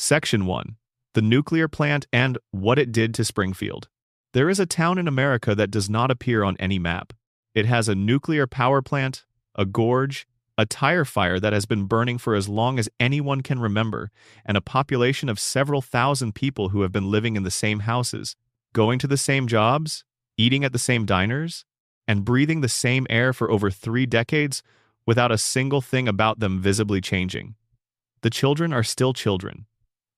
Section 1. The nuclear plant and what it did to Springfield. There is a town in America that does not appear on any map. It has a nuclear power plant, a gorge, a tire fire that has been burning for as long as anyone can remember, and a population of several thousand people who have been living in the same houses, going to the same jobs, eating at the same diners, and breathing the same air for over 3 decades without a single thing about them visibly changing. The children are still children.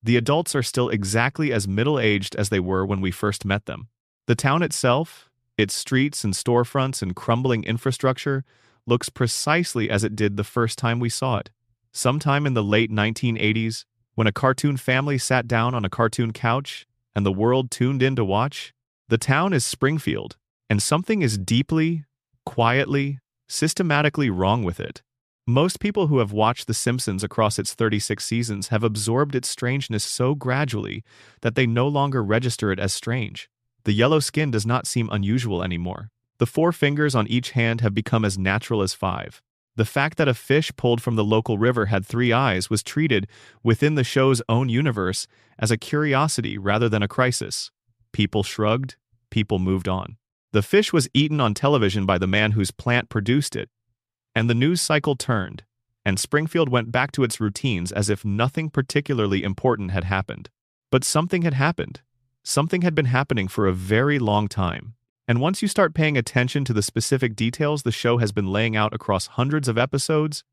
The adults are still exactly as middle-aged as they were when we first met them. The town itself, its streets and storefronts and crumbling infrastructure, looks precisely as it did the first time we saw it. Sometime in the late 1980s, when a cartoon family sat down on a cartoon couch and the world tuned in to watch, the town is Springfield, and something is deeply, quietly, systematically wrong with it. Most people who have watched The Simpsons across its 36 seasons have absorbed its strangeness so gradually that they no longer register it as strange. The yellow skin does not seem unusual anymore. The 4 fingers on each hand have become as natural as 5. The fact that a fish pulled from the local river had 3 eyes was treated, within the show's own universe, as a curiosity rather than a crisis. People shrugged, people moved on. The fish was eaten on television by the man whose plant produced it, and the news cycle turned, and Springfield went back to its routines as if nothing particularly important had happened. But something had happened. Something had been happening for a very long time. And once you start paying attention to the specific details the show has been laying out across hundreds of episodes,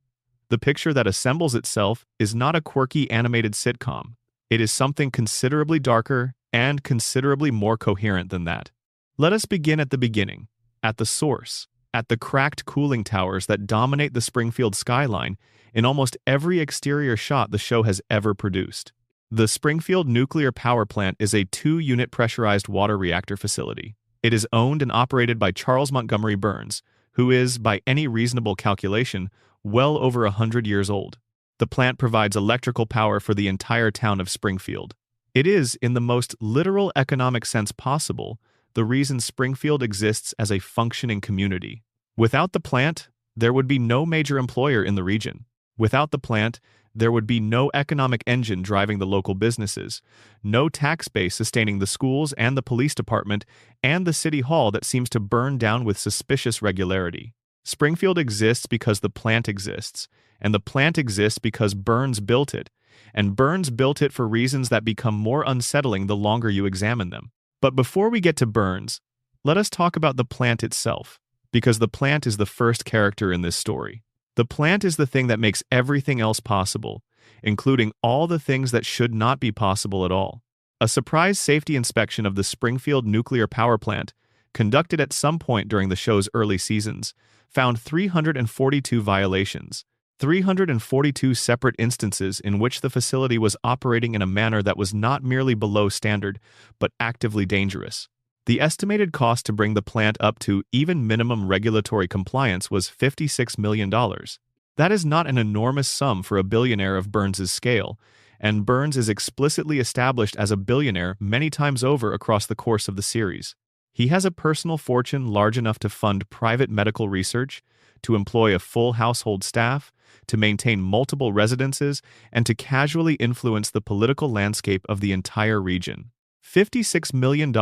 the picture that assembles itself is not a quirky animated sitcom. It is something considerably darker and considerably more coherent than that. Let us begin at the beginning, at the source, at the cracked cooling towers that dominate the Springfield skyline in almost every exterior shot the show has ever produced. The Springfield nuclear power plant is a 2-unit pressurized water reactor facility. It is owned and operated by Charles Montgomery Burns, who is, by any reasonable calculation, well over 100 years old. The plant provides electrical power for the entire town of Springfield. It is, in the most literal economic sense possible, the reason Springfield exists as a functioning community. Without the plant, there would be no major employer in the region. Without the plant, there would be no economic engine driving the local businesses, no tax base sustaining the schools and the police department, and the city hall that seems to burn down with suspicious regularity. Springfield exists because the plant exists, and the plant exists because Burns built it, and Burns built it for reasons that become more unsettling the longer you examine them. But before we get to Burns, let us talk about the plant itself, because the plant is the first character in this story. The plant is the thing that makes everything else possible, including all the things that should not be possible at all. A surprise safety inspection of the Springfield nuclear power plant, conducted at some point during the show's early seasons, found 342 violations, 342 separate instances in which the facility was operating in a manner that was not merely below standard, but actively dangerous. The estimated cost to bring the plant up to even minimum regulatory compliance was $56 million. That is not an enormous sum for a billionaire of Burns's scale, and Burns is explicitly established as a billionaire many times over across the course of the series. He has a personal fortune large enough to fund private medical research, to employ a full household staff, to maintain multiple residences, and to casually influence the political landscape of the entire region. $56 million,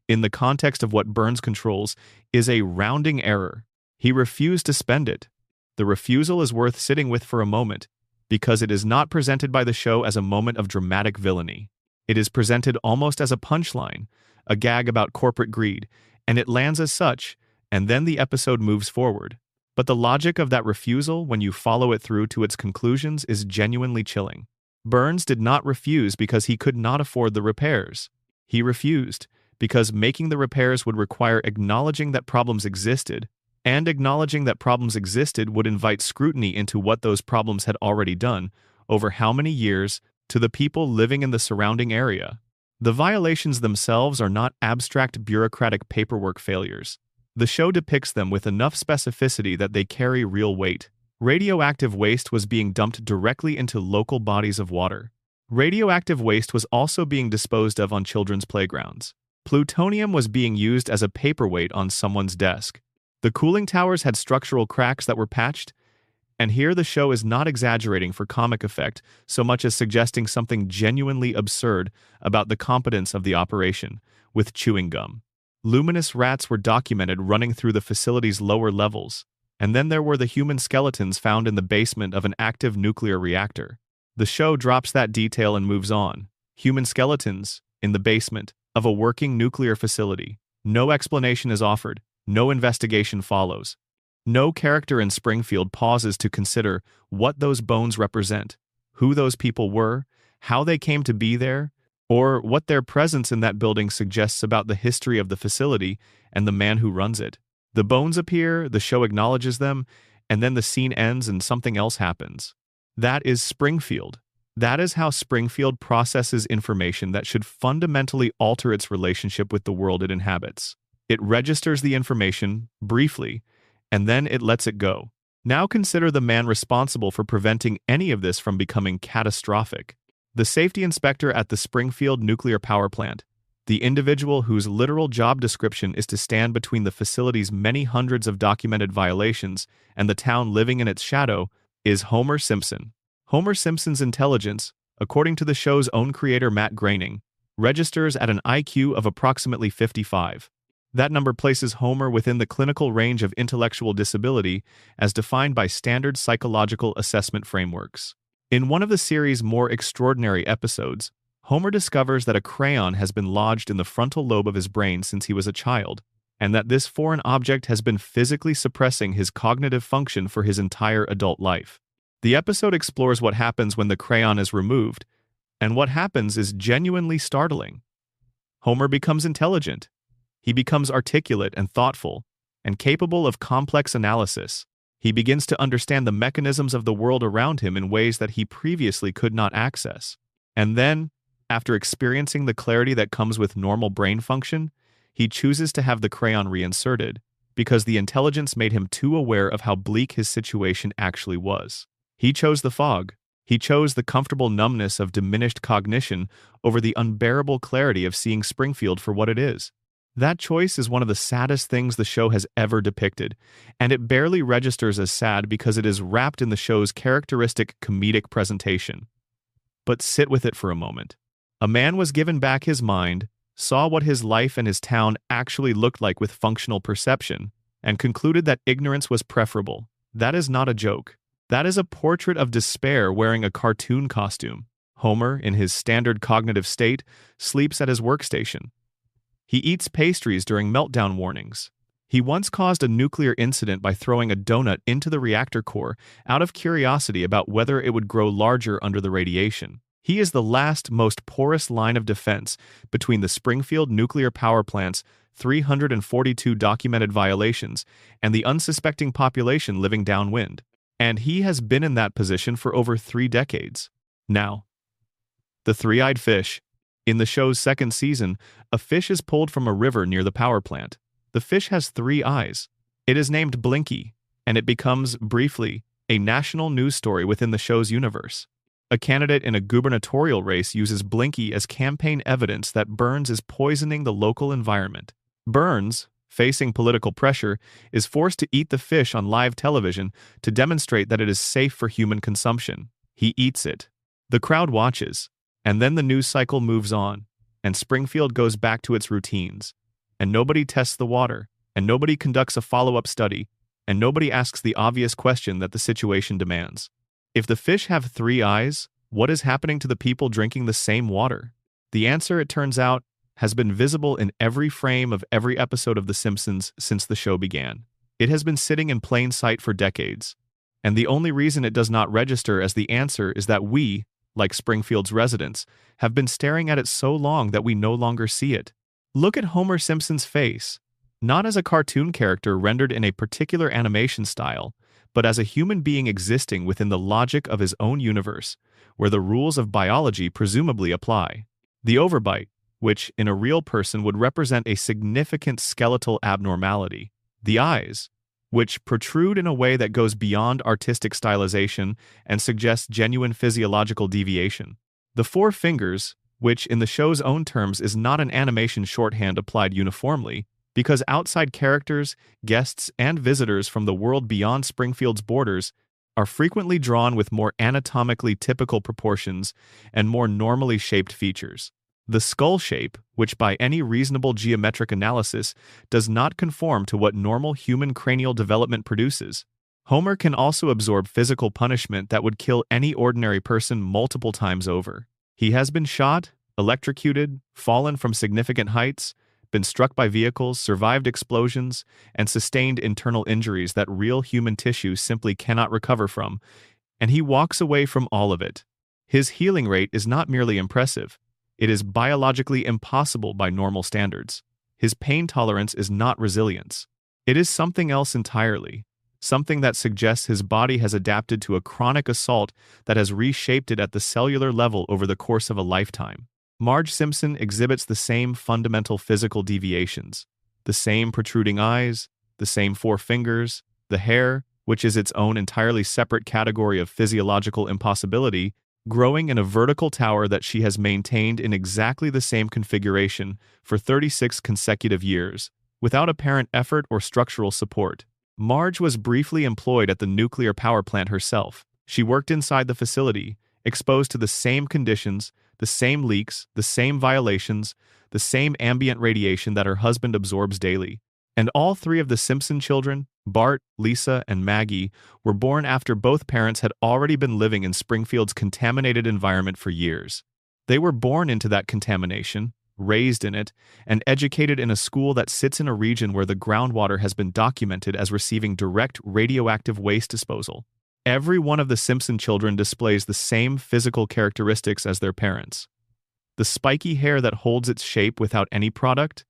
in the context of what Burns controls, is a rounding error. He refused to spend it. The refusal is worth sitting with for a moment, because it is not presented by the show as a moment of dramatic villainy. It is presented almost as a punchline, a gag about corporate greed, and it lands as such, and then the episode moves forward. But the logic of that refusal, when you follow it through to its conclusions, is genuinely chilling. Burns did not refuse because he could not afford the repairs. He refused because making the repairs would require acknowledging that problems existed, and acknowledging that problems existed would invite scrutiny into what those problems had already done, over how many years, to the people living in the surrounding area. The violations themselves are not abstract bureaucratic paperwork failures. The show depicts them with enough specificity that they carry real weight. Radioactive waste was being dumped directly into local bodies of water. Radioactive waste was also being disposed of on children's playgrounds. Plutonium was being used as a paperweight on someone's desk. The cooling towers had structural cracks that were patched, And here the show is not exaggerating for comic effect so much as suggesting something genuinely absurd about the competence of the operation, with chewing gum. Luminous rats were documented running through the facility's lower levels, and then there were the human skeletons found in the basement of an active nuclear reactor. The show drops that detail and moves on. Human skeletons in the basement of a working nuclear facility. No explanation is offered. No investigation follows. No character in Springfield pauses to consider what those bones represent, who those people were, how they came to be there, or what their presence in that building suggests about the history of the facility and the man who runs it. The bones appear, the show acknowledges them, and then the scene ends and something else happens. That is Springfield. That is how Springfield processes information that should fundamentally alter its relationship with the world it inhabits. It registers the information, briefly, and then it lets it go. Now consider the man responsible for preventing any of this from becoming catastrophic. The safety inspector at the Springfield nuclear power plant, the individual whose literal job description is to stand between the facility's many hundreds of documented violations and the town living in its shadow, is Homer Simpson. Homer Simpson's intelligence, according to the show's own creator Matt Groening, registers at an IQ of approximately 55. That number places Homer within the clinical range of intellectual disability as defined by standard psychological assessment frameworks. In one of the series' more extraordinary episodes, Homer discovers that a crayon has been lodged in the frontal lobe of his brain since he was a child, and that this foreign object has been physically suppressing his cognitive function for his entire adult life. The episode explores what happens when the crayon is removed, and what happens is genuinely startling. Homer becomes intelligent. He becomes articulate and thoughtful, and capable of complex analysis. He begins to understand the mechanisms of the world around him in ways that he previously could not access. And then, after experiencing the clarity that comes with normal brain function, he chooses to have the crayon reinserted, because the intelligence made him too aware of how bleak his situation actually was. He chose the fog. He chose the comfortable numbness of diminished cognition over the unbearable clarity of seeing Springfield for what it is. That choice is one of the saddest things the show has ever depicted, and it barely registers as sad because it is wrapped in the show's characteristic comedic presentation. But sit with it for a moment. A man was given back his mind, saw what his life and his town actually looked like with functional perception, and concluded that ignorance was preferable. That is not a joke. That is a portrait of despair wearing a cartoon costume. Homer, in his standard cognitive state, sleeps at his workstation. He eats pastries during meltdown warnings. He once caused a nuclear incident by throwing a donut into the reactor core out of curiosity about whether it would grow larger under the radiation. He is the last, most porous line of defense between the Springfield nuclear power plant's 342 documented violations and the unsuspecting population living downwind. And he has been in that position for over 3 decades. Now, the three-eyed fish. In the show's second season, a fish is pulled from a river near the power plant. The fish has 3 eyes. It is named Blinky, and it becomes, briefly, a national news story within the show's universe. A candidate in a gubernatorial race uses Blinky as campaign evidence that Burns is poisoning the local environment. Burns, facing political pressure, is forced to eat the fish on live television to demonstrate that it is safe for human consumption. He eats it. The crowd watches. And then the news cycle moves on, and Springfield goes back to its routines, and nobody tests the water, and nobody conducts a follow-up study, and nobody asks the obvious question that the situation demands. If the fish have 3 eyes, what is happening to the people drinking the same water? The answer, it turns out, has been visible in every frame of every episode of The Simpsons since the show began. It has been sitting in plain sight for decades, and the only reason it does not register as the answer is that we, like Springfield's residents, have been staring at it so long that we no longer see it. Look at Homer Simpson's face, not as a cartoon character rendered in a particular animation style, but as a human being existing within the logic of his own universe, where the rules of biology presumably apply. The overbite, which in a real person would represent a significant skeletal abnormality. The eyes, which protrude in a way that goes beyond artistic stylization and suggests genuine physiological deviation. The 4 fingers, which in the show's own terms is not an animation shorthand applied uniformly, because outside characters, guests, and visitors from the world beyond Springfield's borders are frequently drawn with more anatomically typical proportions and more normally shaped features. The skull shape, which by any reasonable geometric analysis does not conform to what normal human cranial development produces. Homer can also absorb physical punishment that would kill any ordinary person multiple times over. He has been shot, electrocuted, fallen from significant heights, been struck by vehicles, survived explosions, and sustained internal injuries that real human tissue simply cannot recover from, and he walks away from all of it. His healing rate is not merely impressive, it is biologically impossible by normal standards. His pain tolerance is not resilience. It is something else entirely, something that suggests his body has adapted to a chronic assault that has reshaped it at the cellular level over the course of a lifetime. Marge Simpson exhibits the same fundamental physical deviations, the same protruding eyes, the same four fingers, the hair, which is its own entirely separate category of physiological impossibility, growing in a vertical tower that she has maintained in exactly the same configuration for 36 consecutive years, without apparent effort or structural support. Marge was briefly employed at the nuclear power plant herself. She worked inside the facility, exposed to the same conditions, the same leaks, the same violations, the same ambient radiation that her husband absorbs daily. And all three of the Simpson children, Bart, Lisa, and Maggie, were born after both parents had already been living in Springfield's contaminated environment for years. They were born into that contamination, raised in it, and educated in a school that sits in a region where the groundwater has been documented as receiving direct radioactive waste disposal. Every one of the Simpson children displays the same physical characteristics as their parents. The spiky hair that holds its shape without any product,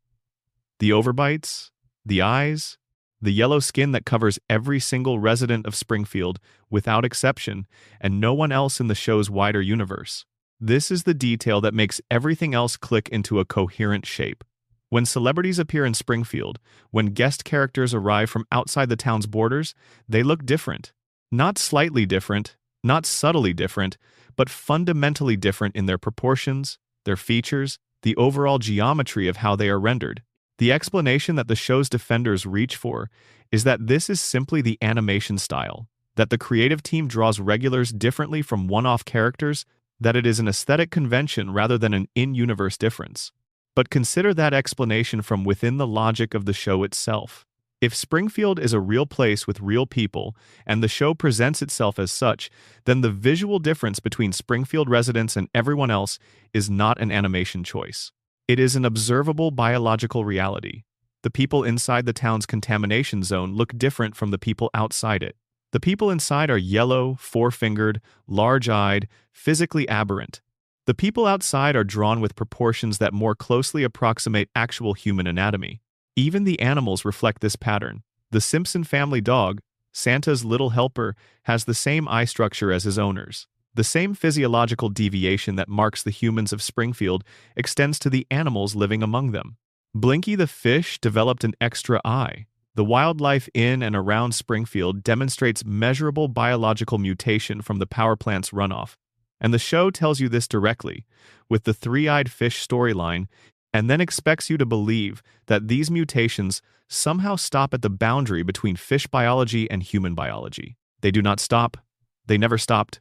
the overbites, the eyes, the yellow skin that covers every single resident of Springfield without exception, and no one else in the show's wider universe. This is the detail that makes everything else click into a coherent shape. When celebrities appear in Springfield, when guest characters arrive from outside the town's borders, they look different. Not slightly different, not subtly different, but fundamentally different in their proportions, their features, the overall geometry of how they are rendered. The explanation that the show's defenders reach for is that this is simply the animation style, that the creative team draws regulars differently from one-off characters, that it is an aesthetic convention rather than an in-universe difference. But consider that explanation from within the logic of the show itself. If Springfield is a real place with real people, and the show presents itself as such, then the visual difference between Springfield residents and everyone else is not an animation choice. It is an observable biological reality. The people inside the town's contamination zone look different from the people outside it. The people inside are yellow, four-fingered, large-eyed, physically aberrant. The people outside are drawn with proportions that more closely approximate actual human anatomy. Even the animals reflect this pattern. The Simpson family dog, Santa's little helper, has the same eye structure as his owners. The same physiological deviation that marks the humans of Springfield extends to the animals living among them. Blinky the fish developed an extra eye. The wildlife in and around Springfield demonstrates measurable biological mutation from the power plant's runoff. And the show tells you this directly, with the three-eyed fish storyline, and then expects you to believe that these mutations somehow stop at the boundary between fish biology and human biology. They do not stop. They never stopped.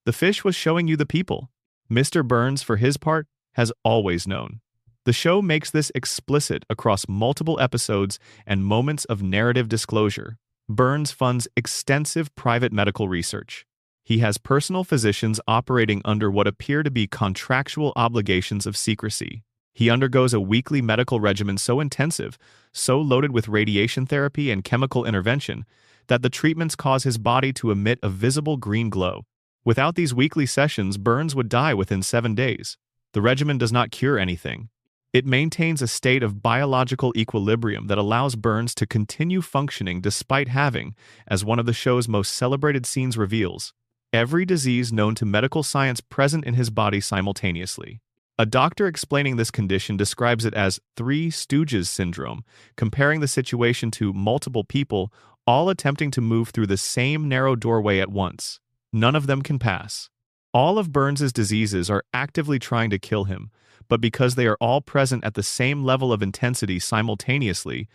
The fish was showing you the people. Mr. Burns, for his part, has always known. The show makes this explicit across multiple episodes and moments of narrative disclosure. Burns funds extensive private medical research. He has personal physicians operating under what appear to be contractual obligations of secrecy. He undergoes a weekly medical regimen so intensive, so loaded with radiation therapy and chemical intervention, that the treatments cause his body to emit a visible green glow. Without these weekly sessions, Burns would die within 7 days. The regimen does not cure anything. It maintains a state of biological equilibrium that allows Burns to continue functioning despite having, as one of the show's most celebrated scenes reveals, every disease known to medical science present in his body simultaneously. A doctor explaining this condition describes it as Three Stooges syndrome, comparing the situation to multiple people all attempting to move through the same narrow doorway at once. None of them can pass. All of Burns's diseases are actively trying to kill him, but because they are all present at the same level of intensity simultaneously,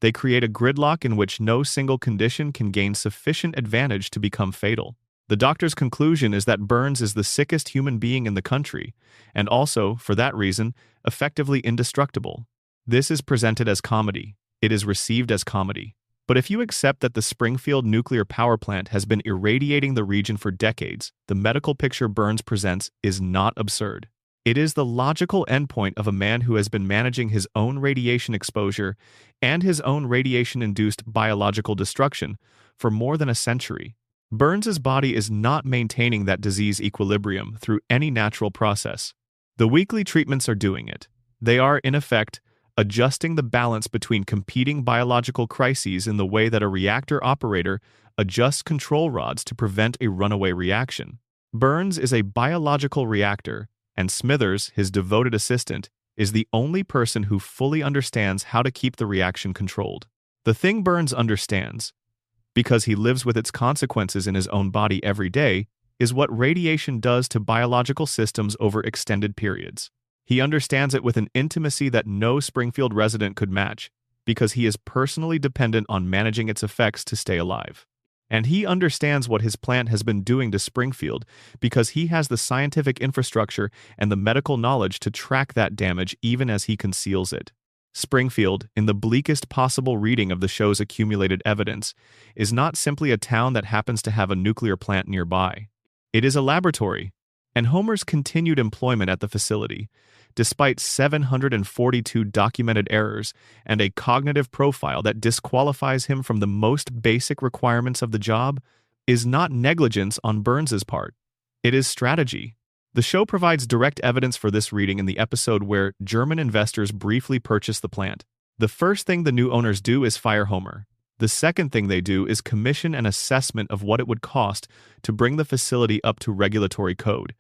They create a gridlock in which no single condition can gain sufficient advantage to become fatal. The doctor's conclusion is that Burns is the sickest human being in the country, and also, for that reason, effectively indestructible. This is presented as comedy. It is received as comedy. But if you accept that the Springfield nuclear power plant has been irradiating the region for decades, the medical picture Burns presents is not absurd. It is the logical endpoint of a man who has been managing his own radiation exposure and his own radiation-induced biological destruction for more than a century. Burns's body is not maintaining that disease equilibrium through any natural process. The weekly treatments are doing it. They are, in effect, adjusting the balance between competing biological crises in the way that a reactor operator adjusts control rods to prevent a runaway reaction. Burns is a biological reactor, and Smithers, his devoted assistant, is the only person who fully understands how to keep the reaction controlled. The thing Burns understands, because he lives with its consequences in his own body every day, is what radiation does to biological systems over extended periods. He understands it with an intimacy that no Springfield resident could match, because he is personally dependent on managing its effects to stay alive. And he understands what his plant has been doing to Springfield, because he has the scientific infrastructure and the medical knowledge to track that damage even as he conceals it. Springfield, in the bleakest possible reading of the show's accumulated evidence, is not simply a town that happens to have a nuclear plant nearby. It is a laboratory, and Homer's continued employment at the facility, despite 742 documented errors and a cognitive profile that disqualifies him from the most basic requirements of the job, is not negligence on Burns's part. It is strategy. The show provides direct evidence for this reading in the episode where German investors briefly purchase the plant. The first thing the new owners do is fire Homer. The second thing they do is commission an assessment of what it would cost to bring the facility up to regulatory code,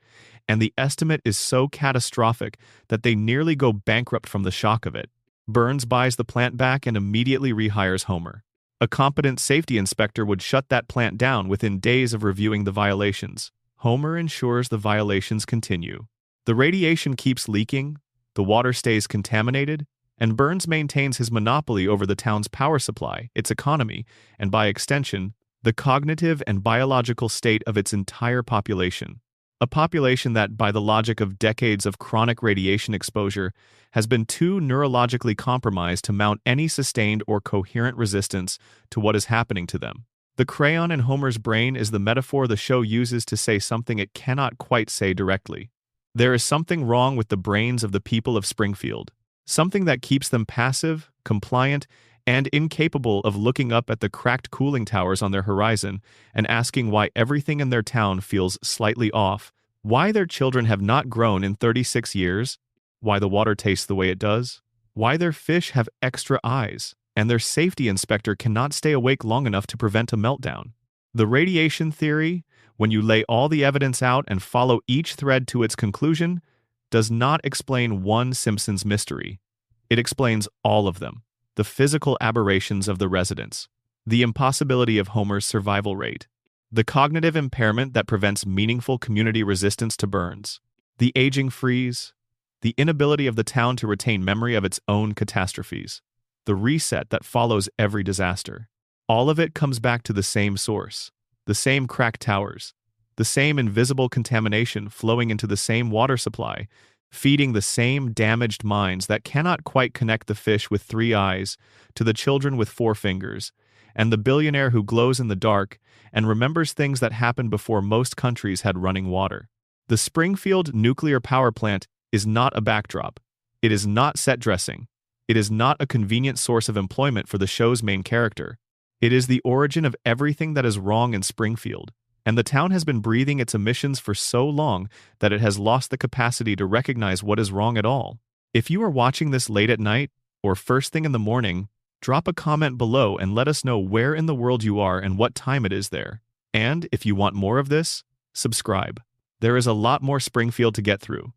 and the estimate is so catastrophic that they nearly go bankrupt from the shock of it. Burns buys the plant back and immediately rehires Homer. A competent safety inspector would shut that plant down within days of reviewing the violations. Homer ensures the violations continue. The radiation keeps leaking, the water stays contaminated, and Burns maintains his monopoly over the town's power supply, its economy, and by extension, the cognitive and biological state of its entire population. A population that, by the logic of decades of chronic radiation exposure, has been too neurologically compromised to mount any sustained or coherent resistance to what is happening to them. The crayon in Homer's brain is the metaphor the show uses to say something it cannot quite say directly. There is something wrong with the brains of the people of Springfield, something that keeps them passive, compliant, and incapable of looking up at the cracked cooling towers on their horizon and asking why everything in their town feels slightly off, why their children have not grown in 36 years, why the water tastes the way it does, why their fish have extra eyes, and their safety inspector cannot stay awake long enough to prevent a meltdown. The radiation theory, when you lay all the evidence out and follow each thread to its conclusion, does not explain one Simpsons mystery. It explains all of them. The physical aberrations of the residents, the impossibility of Homer's survival rate, the cognitive impairment that prevents meaningful community resistance to Burns, the aging freeze, the inability of the town to retain memory of its own catastrophes, the reset that follows every disaster. All of it comes back to the same source, the same cracked towers, the same invisible contamination flowing into the same water supply, feeding the same damaged minds that cannot quite connect the fish with 3 eyes to the children with 4 fingers, and the billionaire who glows in the dark and remembers things that happened before most countries had running water. The Springfield nuclear power plant is not a backdrop. It is not set dressing. It is not a convenient source of employment for the show's main character. It is the origin of everything that is wrong in Springfield, and the town has been breathing its emissions for so long that it has lost the capacity to recognize what is wrong at all. If you are watching this late at night or first thing in the morning, drop a comment below and let us know where in the world you are and what time it is there. And if you want more of this, subscribe. There is a lot more Springfield to get through.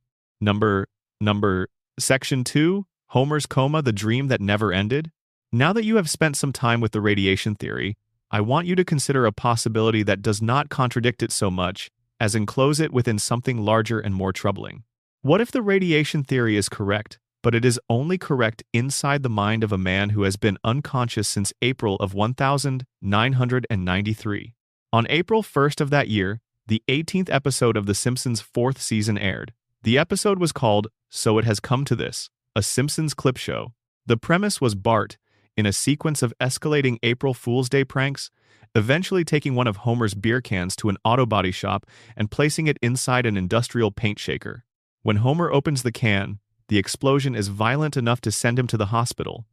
Section 2, Homer's Coma, the Dream That Never Ended. Now that you have spent some time with the radiation theory, I want you to consider a possibility that does not contradict it so much as enclose it within something larger and more troubling. What if the radiation theory is correct, but it is only correct inside the mind of a man who has been unconscious since April of 1993. On April 1st of that year, the 18th episode of The Simpsons' fourth season aired. The episode was called So It Has Come to This, a Simpsons clip show. The premise was Bart, in a sequence of escalating April Fool's Day pranks, eventually taking one of Homer's beer cans to an auto body shop and placing it inside an industrial paint shaker. When Homer opens the can, the explosion is violent enough to send him to the hospital.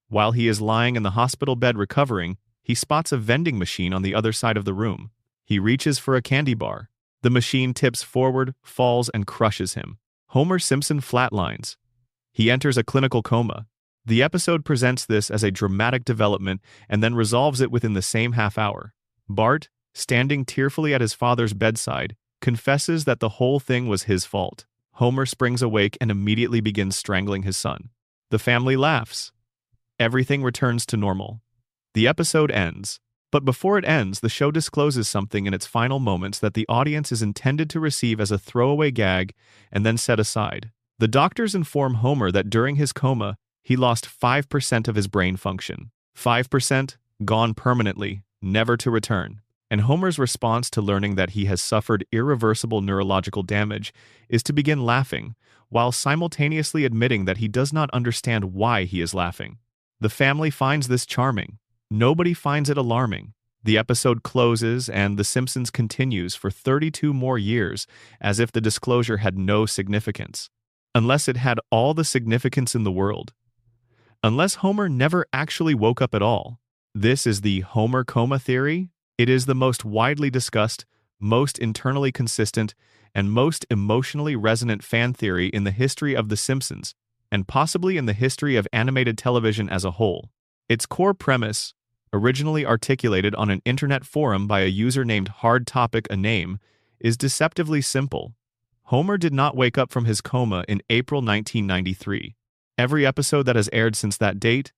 While he is lying in the hospital bed recovering, he spots a vending machine on the other side of the room. He reaches for a candy bar. The machine tips forward, falls, and crushes him. Homer Simpson flatlines. He enters a clinical coma. The episode presents this as a dramatic development and then resolves it within the same half hour. Bart, standing tearfully at his father's bedside, confesses that the whole thing was his fault. Homer springs awake and immediately begins strangling his son. The family laughs. Everything returns to normal. The episode ends. But before it ends, the show discloses something in its final moments that the audience is intended to receive as a throwaway gag and then set aside. The doctors inform Homer that during his coma, he lost 5% of his brain function. 5% gone permanently, never to return. And Homer's response to learning that he has suffered irreversible neurological damage is to begin laughing, while simultaneously admitting that he does not understand why he is laughing. The family finds this charming. Nobody finds it alarming. The episode closes and The Simpsons continues for 32 more years as if the disclosure had no significance. Unless it had all the significance in the world. Unless Homer never actually woke up at all. This is the Homer coma theory. It is the most widely discussed, most internally consistent, and most emotionally resonant fan theory in the history of The Simpsons, and possibly in the history of animated television as a whole. Its core premise, originally articulated on an internet forum by a user named Hard Topic a Name, is deceptively simple. Homer did not wake up from his coma in April 1993. Every episode that has aired since that date,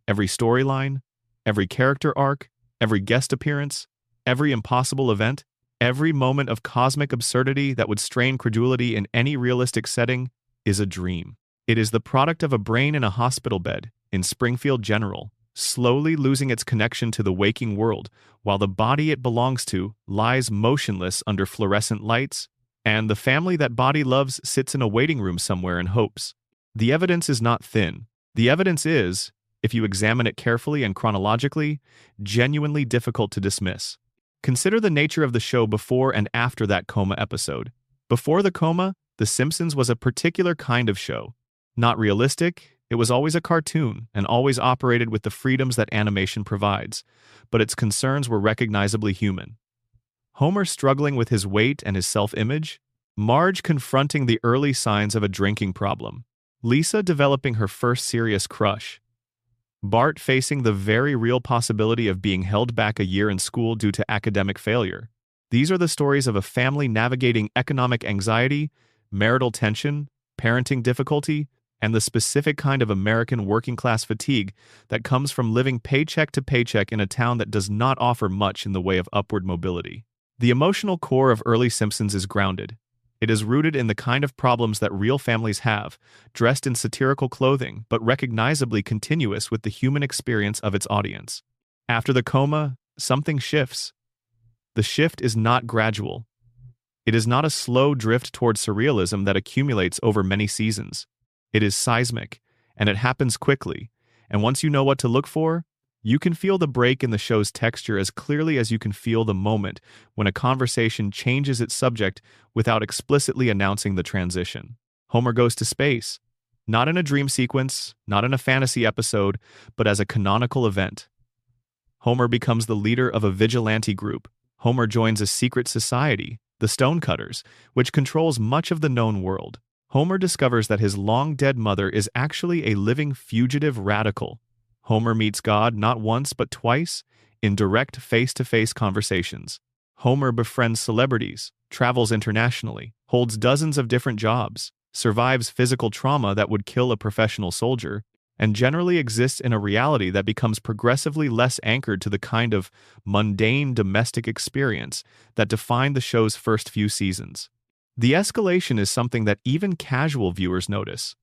every storyline, every character arc, every guest appearance, every impossible event, every moment of cosmic absurdity that would strain credulity in any realistic setting is a dream. It is the product of a brain in a hospital bed in Springfield General, slowly losing its connection to the waking world, while the body it belongs to lies motionless under fluorescent lights, and the family that body loves sits in a waiting room somewhere and hopes. The evidence is not thin. The evidence is, if you examine it carefully and chronologically, genuinely difficult to dismiss. Consider the nature of the show before and after that coma episode. Before the coma, The Simpsons was a particular kind of show. Not realistic, it was always a cartoon and always operated with the freedoms that animation provides, but its concerns were recognizably human. Homer struggling with his weight and his self-image, Marge confronting the early signs of a drinking problem, Lisa developing her first serious crush, Bart facing the very real possibility of being held back a year in school due to academic failure. These are the stories of a family navigating economic anxiety, marital tension, parenting difficulty, and the specific kind of American working-class fatigue that comes from living paycheck to paycheck in a town that does not offer much in the way of upward mobility. The emotional core of early Simpsons is grounded. It is rooted in the kind of problems that real families have, dressed in satirical clothing, but recognizably continuous with the human experience of its audience. After the coma, something shifts. The shift is not gradual. It is not a slow drift toward surrealism that accumulates over many seasons. It is seismic, and it happens quickly, and once you know what to look for, you can feel the break in the show's texture as clearly as you can feel the moment when a conversation changes its subject without explicitly announcing the transition. Homer goes to space, not in a dream sequence, not in a fantasy episode, but as a canonical event. Homer becomes the leader of a vigilante group. Homer joins a secret society, the Stonecutters, which controls much of the known world. Homer discovers that his long-dead mother is actually a living fugitive radical. Homer meets God not once but twice in direct face-to-face conversations. Homer befriends celebrities, travels internationally, holds dozens of different jobs, survives physical trauma that would kill a professional soldier, and generally exists in a reality that becomes progressively less anchored to the kind of mundane domestic experience that defined the show's first few seasons. The escalation is something that even casual viewers notice.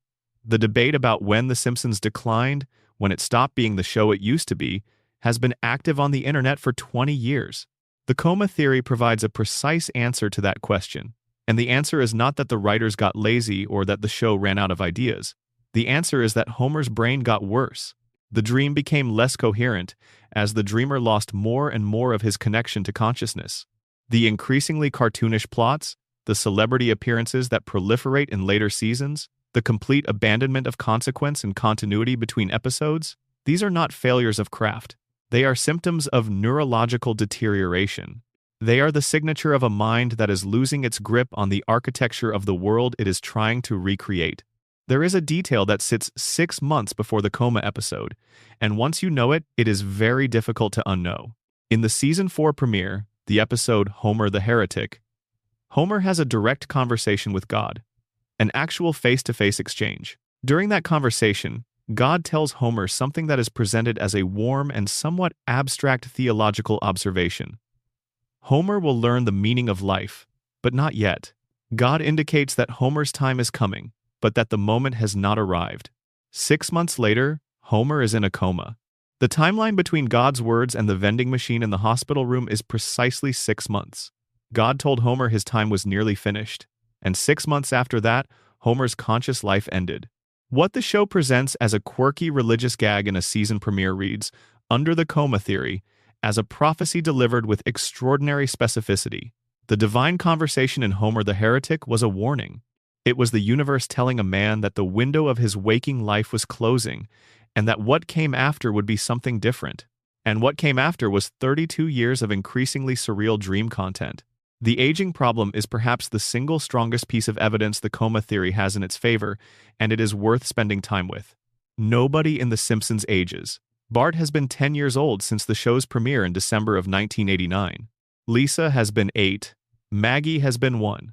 The debate about when The Simpsons declined, when it stopped being the show it used to be, has been active on the internet for 20 years. The coma theory provides a precise answer to that question, and the answer is not that the writers got lazy or that the show ran out of ideas. The answer is that Homer's brain got worse. The dream became less coherent as the dreamer lost more and more of his connection to consciousness. The increasingly cartoonish plots, the celebrity appearances that proliferate in later seasons, the complete abandonment of consequence and continuity between episodes, these are not failures of craft. They are symptoms of neurological deterioration. They are the signature of a mind that is losing its grip on the architecture of the world it is trying to recreate. There is a detail that sits 6 months before the coma episode, and once you know it, it is very difficult to unknow. In the Season 4 premiere, the episode Homer the Heretic, Homer has a direct conversation with God, an actual face-to-face exchange. During that conversation, God tells Homer something that is presented as a warm and somewhat abstract theological observation. Homer will learn the meaning of life, but not yet. God indicates that Homer's time is coming, but that the moment has not arrived. 6 months later, Homer is in a coma. The timeline between God's words and the vending machine in the hospital room is precisely 6 months. God told Homer his time was nearly finished, and 6 months after that, Homer's conscious life ended. What the show presents as a quirky religious gag in a season premiere reads, under the coma theory, as a prophecy delivered with extraordinary specificity. The divine conversation in Homer the Heretic was a warning. It was the universe telling a man that the window of his waking life was closing, and that what came after would be something different. And what came after was 32 years of increasingly surreal dream content. The aging problem is perhaps the single strongest piece of evidence the coma theory has in its favor, and it is worth spending time with. Nobody in The Simpsons ages. Bart has been 10 years old since the show's premiere in December of 1989. Lisa has been 8. Maggie has been 1.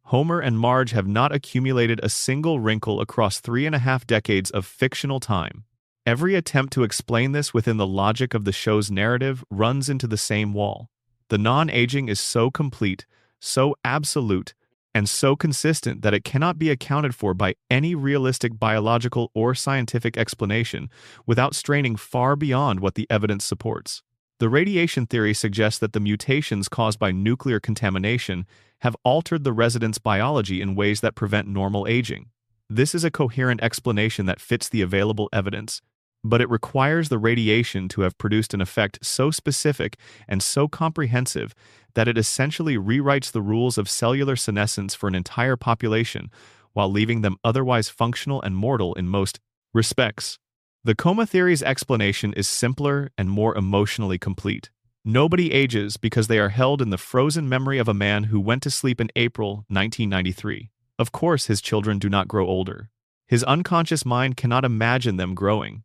Homer and Marge have not accumulated a single wrinkle across 3.5 decades of fictional time. Every attempt to explain this within the logic of the show's narrative runs into the same wall. The non-aging is so complete, so absolute, and so consistent that it cannot be accounted for by any realistic biological or scientific explanation without straining far beyond what the evidence supports. The radiation theory suggests that the mutations caused by nuclear contamination have altered the resident's biology in ways that prevent normal aging. This is a coherent explanation that fits the available evidence, but it requires the radiation to have produced an effect so specific and so comprehensive that it essentially rewrites the rules of cellular senescence for an entire population while leaving them otherwise functional and mortal in most respects. The coma theory's explanation is simpler and more emotionally complete. Nobody ages because they are held in the frozen memory of a man who went to sleep in April 1993. Of course, his children do not grow older. His unconscious mind cannot imagine them growing,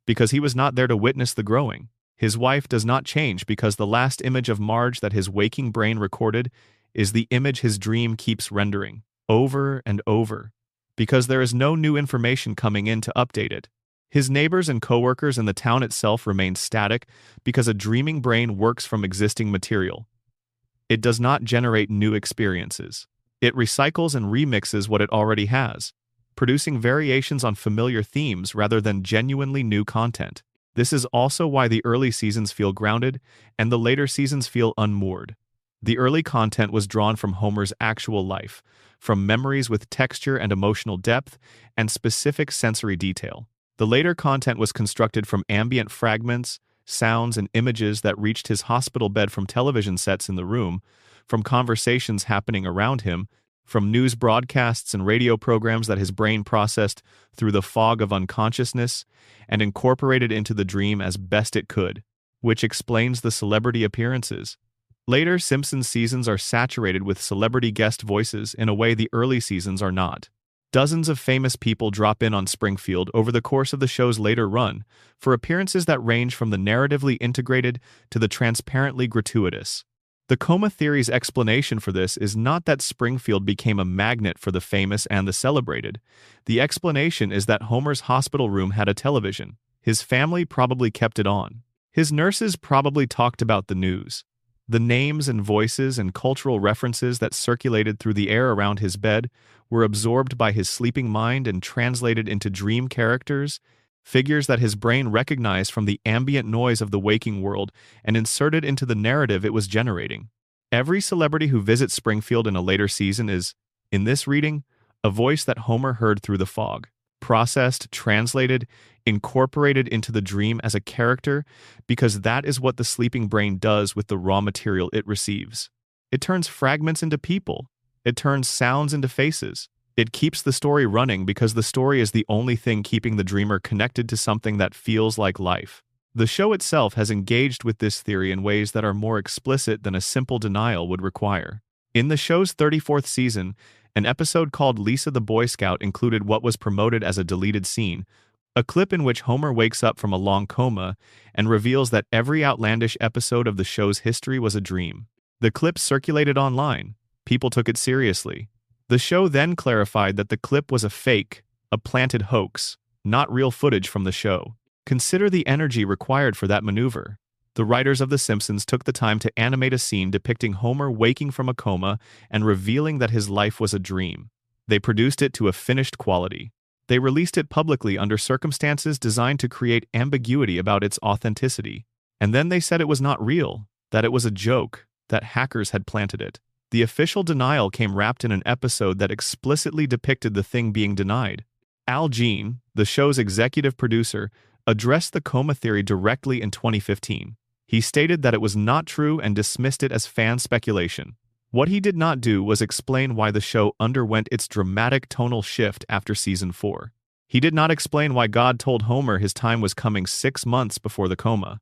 because he was not there to witness the growing. His wife does not change because the last image of Marge that his waking brain recorded is the image his dream keeps rendering, over and over, because there is no new information coming in to update it. His neighbors and coworkers and the town itself remain static because a dreaming brain works from existing material. It does not generate new experiences. It recycles and remixes what it already has, producing variations on familiar themes rather than genuinely new content. This is also why the early seasons feel grounded and the later seasons feel unmoored. The early content was drawn from Homer's actual life, from memories with texture and emotional depth and specific sensory detail. The later content was constructed from ambient fragments, sounds, and images that reached his hospital bed from television sets in the room, from conversations happening around him, from news broadcasts and radio programs that his brain processed through the fog of unconsciousness and incorporated into the dream as best it could, which explains the celebrity appearances. Later Simpsons seasons are saturated with celebrity guest voices in a way the early seasons are not. Dozens of famous people drop in on Springfield over the course of the show's later run for appearances that range from the narratively integrated to the transparently gratuitous. The coma theory's explanation for this is not that Springfield became a magnet for the famous and the celebrated. The explanation is that Homer's hospital room had a television. His family probably kept it on. His nurses probably talked about the news. The names and voices and cultural references that circulated through the air around his bed were absorbed by his sleeping mind and translated into dream characters, figures that his brain recognized from the ambient noise of the waking world and inserted into the narrative it was generating. Every celebrity who visits Springfield in a later season is, in this reading, a voice that Homer heard through the fog, processed, translated, incorporated into the dream as a character, because that is what the sleeping brain does with the raw material it receives. It turns fragments into people. It turns sounds into faces. It keeps the story running because the story is the only thing keeping the dreamer connected to something that feels like life. The show itself has engaged with this theory in ways that are more explicit than a simple denial would require. In the show's 34th season, an episode called Lisa the Boy Scout included what was promoted as a deleted scene, a clip in which Homer wakes up from a long coma and reveals that every outlandish episode of the show's history was a dream. The clip circulated online. People took it seriously. The show then clarified that the clip was a fake, a planted hoax, not real footage from the show. Consider the energy required for that maneuver. The writers of The Simpsons took the time to animate a scene depicting Homer waking from a coma and revealing that his life was a dream. They produced it to a finished quality. They released it publicly under circumstances designed to create ambiguity about its authenticity. And then they said it was not real, that it was a joke, that hackers had planted it. The official denial came wrapped in an episode that explicitly depicted the thing being denied. Al Jean, the show's executive producer, addressed the coma theory directly in 2015. He stated that it was not true and dismissed it as fan speculation. What he did not do was explain why the show underwent its dramatic tonal shift after season 4. He did not explain why God told Homer his time was coming 6 months before the coma.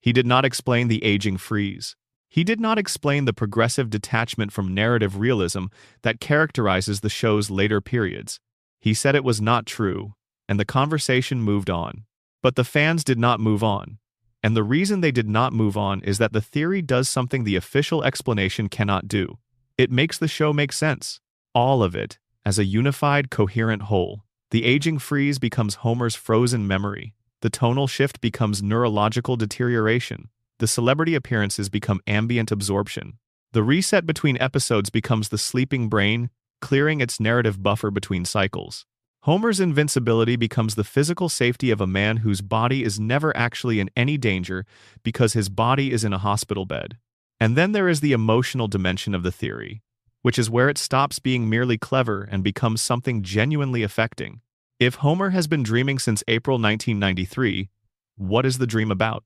He did not explain the aging freeze. He did not explain the progressive detachment from narrative realism that characterizes the show's later periods. He said it was not true, and the conversation moved on. But the fans did not move on. And the reason they did not move on is that the theory does something the official explanation cannot do. It makes the show make sense. All of it, as a unified, coherent whole. The aging freeze becomes Homer's frozen memory. The tonal shift becomes neurological deterioration. The celebrity appearances become ambient absorption. The reset between episodes becomes the sleeping brain, clearing its narrative buffer between cycles. Homer's invincibility becomes the physical safety of a man whose body is never actually in any danger because his body is in a hospital bed. And then there is the emotional dimension of the theory, which is where it stops being merely clever and becomes something genuinely affecting. If Homer has been dreaming since April 1993, what is the dream about?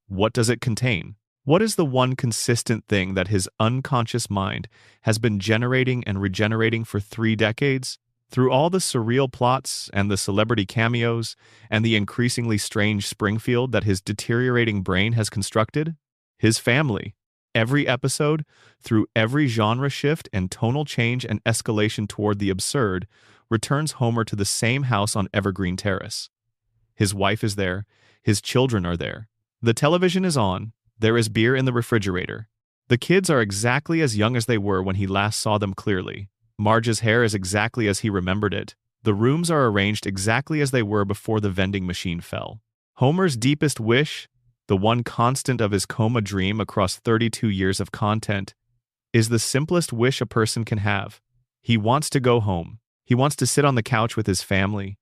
What does it contain? What is the one consistent thing that his unconscious mind has been generating and regenerating for 3 decades? Through all the surreal plots and the celebrity cameos and the increasingly strange Springfield that his deteriorating brain has constructed? His family. Every episode, through every genre shift and tonal change and escalation toward the absurd, returns Homer to the same house on Evergreen Terrace. His wife is there. His children are there. The television is on. There is beer in the refrigerator. The kids are exactly as young as they were when he last saw them clearly. Marge's hair is exactly as he remembered it. The rooms are arranged exactly as they were before the vending machine fell. Homer's deepest wish, the one constant of his coma dream across 32 years of content, is the simplest wish a person can have. He wants to go home. He wants to sit on the couch with his family.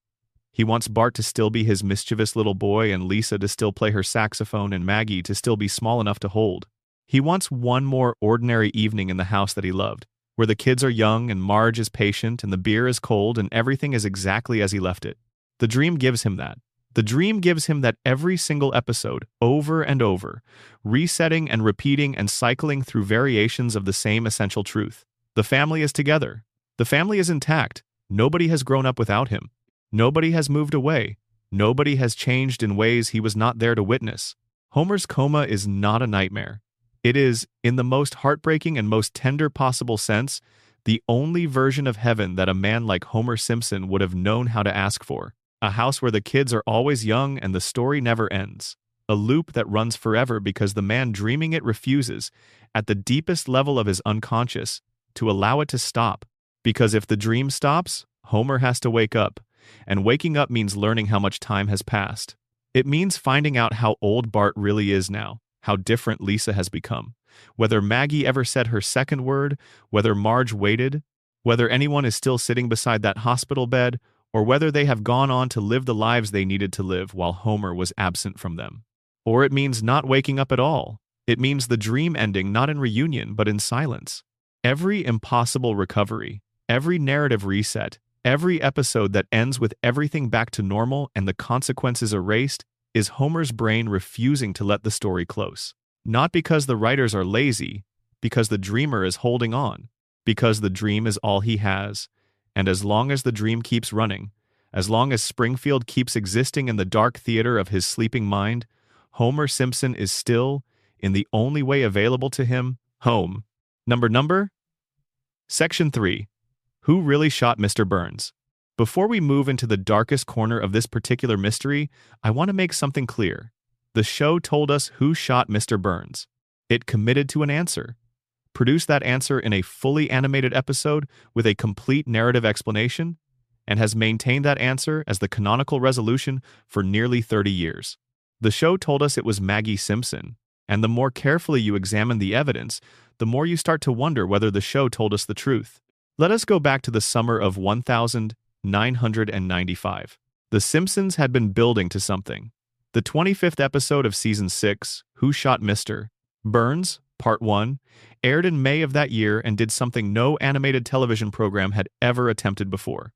He wants Bart to still be his mischievous little boy and Lisa to still play her saxophone and Maggie to still be small enough to hold. He wants one more ordinary evening in the house that he loved, where the kids are young and Marge is patient and the beer is cold and everything is exactly as he left it. The dream gives him that. The dream gives him that every single episode, over and over, resetting and repeating and cycling through variations of the same essential truth. The family is together. The family is intact. Nobody has grown up without him. Nobody has moved away. Nobody has changed in ways he was not there to witness. Homer's coma is not a nightmare. It is, in the most heartbreaking and most tender possible sense, the only version of heaven that a man like Homer Simpson would have known how to ask for. A house where the kids are always young and the story never ends. A loop that runs forever because the man dreaming it refuses, at the deepest level of his unconscious, to allow it to stop. Because if the dream stops, Homer has to wake up. And waking up means learning how much time has passed. It means finding out how old Bart really is now, how different Lisa has become, Whether Maggie ever said her second word, whether Marge waited, whether anyone is still sitting beside that hospital bed, or whether they have gone on to live the lives they needed to live while Homer was absent from them. Or it means not waking up at all. It means the dream ending not in reunion but in silence. Every impossible recovery, every narrative reset, every episode that ends with everything back to normal and the consequences erased is Homer's brain refusing to let the story close. Not because the writers are lazy, because the dreamer is holding on, because the dream is all he has, and as long as the dream keeps running, as long as Springfield keeps existing in the dark theater of his sleeping mind, Homer Simpson is still, in the only way available to him, home. Number? Section 3. Who really shot Mr. Burns? Before we move into the darkest corner of this particular mystery, I want to make something clear. The show told us who shot Mr. Burns. It committed to an answer. Produced that answer in a fully animated episode with a complete narrative explanation, and has maintained that answer as the canonical resolution for nearly 30 years. The show told us it was Maggie Simpson, and the more carefully you examine the evidence, the more you start to wonder whether the show told us the truth. Let us go back to the summer of 1995. The Simpsons had been building to something. The 25th episode of Season 6, Who Shot Mr. Burns, Part 1, aired in May of that year and did something no animated television program had ever attempted before.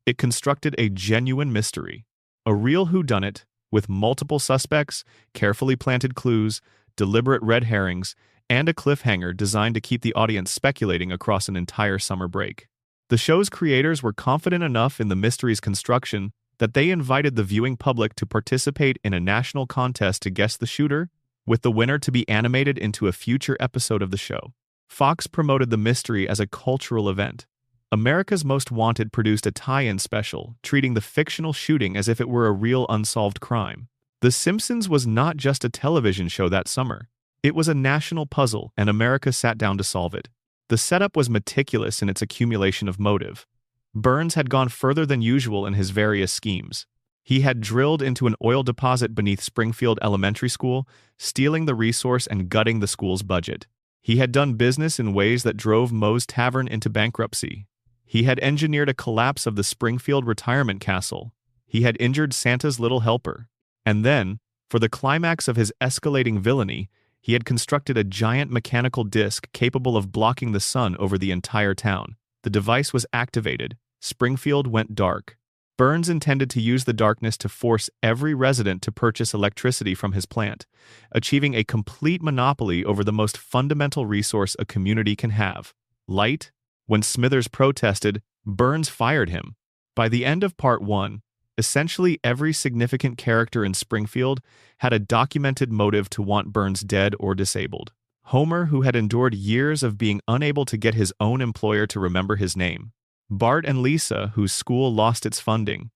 It constructed a genuine mystery, a real whodunit, with multiple suspects, carefully planted clues, deliberate red herrings, and a cliffhanger designed to keep the audience speculating across an entire summer break. The show's creators were confident enough in the mystery's construction that they invited the viewing public to participate in a national contest to guess the shooter, with the winner to be animated into a future episode of the show. Fox promoted the mystery as a cultural event. America's Most Wanted produced a tie-in special, treating the fictional shooting as if it were a real unsolved crime. The Simpsons was not just a television show that summer. It was a national puzzle, and America sat down to solve it. The setup was meticulous in its accumulation of motive. Burns had gone further than usual in his various schemes. He had drilled into an oil deposit beneath Springfield Elementary School, stealing the resource and gutting the school's budget. He had done business in ways that drove Moe's Tavern into bankruptcy. He had engineered a collapse of the Springfield retirement castle. He had injured Santa's little helper. And then, for the climax of his escalating villainy, he had constructed a giant mechanical disc capable of blocking the sun over the entire town. The device was activated. Springfield went dark. Burns intended to use the darkness to force every resident to purchase electricity from his plant, achieving a complete monopoly over the most fundamental resource a community can have: light. When Smithers protested, Burns fired him. By the end of Part 1, essentially every significant character in Springfield had a documented motive to want Burns dead or disabled. Homer, who had endured years of being unable to get his own employer to remember his name. Bart and Lisa, whose school lost its funding.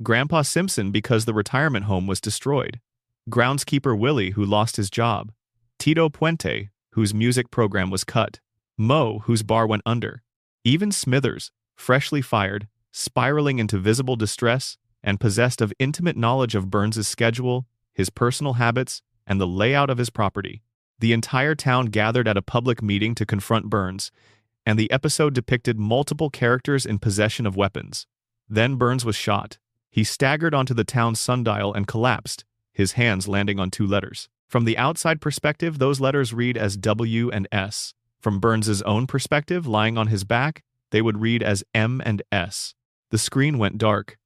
Grandpa Simpson, because the retirement home was destroyed. Groundskeeper Willie, who lost his job. Tito Puente, whose music program was cut. Moe, whose bar went under. Even Smithers, freshly fired, spiraling into visible distress, and possessed of intimate knowledge of Burns's schedule, his personal habits, and the layout of his property. The entire town gathered at a public meeting to confront Burns, and the episode depicted multiple characters in possession of weapons. Then Burns was shot. He staggered onto the town's sundial and collapsed, his hands landing on two letters. From the outside perspective, those letters read as W and S. From Burns's own perspective, lying on his back, they would read as M and S. The screen went dark.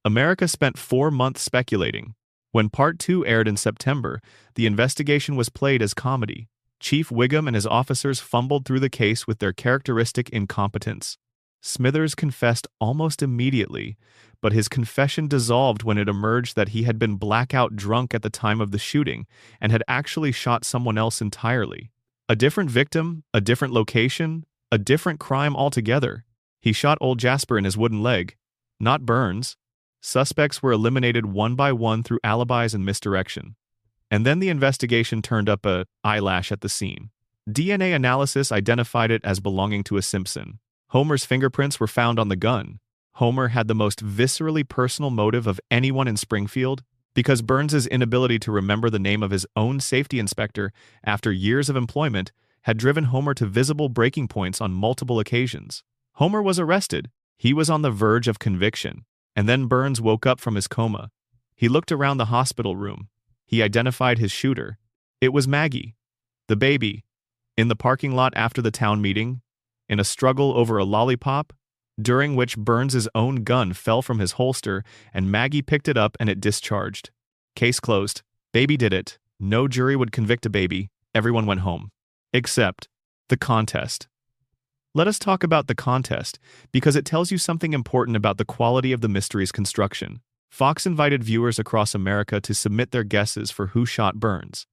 America spent 4 months speculating. When Part 2 aired in September, the investigation was played as comedy. Chief Wiggum and his officers fumbled through the case with their characteristic incompetence. Smithers confessed almost immediately, but his confession dissolved when it emerged that he had been blackout drunk at the time of the shooting and had actually shot someone else entirely. A different victim, a different location, a different crime altogether. He shot old Jasper in his wooden leg, not Burns. Suspects were eliminated one by one through alibis and misdirection. And then the investigation turned up a eyelash at the scene. DNA analysis identified it as belonging to a Simpson. Homer's fingerprints were found on the gun. Homer had the most viscerally personal motive of anyone in Springfield, because Burns's inability to remember the name of his own safety inspector after years of employment had driven Homer to visible breaking points on multiple occasions. Homer was arrested. He was on the verge of conviction. And then Burns woke up from his coma. He looked around the hospital room. He identified his shooter. It was Maggie, the baby, in the parking lot after the town meeting, in a struggle over a lollipop, during which Burns's own gun fell from his holster and Maggie picked it up and it discharged. Case closed. Baby did it. No jury would convict a baby. Everyone went home. Except the contest. Let us talk about the contest, because it tells you something important about the quality of the mystery's construction. Fox invited viewers across America to submit their guesses for who shot Burns.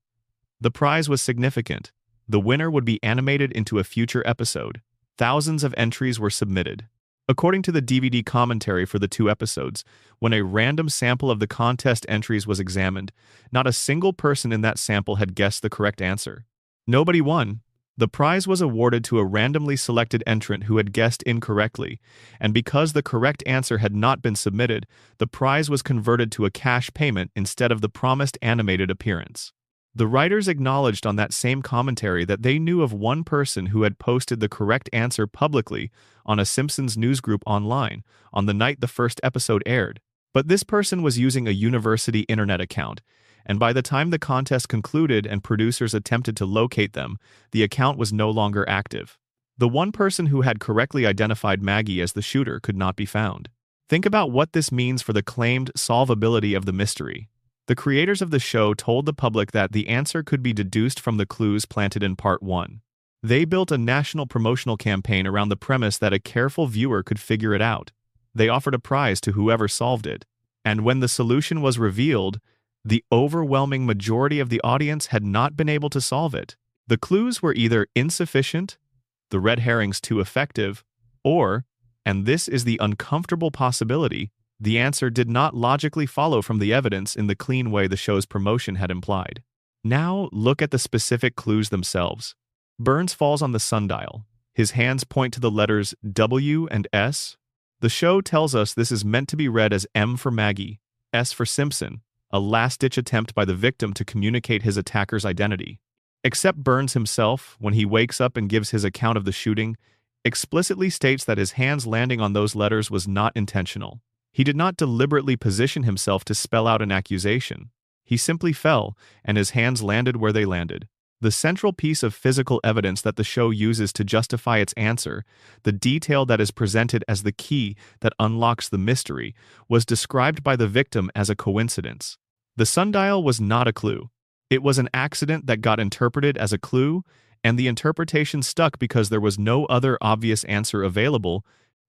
The prize was significant. The winner would be animated into a future episode. Thousands of entries were submitted. According to the DVD commentary for the 2 episodes, when a random sample of the contest entries was examined, not a single person in that sample had guessed the correct answer. Nobody won. The prize was awarded to a randomly selected entrant who had guessed incorrectly, and because the correct answer had not been submitted, the prize was converted to a cash payment instead of the promised animated appearance. The writers acknowledged on that same commentary that they knew of one person who had posted the correct answer publicly on a Simpsons newsgroup online on the night the first episode aired. But this person was using a university internet account, and by the time the contest concluded and producers attempted to locate them, the account was no longer active. The one person who had correctly identified Maggie as the shooter could not be found. Think about what this means for the claimed solvability of the mystery. The creators of the show told the public that the answer could be deduced from the clues planted in Part 1. They built a national promotional campaign around the premise that a careful viewer could figure it out. They offered a prize to whoever solved it. And when the solution was revealed, the overwhelming majority of the audience had not been able to solve it. The clues were either insufficient, the red herrings too effective, or, and this is the uncomfortable possibility, the answer did not logically follow from the evidence in the clean way the show's promotion had implied. Now look at the specific clues themselves. Burns falls on the sundial. His hands point to the letters W and S. The show tells us this is meant to be read as M for Maggie, S for Simpson, a last-ditch attempt by the victim to communicate his attacker's identity. Except Burns himself, when he wakes up and gives his account of the shooting, explicitly states that his hands landing on those letters was not intentional. He did not deliberately position himself to spell out an accusation. He simply fell, and his hands landed where they landed. The central piece of physical evidence that the show uses to justify its answer, the detail that is presented as the key that unlocks the mystery, was described by the victim as a coincidence. The sundial was not a clue. It was an accident that got interpreted as a clue, and the interpretation stuck because there was no other obvious answer available,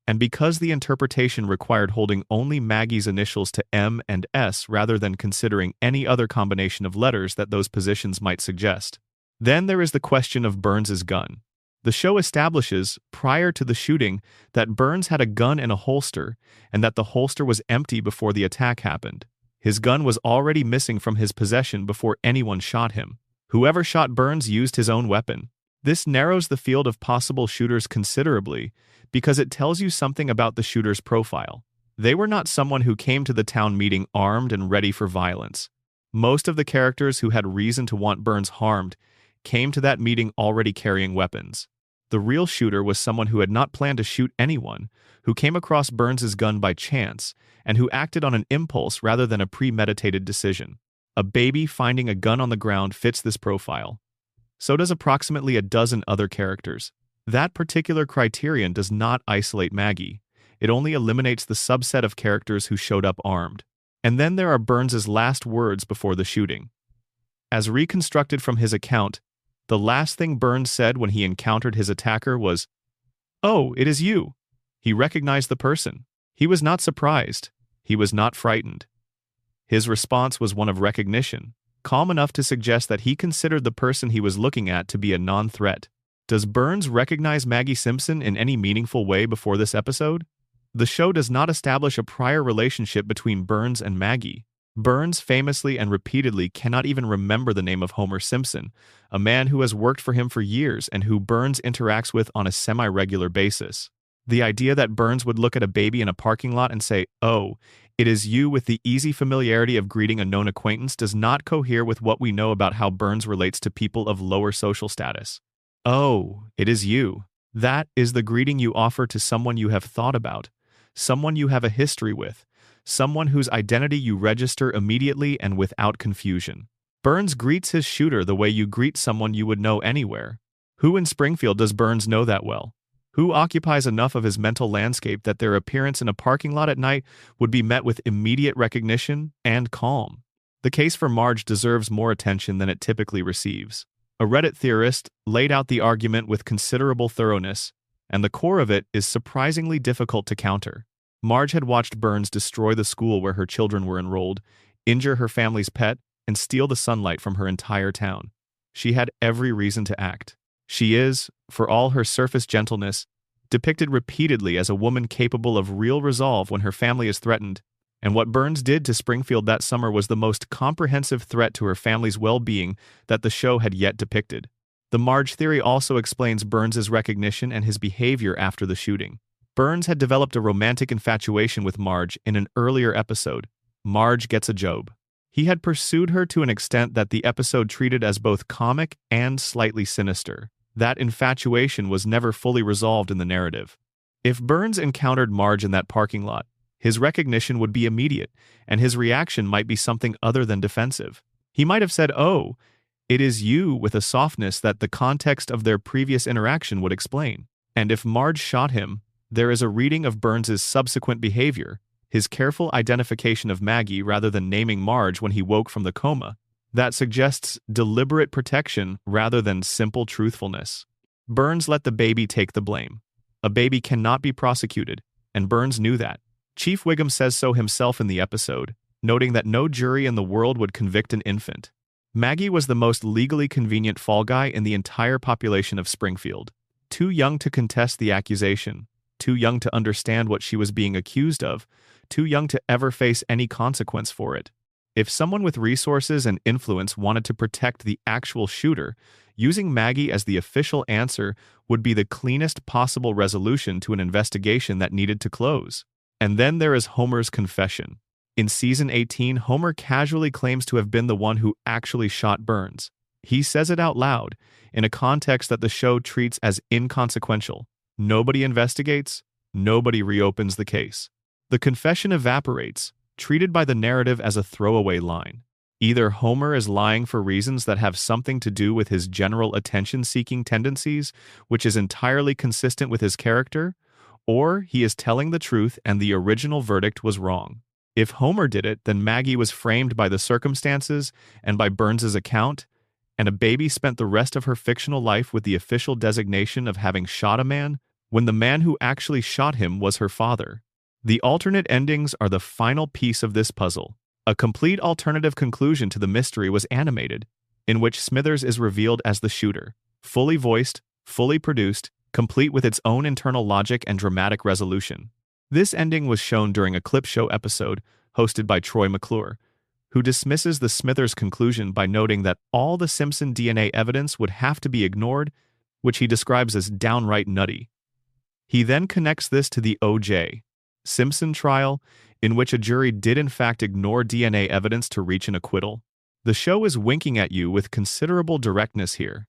and because the interpretation required holding only Maggie's initials to M and S rather than considering any other combination of letters that those positions might suggest. Then there is the question of Burns's gun. The show establishes, prior to the shooting, that Burns had a gun in a holster, and that the holster was empty before the attack happened. His gun was already missing from his possession before anyone shot him. Whoever shot Burns used his own weapon. This narrows the field of possible shooters considerably, because it tells you something about the shooter's profile. They were not someone who came to the town meeting armed and ready for violence. Most of the characters who had reason to want Burns harmed came to that meeting already carrying weapons. The real shooter was someone who had not planned to shoot anyone, who came across Burns's gun by chance, and who acted on an impulse rather than a premeditated decision. A baby finding a gun on the ground fits this profile. So does approximately a dozen other characters. That particular criterion does not isolate Maggie. It only eliminates the subset of characters who showed up armed. And then there are Burns's last words before the shooting. As reconstructed from his account, the last thing Burns said when he encountered his attacker was, "Oh, it is you." He recognized the person. He was not surprised. He was not frightened. His response was one of recognition, calm enough to suggest that he considered the person he was looking at to be a non-threat. Does Burns recognize Maggie Simpson in any meaningful way before this episode? The show does not establish a prior relationship between Burns and Maggie. Burns famously and repeatedly cannot even remember the name of Homer Simpson, a man who has worked for him for years and who Burns interacts with on a semi-regular basis. The idea that Burns would look at a baby in a parking lot and say, "Oh, "It is you" with the easy familiarity of greeting a known acquaintance does not cohere with what we know about how Burns relates to people of lower social status. "Oh, it is you." That is the greeting you offer to someone you have thought about, someone you have a history with, someone whose identity you register immediately and without confusion. Burns greets his shooter the way you greet someone you would know anywhere. Who in Springfield does Burns know that well? Who occupies enough of his mental landscape that their appearance in a parking lot at night would be met with immediate recognition and calm? The case for Marge deserves more attention than it typically receives. A Reddit theorist laid out the argument with considerable thoroughness, and the core of it is surprisingly difficult to counter. Marge had watched Burns destroy the school where her children were enrolled, injure her family's pet, and steal the sunlight from her entire town. She had every reason to act. She is, for all her surface gentleness, depicted repeatedly as a woman capable of real resolve when her family is threatened, and what Burns did to Springfield that summer was the most comprehensive threat to her family's well-being that the show had yet depicted. The Marge theory also explains Burns's recognition and his behavior after the shooting. Burns had developed a romantic infatuation with Marge in an earlier episode, Marge Gets a Job. He had pursued her to an extent that the episode treated as both comic and slightly sinister. That infatuation was never fully resolved in the narrative. If Burns encountered Marge in that parking lot, his recognition would be immediate, and his reaction might be something other than defensive. He might have said, "Oh, it is you," with a softness that the context of their previous interaction would explain. And if Marge shot him, there is a reading of Burns's subsequent behavior, his careful identification of Maggie rather than naming Marge when he woke from the coma, that suggests deliberate protection rather than simple truthfulness. Burns let the baby take the blame. A baby cannot be prosecuted, and Burns knew that. Chief Wiggum says so himself in the episode, noting that no jury in the world would convict an infant. Maggie was the most legally convenient fall guy in the entire population of Springfield. Too young to contest the accusation, too young to understand what she was being accused of, too young to ever face any consequence for it. If someone with resources and influence wanted to protect the actual shooter, using Maggie as the official answer would be the cleanest possible resolution to an investigation that needed to close. And then there is Homer's confession. In season 18, Homer casually claims to have been the one who actually shot Burns. He says it out loud, in a context that the show treats as inconsequential. Nobody investigates, nobody reopens the case. The confession evaporates, treated by the narrative as a throwaway line. Either Homer is lying for reasons that have something to do with his general attention-seeking tendencies, which is entirely consistent with his character, or he is telling the truth and the original verdict was wrong. If Homer did it, then Maggie was framed by the circumstances and by Burns's account, and a baby spent the rest of her fictional life with the official designation of having shot a man, when the man who actually shot him was her father. The alternate endings are the final piece of this puzzle. A complete alternative conclusion to the mystery was animated, in which Smithers is revealed as the shooter, fully voiced, fully produced, complete with its own internal logic and dramatic resolution. This ending was shown during a clip show episode hosted by Troy McClure, who dismisses the Smithers conclusion by noting that all the Simpson DNA evidence would have to be ignored, which he describes as downright nutty. He then connects this to the O.J. Simpson trial, in which a jury did in fact ignore DNA evidence to reach an acquittal. The show is winking at you with considerable directness here.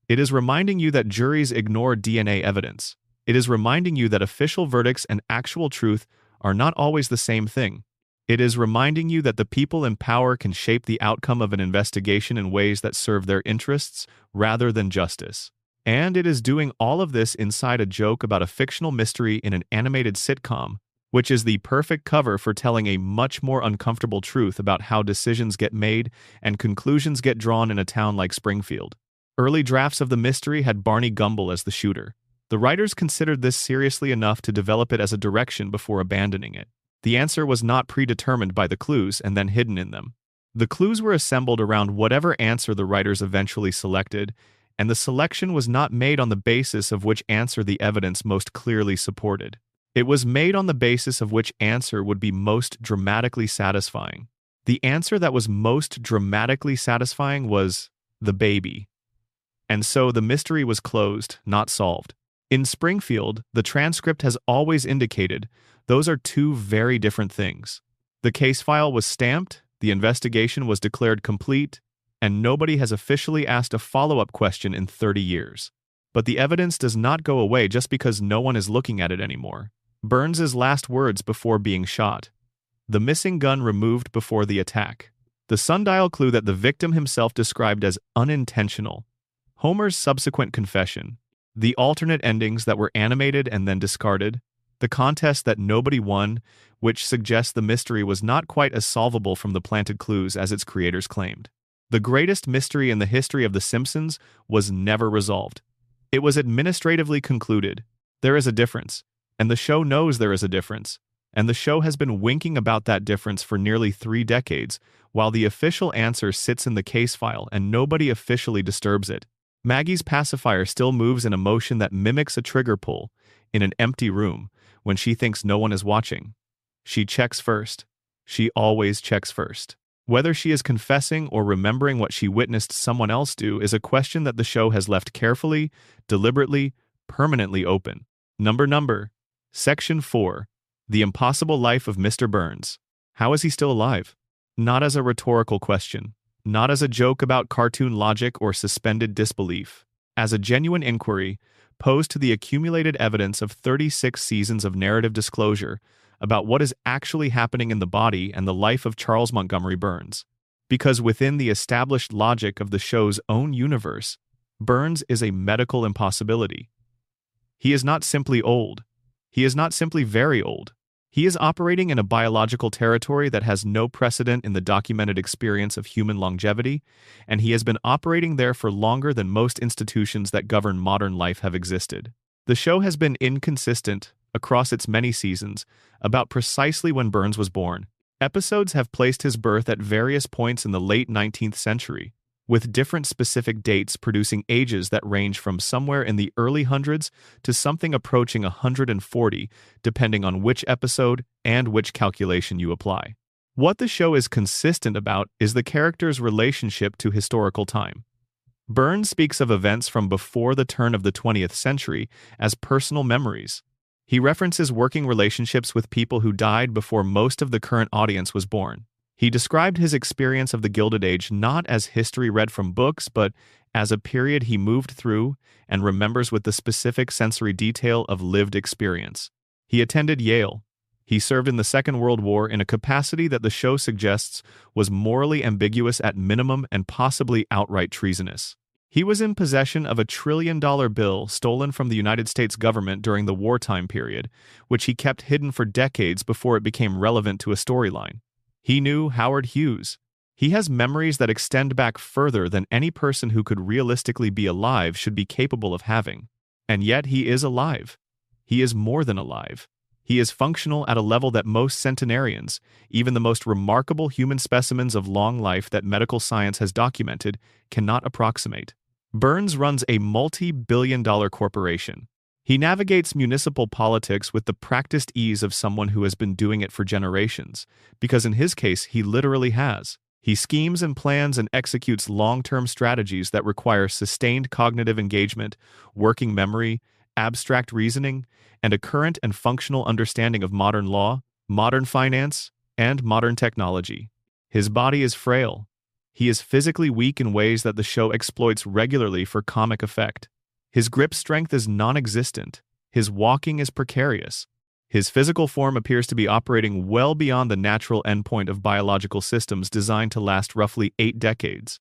It is reminding you that juries ignore DNA evidence. It is reminding you that official verdicts and actual truth are not always the same thing. It is reminding you that the people in power can shape the outcome of an investigation in ways that serve their interests rather than justice. And it is doing all of this inside a joke about a fictional mystery in an animated sitcom, which is the perfect cover for telling a much more uncomfortable truth about how decisions get made and conclusions get drawn in a town like Springfield. Early drafts of the mystery had Barney Gumble as the shooter. The writers considered this seriously enough to develop it as a direction before abandoning it. The answer was not predetermined by the clues and then hidden in them. The clues were assembled around whatever answer the writers eventually selected, and the selection was not made on the basis of which answer the evidence most clearly supported. It was made on the basis of which answer would be most dramatically satisfying. The answer that was most dramatically satisfying was the baby. And so the mystery was closed, not solved. In Springfield, the transcript has always indicated those are two very different things. The case file was stamped, the investigation was declared complete, and nobody has officially asked a follow-up question in 30 years. But the evidence does not go away just because no one is looking at it anymore. Burns's last words before being shot. The missing gun removed before the attack. The sundial clue that the victim himself described as unintentional. Homer's subsequent confession. The alternate endings that were animated and then discarded. The contest that nobody won, which suggests the mystery was not quite as solvable from the planted clues as its creators claimed. The greatest mystery in the history of The Simpsons was never resolved. It was administratively concluded. There is a difference, and the show knows there is a difference, and the show has been winking about that difference for nearly 3 decades, while the official answer sits in the case file and nobody officially disturbs it. Maggie's pacifier still moves in a motion that mimics a trigger pull in an empty room when she thinks no one is watching. She checks first. She always checks first. Whether she is confessing or remembering what she witnessed someone else do is a question that the show has left carefully, deliberately, permanently open. Number. Section 4. The Impossible Life of Mr. Burns. How is he still alive? Not as a rhetorical question. Not as a joke about cartoon logic or suspended disbelief. As a genuine inquiry, posed to the accumulated evidence of 36 seasons of narrative disclosure about what is actually happening in the body and the life of Charles Montgomery Burns. Because within the established logic of the show's own universe, Burns is a medical impossibility. He is not simply old. He is not simply very old. He is operating in a biological territory that has no precedent in the documented experience of human longevity, and he has been operating there for longer than most institutions that govern modern life have existed. The show has been inconsistent across its many seasons about precisely when Burns was born. Episodes have placed his birth at various points in the late 19th century, with different specific dates producing ages that range from somewhere in the early hundreds to something approaching 140, depending on which episode and which calculation you apply. What the show is consistent about is the character's relationship to historical time. Burns speaks of events from before the turn of the 20th century as personal memories. He references working relationships with people who died before most of the current audience was born. He described his experience of the Gilded Age not as history read from books, but as a period he moved through and remembers with the specific sensory detail of lived experience. He attended Yale. He served in the Second World War in a capacity that the show suggests was morally ambiguous at minimum and possibly outright treasonous. He was in possession of a $1 trillion bill stolen from the United States government during the wartime period, which he kept hidden for decades before it became relevant to a storyline. He knew Howard Hughes. He has memories that extend back further than any person who could realistically be alive should be capable of having. And yet he is alive. He is more than alive. He is functional at a level that most centenarians, even the most remarkable human specimens of long life that medical science has documented, cannot approximate. Burns runs a multi-billion-dollar corporation. He navigates municipal politics with the practiced ease of someone who has been doing it for generations, because in his case, he literally has. He schemes and plans and executes long-term strategies that require sustained cognitive engagement, working memory, abstract reasoning, and a current and functional understanding of modern law, modern finance, and modern technology. His body is frail. He is physically weak in ways that the show exploits regularly for comic effect. His grip strength is non-existent. His walking is precarious. His physical form appears to be operating well beyond the natural endpoint of biological systems designed to last roughly 8 decades.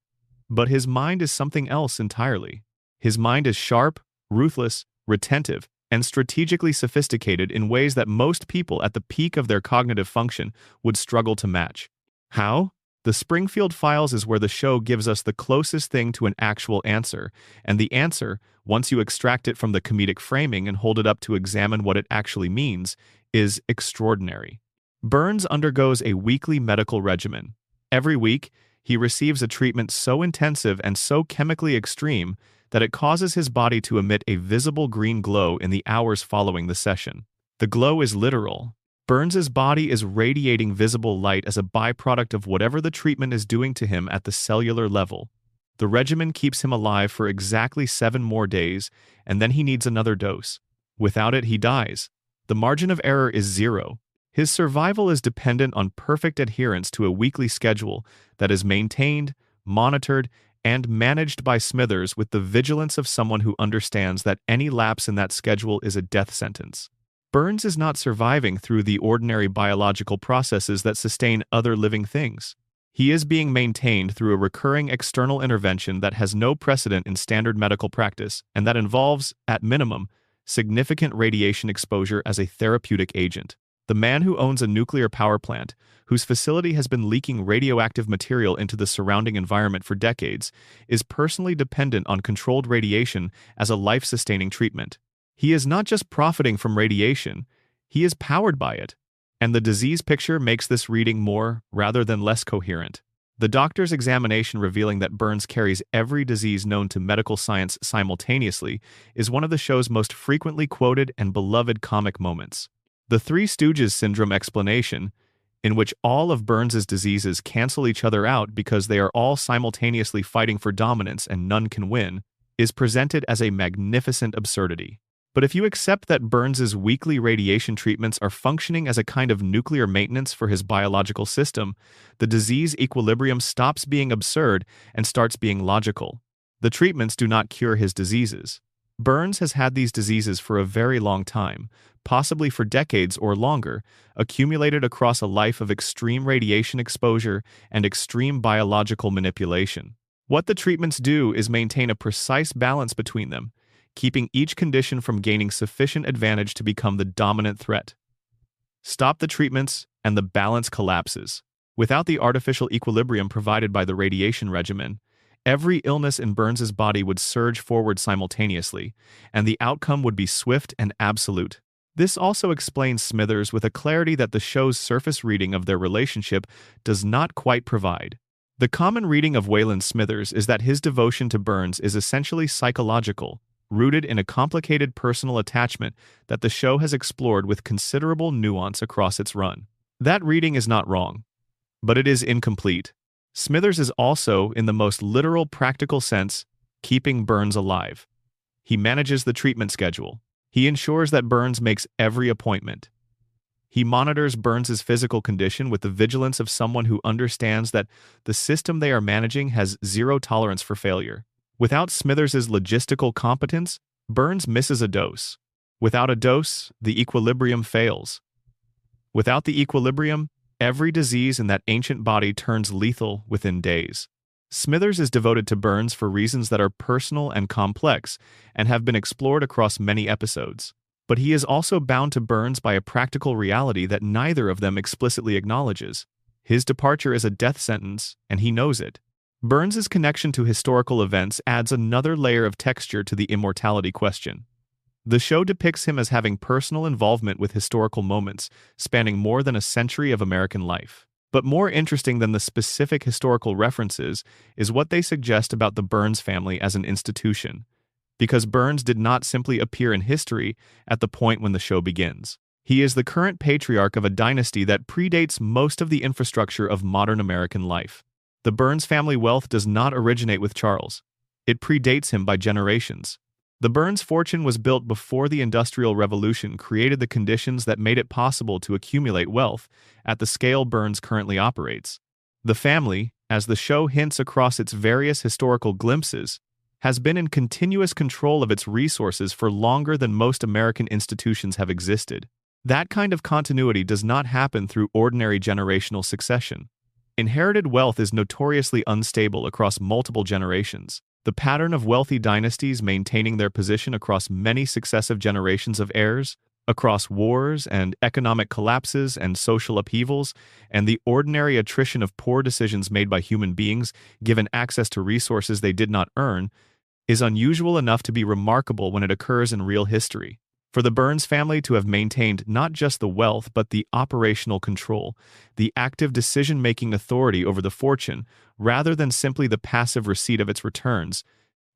But his mind is something else entirely. His mind is sharp, ruthless, retentive, and strategically sophisticated in ways that most people at the peak of their cognitive function would struggle to match. How? The Springfield Files is where the show gives us the closest thing to an actual answer, and the answer, once you extract it from the comedic framing and hold it up to examine what it actually means, is extraordinary. Burns undergoes a weekly medical regimen. Every week, he receives a treatment so intensive and so chemically extreme that it causes his body to emit a visible green glow in the hours following the session. The glow is literal. Burns's body is radiating visible light as a byproduct of whatever the treatment is doing to him at the cellular level. The regimen keeps him alive for exactly 7 more days, and then he needs another dose. Without it, he dies. The margin of error is 0. His survival is dependent on perfect adherence to a weekly schedule that is maintained, monitored, and managed by Smithers with the vigilance of someone who understands that any lapse in that schedule is a death sentence. Burns is not surviving through the ordinary biological processes that sustain other living things. He is being maintained through a recurring external intervention that has no precedent in standard medical practice and that involves, at minimum, significant radiation exposure as a therapeutic agent. The man who owns a nuclear power plant, whose facility has been leaking radioactive material into the surrounding environment for decades, is personally dependent on controlled radiation as a life-sustaining treatment. He is not just profiting from radiation, he is powered by it. And the disease picture makes this reading more, rather than less coherent. The doctor's examination revealing that Burns carries every disease known to medical science simultaneously is one of the show's most frequently quoted and beloved comic moments. The Three Stooges syndrome explanation, in which all of Burns's diseases cancel each other out because they are all simultaneously fighting for dominance and none can win, is presented as a magnificent absurdity. But if you accept that Burns's weekly radiation treatments are functioning as a kind of nuclear maintenance for his biological system, the disease equilibrium stops being absurd and starts being logical. The treatments do not cure his diseases. Burns has had these diseases for a very long time, possibly for decades or longer, accumulated across a life of extreme radiation exposure and extreme biological manipulation. What the treatments do is maintain a precise balance between them, keeping each condition from gaining sufficient advantage to become the dominant threat. Stop the treatments, and the balance collapses. Without the artificial equilibrium provided by the radiation regimen, every illness in Burns's body would surge forward simultaneously, and the outcome would be swift and absolute. This also explains Smithers with a clarity that the show's surface reading of their relationship does not quite provide. The common reading of Wayland Smithers is that his devotion to Burns is essentially psychological, rooted in a complicated personal attachment that the show has explored with considerable nuance across its run. That reading is not wrong, but it is incomplete. Smithers is also, in the most literal practical sense, keeping Burns alive. He manages the treatment schedule. He ensures that Burns makes every appointment. He monitors Burns's physical condition with the vigilance of someone who understands that the system they are managing has zero tolerance for failure. Without Smithers's logistical competence, Burns misses a dose. Without a dose, the equilibrium fails. Without the equilibrium, every disease in that ancient body turns lethal within days. Smithers is devoted to Burns for reasons that are personal and complex and have been explored across many episodes. But he is also bound to Burns by a practical reality that neither of them explicitly acknowledges. His departure is a death sentence, and he knows it. Burns's connection to historical events adds another layer of texture to the immortality question. The show depicts him as having personal involvement with historical moments, spanning more than a century of American life. But more interesting than the specific historical references is what they suggest about the Burns family as an institution, because Burns did not simply appear in history at the point when the show begins. He is the current patriarch of a dynasty that predates most of the infrastructure of modern American life. The Burns family wealth does not originate with Charles. It predates him by generations. The Burns fortune was built before the Industrial Revolution created the conditions that made it possible to accumulate wealth at the scale Burns currently operates. The family, as the show hints across its various historical glimpses, has been in continuous control of its resources for longer than most American institutions have existed. That kind of continuity does not happen through ordinary generational succession. Inherited wealth is notoriously unstable across multiple generations. The pattern of wealthy dynasties maintaining their position across many successive generations of heirs, across wars and economic collapses and social upheavals, and the ordinary attrition of poor decisions made by human beings given access to resources they did not earn, is unusual enough to be remarkable when it occurs in real history. For the Burns family to have maintained not just the wealth but the operational control, the active decision-making authority over the fortune, rather than simply the passive receipt of its returns,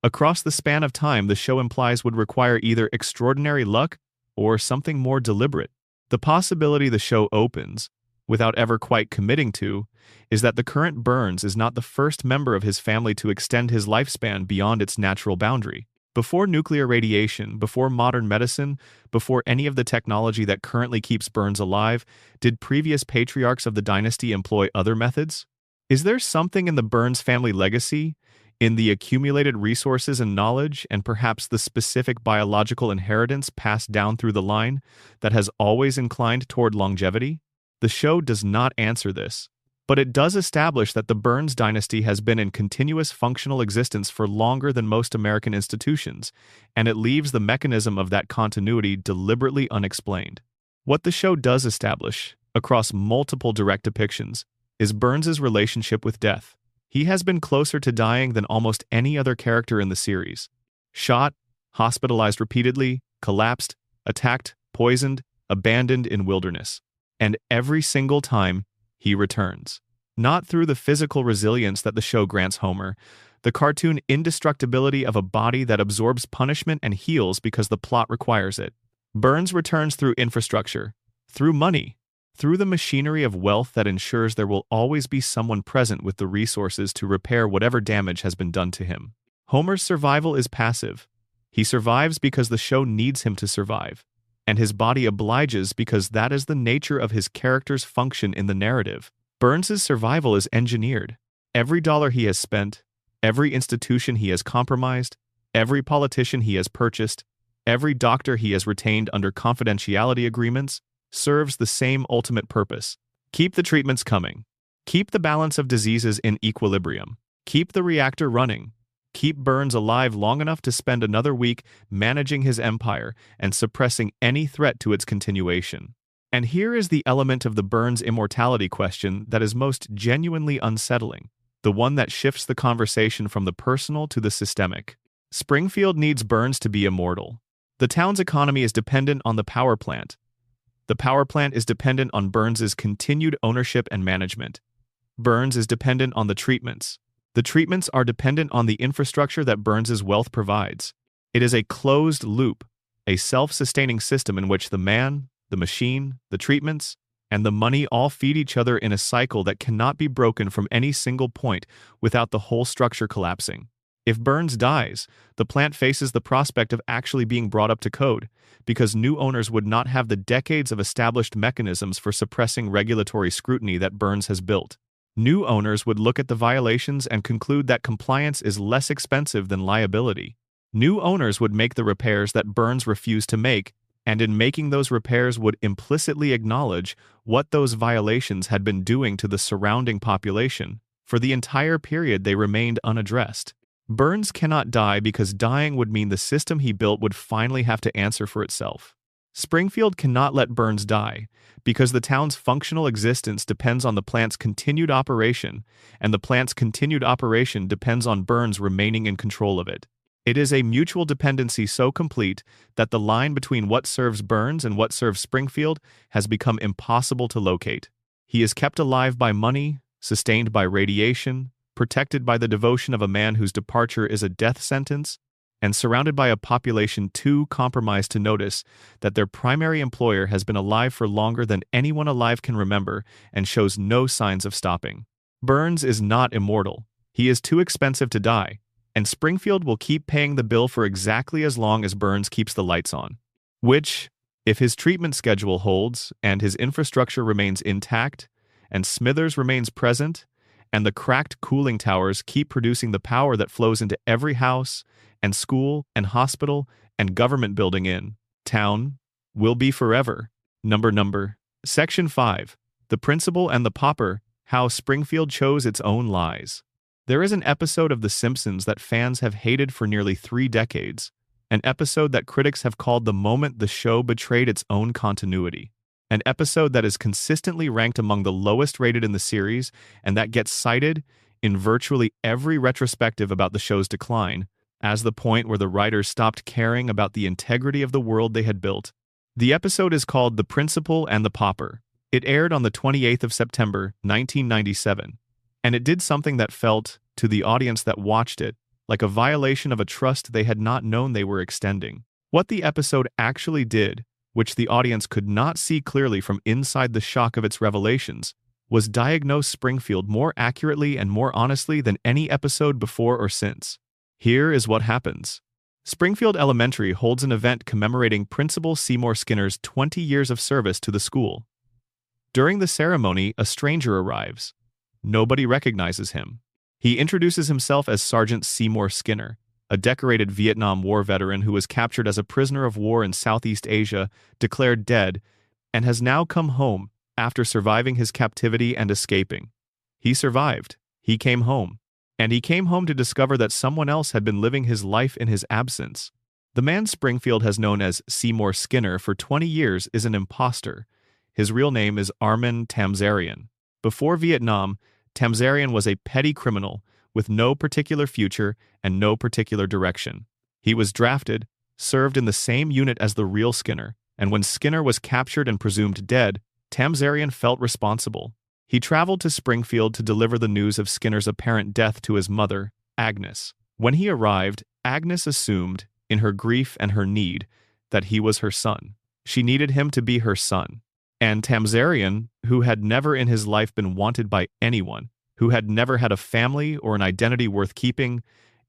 across the span of time the show implies would require either extraordinary luck or something more deliberate. The possibility the show opens, without ever quite committing to, is that the current Burns is not the first member of his family to extend his lifespan beyond its natural boundary. Before nuclear radiation, before modern medicine, before any of the technology that currently keeps Burns alive, did previous patriarchs of the dynasty employ other methods? Is there something in the Burns family legacy, in the accumulated resources and knowledge, and perhaps the specific biological inheritance passed down through the line, that has always inclined toward longevity? The show does not answer this, but it does establish that the Burns dynasty has been in continuous functional existence for longer than most American institutions, and it leaves the mechanism of that continuity deliberately unexplained. What the show does establish, across multiple direct depictions, is Burns's relationship with death. He has been closer to dying than almost any other character in the series. Shot, hospitalized repeatedly, collapsed, attacked, poisoned, abandoned in wilderness. And every single time, he returns. Not through the physical resilience that the show grants Homer, the cartoon indestructibility of a body that absorbs punishment and heals because the plot requires it. Burns returns through infrastructure, through money, through the machinery of wealth that ensures there will always be someone present with the resources to repair whatever damage has been done to him. Homer's survival is passive. He survives because the show needs him to survive, and his body obliges because that is the nature of his character's function in the narrative. Burns's survival is engineered. Every dollar he has spent, every institution he has compromised, every politician he has purchased, every doctor he has retained under confidentiality agreements, serves the same ultimate purpose. Keep the treatments coming. Keep the balance of diseases in equilibrium. Keep the reactor running. Keep Burns alive long enough to spend another week managing his empire and suppressing any threat to its continuation. And here is the element of the Burns immortality question that is most genuinely unsettling, the one that shifts the conversation from the personal to the systemic. Springfield needs Burns to be immortal. The town's economy is dependent on the power plant. The power plant is dependent on Burns's continued ownership and management. Burns is dependent on the treatments. The treatments are dependent on the infrastructure that Burns's wealth provides. It is a closed loop, a self-sustaining system in which the man, the machine, the treatments, and the money all feed each other in a cycle that cannot be broken from any single point without the whole structure collapsing. If Burns dies, the plant faces the prospect of actually being brought up to code, because new owners would not have the decades of established mechanisms for suppressing regulatory scrutiny that Burns has built. New owners would look at the violations and conclude that compliance is less expensive than liability. New owners would make the repairs that Burns refused to make, and in making those repairs would implicitly acknowledge what those violations had been doing to the surrounding population. For the entire period they remained unaddressed. Burns cannot die because dying would mean the system he built would finally have to answer for itself. Springfield cannot let Burns die because the town's functional existence depends on the plant's continued operation, and the plant's continued operation depends on Burns remaining in control of it. It is a mutual dependency so complete that the line between what serves Burns and what serves Springfield has become impossible to locate. He is kept alive by money, sustained by radiation, protected by the devotion of a man whose departure is a death sentence, and surrounded by a population too compromised to notice that their primary employer has been alive for longer than anyone alive can remember and shows no signs of stopping. Burns is not immortal. He is too expensive to die, and Springfield will keep paying the bill for exactly as long as Burns keeps the lights on. Which, if his treatment schedule holds, and his infrastructure remains intact, and Smithers remains present, and the cracked cooling towers keep producing the power that flows into every house, and school, and hospital, and government building in town, will be forever. Number. Section 5. The Principal and the Pauper, How Springfield Chose Its Own Lies. There is an episode of The Simpsons that fans have hated for nearly 3 decades, an episode that critics have called the moment the show betrayed its own continuity. An episode that is consistently ranked among the lowest rated in the series, and that gets cited in virtually every retrospective about the show's decline, as the point where the writers stopped caring about the integrity of the world they had built. The episode is called The Principal and the Pauper. It aired on the 28th of September, 1997, and it did something that felt, to the audience that watched it, like a violation of a trust they had not known they were extending. What the episode actually did, which the audience could not see clearly from inside the shock of its revelations, was diagnose Springfield more accurately and more honestly than any episode before or since. Here is what happens. Springfield Elementary holds an event commemorating Principal Seymour Skinner's 20 years of service to the school. During the ceremony, a stranger arrives. Nobody recognizes him. He introduces himself as Sergeant Seymour Skinner, a decorated Vietnam War veteran who was captured as a prisoner of war in Southeast Asia, declared dead, and has now come home after surviving his captivity and escaping. He survived. He came home. And he came home to discover that someone else had been living his life in his absence. The man Springfield has known as Seymour Skinner for 20 years is an imposter. His real name is Armin Tamzarian. Before Vietnam, Tamzarian was a petty criminal with no particular future and no particular direction. He was drafted, served in the same unit as the real Skinner, and when Skinner was captured and presumed dead, Tamzarian felt responsible. He traveled to Springfield to deliver the news of Skinner's apparent death to his mother, Agnes. When he arrived, Agnes assumed, in her grief and her need, that he was her son. She needed him to be her son. And Tamzarian, who had never in his life been wanted by anyone, who had never had a family or an identity worth keeping,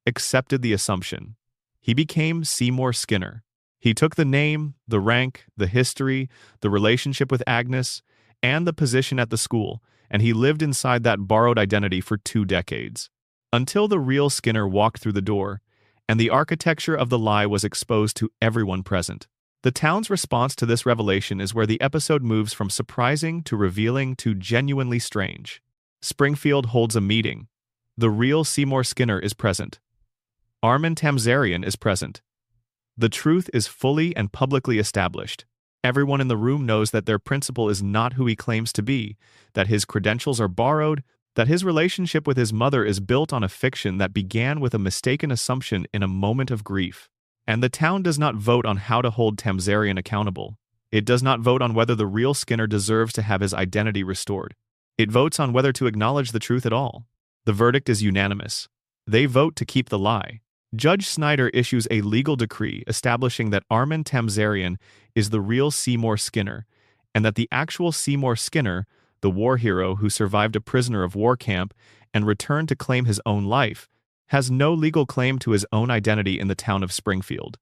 accepted the assumption. He became Seymour Skinner. He took the name, the rank, the history, the relationship with Agnes, and the position at the school, and he lived inside that borrowed identity for 2 decades. Until the real Skinner walked through the door, and the architecture of the lie was exposed to everyone present. The town's response to this revelation is where the episode moves from surprising to revealing to genuinely strange. Springfield holds a meeting. The real Seymour Skinner is present. Armin Tamzarian is present. The truth is fully and publicly established. Everyone in the room knows that their principal is not who he claims to be, that his credentials are borrowed, that his relationship with his mother is built on a fiction that began with a mistaken assumption in a moment of grief. And the town does not vote on how to hold Tamzarian accountable. It does not vote on whether the real Skinner deserves to have his identity restored. It votes on whether to acknowledge the truth at all. The verdict is unanimous. They vote to keep the lie. Judge Snyder issues a legal decree establishing that Armin Tamzarian is the real Seymour Skinner, and that the actual Seymour Skinner, the war hero who survived a prisoner of war camp and returned to claim his own life, has no legal claim to his own identity in the town of Springfield.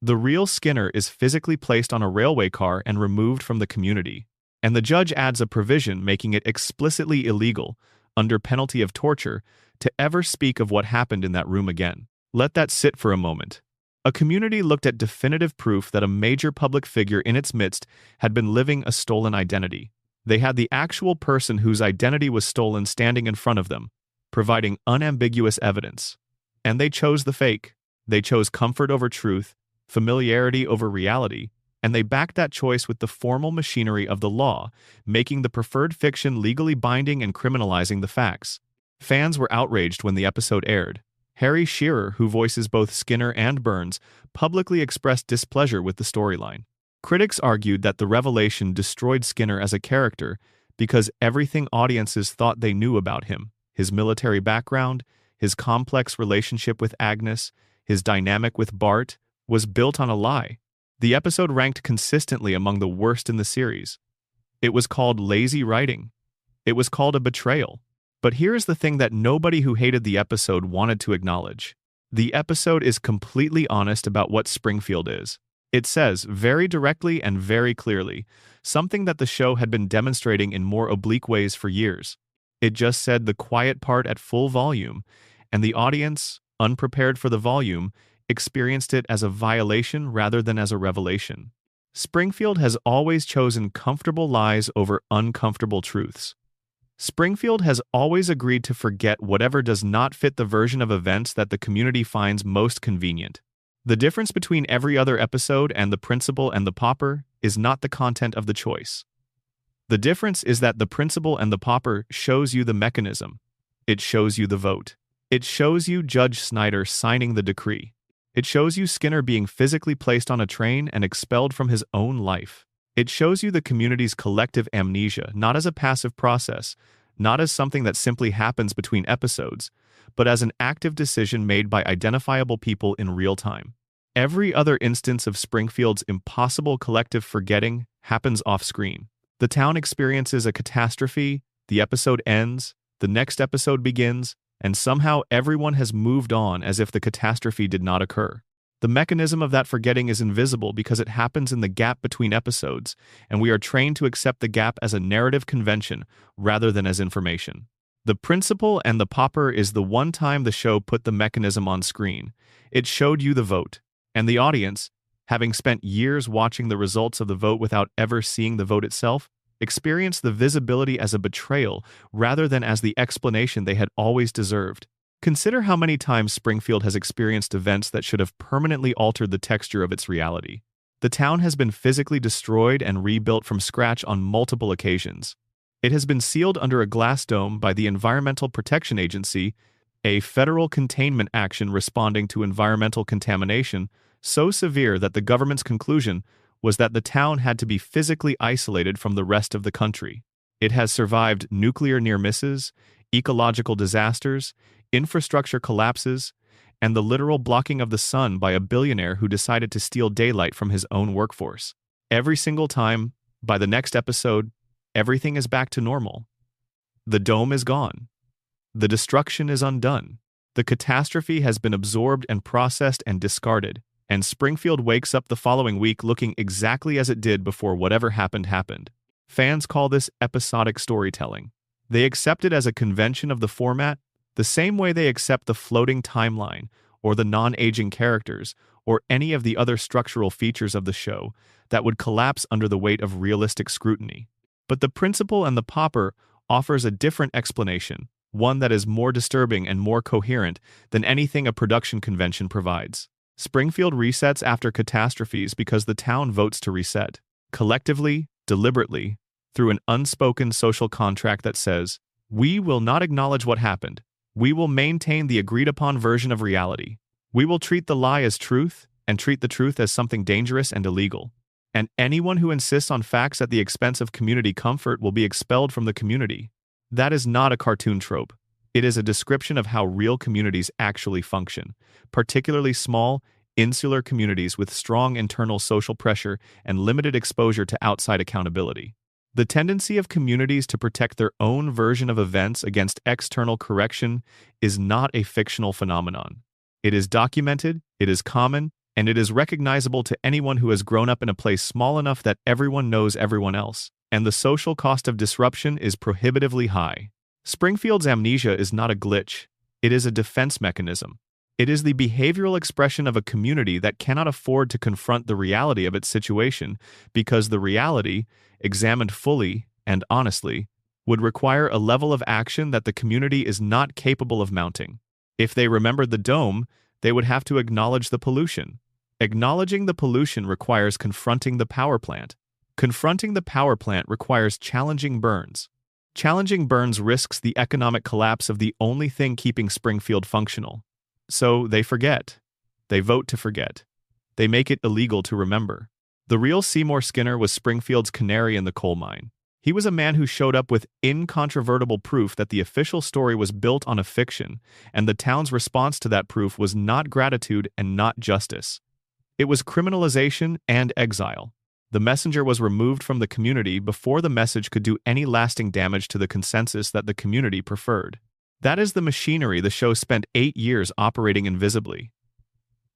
The real Skinner is physically placed on a railway car and removed from the community, and the judge adds a provision making it explicitly illegal, under penalty of torture, to ever speak of what happened in that room again. Let that sit for a moment. A community looked at definitive proof that a major public figure in its midst had been living a stolen identity. They had the actual person whose identity was stolen standing in front of them, providing unambiguous evidence. And they chose the fake. They chose comfort over truth, familiarity over reality, and they backed that choice with the formal machinery of the law, making the preferred fiction legally binding and criminalizing the facts. Fans were outraged when the episode aired. Harry Shearer, who voices both Skinner and Burns, publicly expressed displeasure with the storyline. Critics argued that the revelation destroyed Skinner as a character because everything audiences thought they knew about him, his military background, his complex relationship with Agnes, his dynamic with Bart, was built on a lie. The episode ranked consistently among the worst in the series. It was called lazy writing. It was called a betrayal. But here's the thing that nobody who hated the episode wanted to acknowledge. The episode is completely honest about what Springfield is. It says, very directly and very clearly, something that the show had been demonstrating in more oblique ways for years. It just said the quiet part at full volume, and the audience, unprepared for the volume, experienced it as a violation rather than as a revelation. Springfield has always chosen comfortable lies over uncomfortable truths. Springfield has always agreed to forget whatever does not fit the version of events that the community finds most convenient. The difference between every other episode and the principal and the pauper is not the content of the choice. The difference is that the principal and the pauper shows you the mechanism. It shows you the vote. It shows you Judge Snyder signing the decree. It shows you Skinner being physically placed on a train and expelled from his own life. It shows you the community's collective amnesia, not as a passive process, not as something that simply happens between episodes, but as an active decision made by identifiable people in real time. Every other instance of Springfield's impossible collective forgetting happens off-screen. The town experiences a catastrophe, the episode ends, the next episode begins, and somehow everyone has moved on as if the catastrophe did not occur. The mechanism of that forgetting is invisible because it happens in the gap between episodes, and we are trained to accept the gap as a narrative convention rather than as information. The Principal and the Pauper is the one time the show put the mechanism on screen. It showed you the vote, and the audience, having spent years watching the results of the vote without ever seeing the vote itself, experienced the visibility as a betrayal rather than as the explanation they had always deserved. Consider how many times Springfield has experienced events that should have permanently altered the texture of its reality. The town has been physically destroyed and rebuilt from scratch on multiple occasions. It has been sealed under a glass dome by the Environmental Protection Agency, a federal containment action responding to environmental contamination so severe that the government's conclusion was that the town had to be physically isolated from the rest of the country. It has survived nuclear near misses, ecological disasters, infrastructure collapses, and the literal blocking of the sun by a billionaire who decided to steal daylight from his own workforce. Every single time, by the next episode, everything is back to normal. The dome is gone. The destruction is undone. The catastrophe has been absorbed and processed and discarded, and Springfield wakes up the following week looking exactly as it did before whatever happened. Fans call this episodic storytelling. They accept it as a convention of the format, the same way they accept the floating timeline, or the non-aging characters, or any of the other structural features of the show that would collapse under the weight of realistic scrutiny. But The Principal and the Pauper offers a different explanation, one that is more disturbing and more coherent than anything a production convention provides. Springfield resets after catastrophes because the town votes to reset, collectively, deliberately, through an unspoken social contract that says, "We will not acknowledge what happened. We will maintain the agreed-upon version of reality. We will treat the lie as truth and treat the truth as something dangerous and illegal. And anyone who insists on facts at the expense of community comfort will be expelled from the community." That is not a cartoon trope. It is a description of how real communities actually function, particularly small, insular communities with strong internal social pressure and limited exposure to outside accountability. The tendency of communities to protect their own version of events against external correction is not a fictional phenomenon. It is documented, it is common, and it is recognizable to anyone who has grown up in a place small enough that everyone knows everyone else, and the social cost of disruption is prohibitively high. Springfield's amnesia is not a glitch, it is a defense mechanism. It is the behavioral expression of a community that cannot afford to confront the reality of its situation because the reality, examined fully and honestly, would require a level of action that the community is not capable of mounting. If they remembered the dome, they would have to acknowledge the pollution. Acknowledging the pollution requires confronting the power plant. Confronting the power plant requires challenging Burns. Challenging Burns risks the economic collapse of the only thing keeping Springfield functional. So they forget. They vote to forget. They make it illegal to remember. The real Seymour Skinner was Springfield's canary in the coal mine. He was a man who showed up with incontrovertible proof that the official story was built on a fiction, and the town's response to that proof was not gratitude and not justice. It was criminalization and exile. The messenger was removed from the community before the message could do any lasting damage to the consensus that the community preferred. That is the machinery the show spent 8 years operating invisibly.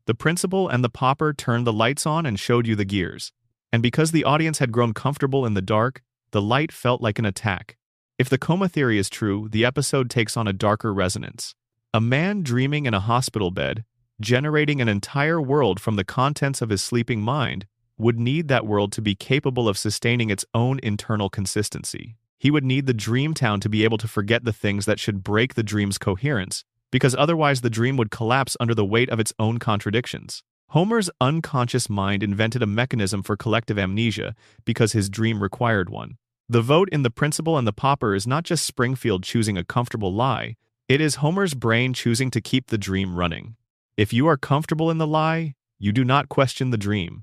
The Principal and the Pauper turned the lights on and showed you the gears. And because the audience had grown comfortable in the dark, the light felt like an attack. If the coma theory is true, the episode takes on a darker resonance. A man dreaming in a hospital bed, generating an entire world from the contents of his sleeping mind, would need that world to be capable of sustaining its own internal consistency. He would need the dream town to be able to forget the things that should break the dream's coherence, because otherwise the dream would collapse under the weight of its own contradictions. Homer's unconscious mind invented a mechanism for collective amnesia because his dream required one. The vote in The Principal and the Pauper is not just Springfield choosing a comfortable lie, it is Homer's brain choosing to keep the dream running. If you are comfortable in the lie, you do not question the dream.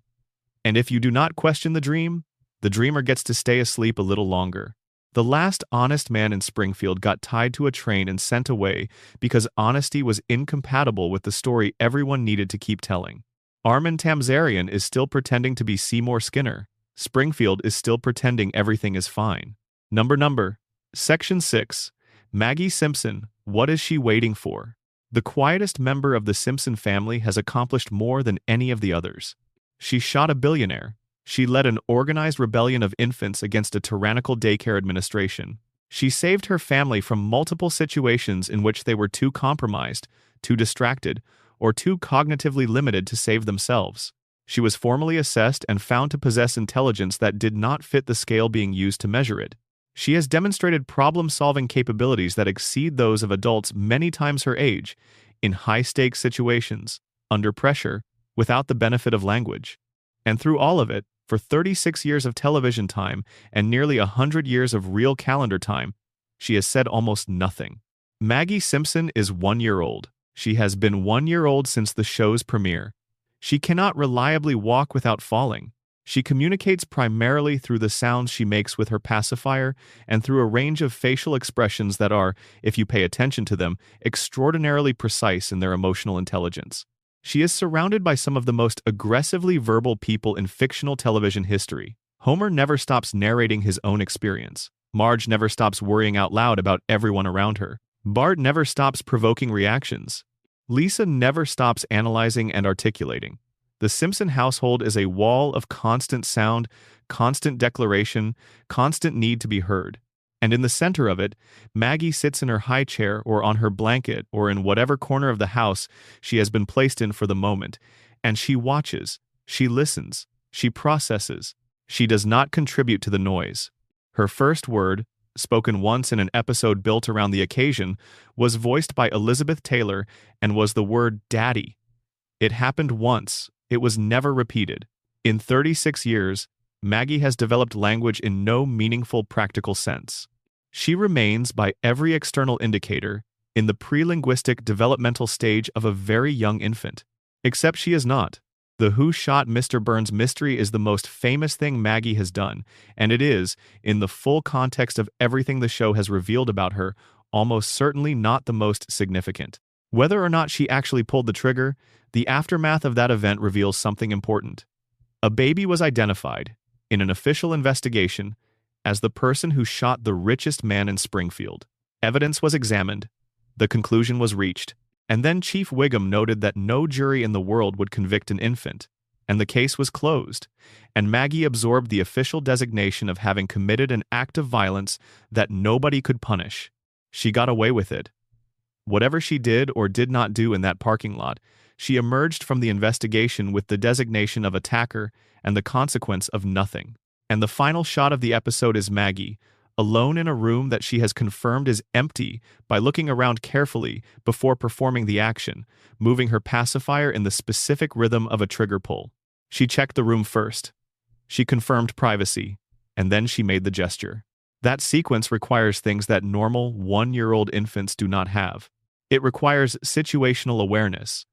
And if you do not question the dreamer gets to stay asleep a little longer. The last honest man in Springfield got tied to a train and sent away because honesty was incompatible with the story everyone needed to keep telling. Armin Tamzarian is still pretending to be Seymour Skinner. Springfield is still pretending everything is fine. Number. Section 6. Maggie Simpson, what is she waiting for? The quietest member of the Simpson family has accomplished more than any of the others. She shot a billionaire. She led an organized rebellion of infants against a tyrannical daycare administration. She saved her family from multiple situations in which they were too compromised, too distracted, or too cognitively limited to save themselves. She was formally assessed and found to possess intelligence that did not fit the scale being used to measure it. She has demonstrated problem-solving capabilities that exceed those of adults many times her age, in high-stakes situations, under pressure, without the benefit of language. And through all of it, for 36 years of television time and nearly 100 years of real calendar time, she has said almost nothing. Maggie Simpson is 1 year old. She has been 1 year old since the show's premiere. She cannot reliably walk without falling. She communicates primarily through the sounds she makes with her pacifier and through a range of facial expressions that are, if you pay attention to them, extraordinarily precise in their emotional intelligence. She is surrounded by some of the most aggressively verbal people in fictional television history. Homer never stops narrating his own experience. Marge never stops worrying out loud about everyone around her. Bart never stops provoking reactions. Lisa never stops analyzing and articulating. The Simpson household is a wall of constant sound, constant declaration, constant need to be heard. And in the center of it, Maggie sits in her high chair or on her blanket or in whatever corner of the house she has been placed in for the moment, and she watches, she listens, she processes. She does not contribute to the noise. Her first word, spoken once in an episode built around the occasion, was voiced by Elizabeth Taylor and was the word "daddy." It happened once. It was never repeated. In 36 years, Maggie has developed language in no meaningful practical sense. She remains, by every external indicator, in the pre-linguistic developmental stage of a very young infant. Except she is not. The "Who Shot Mr. Burns" mystery is the most famous thing Maggie has done, and it is, in the full context of everything the show has revealed about her, almost certainly not the most significant. Whether or not she actually pulled the trigger, the aftermath of that event reveals something important. A baby was identified, in an official investigation, as the person who shot the richest man in Springfield. Evidence was examined, the conclusion was reached, and then Chief Wiggum noted that no jury in the world would convict an infant, and the case was closed, and Maggie absorbed the official designation of having committed an act of violence that nobody could punish. She got away with it. Whatever she did or did not do in that parking lot, she emerged from the investigation with the designation of attacker and the consequence of nothing. And the final shot of the episode is Maggie, alone in a room that she has confirmed is empty by looking around carefully before performing the action, moving her pacifier in the specific rhythm of a trigger pull. She checked the room first. She confirmed privacy, and then she made the gesture. That sequence requires things that normal 1-year-old infants do not have. It requires situational awareness,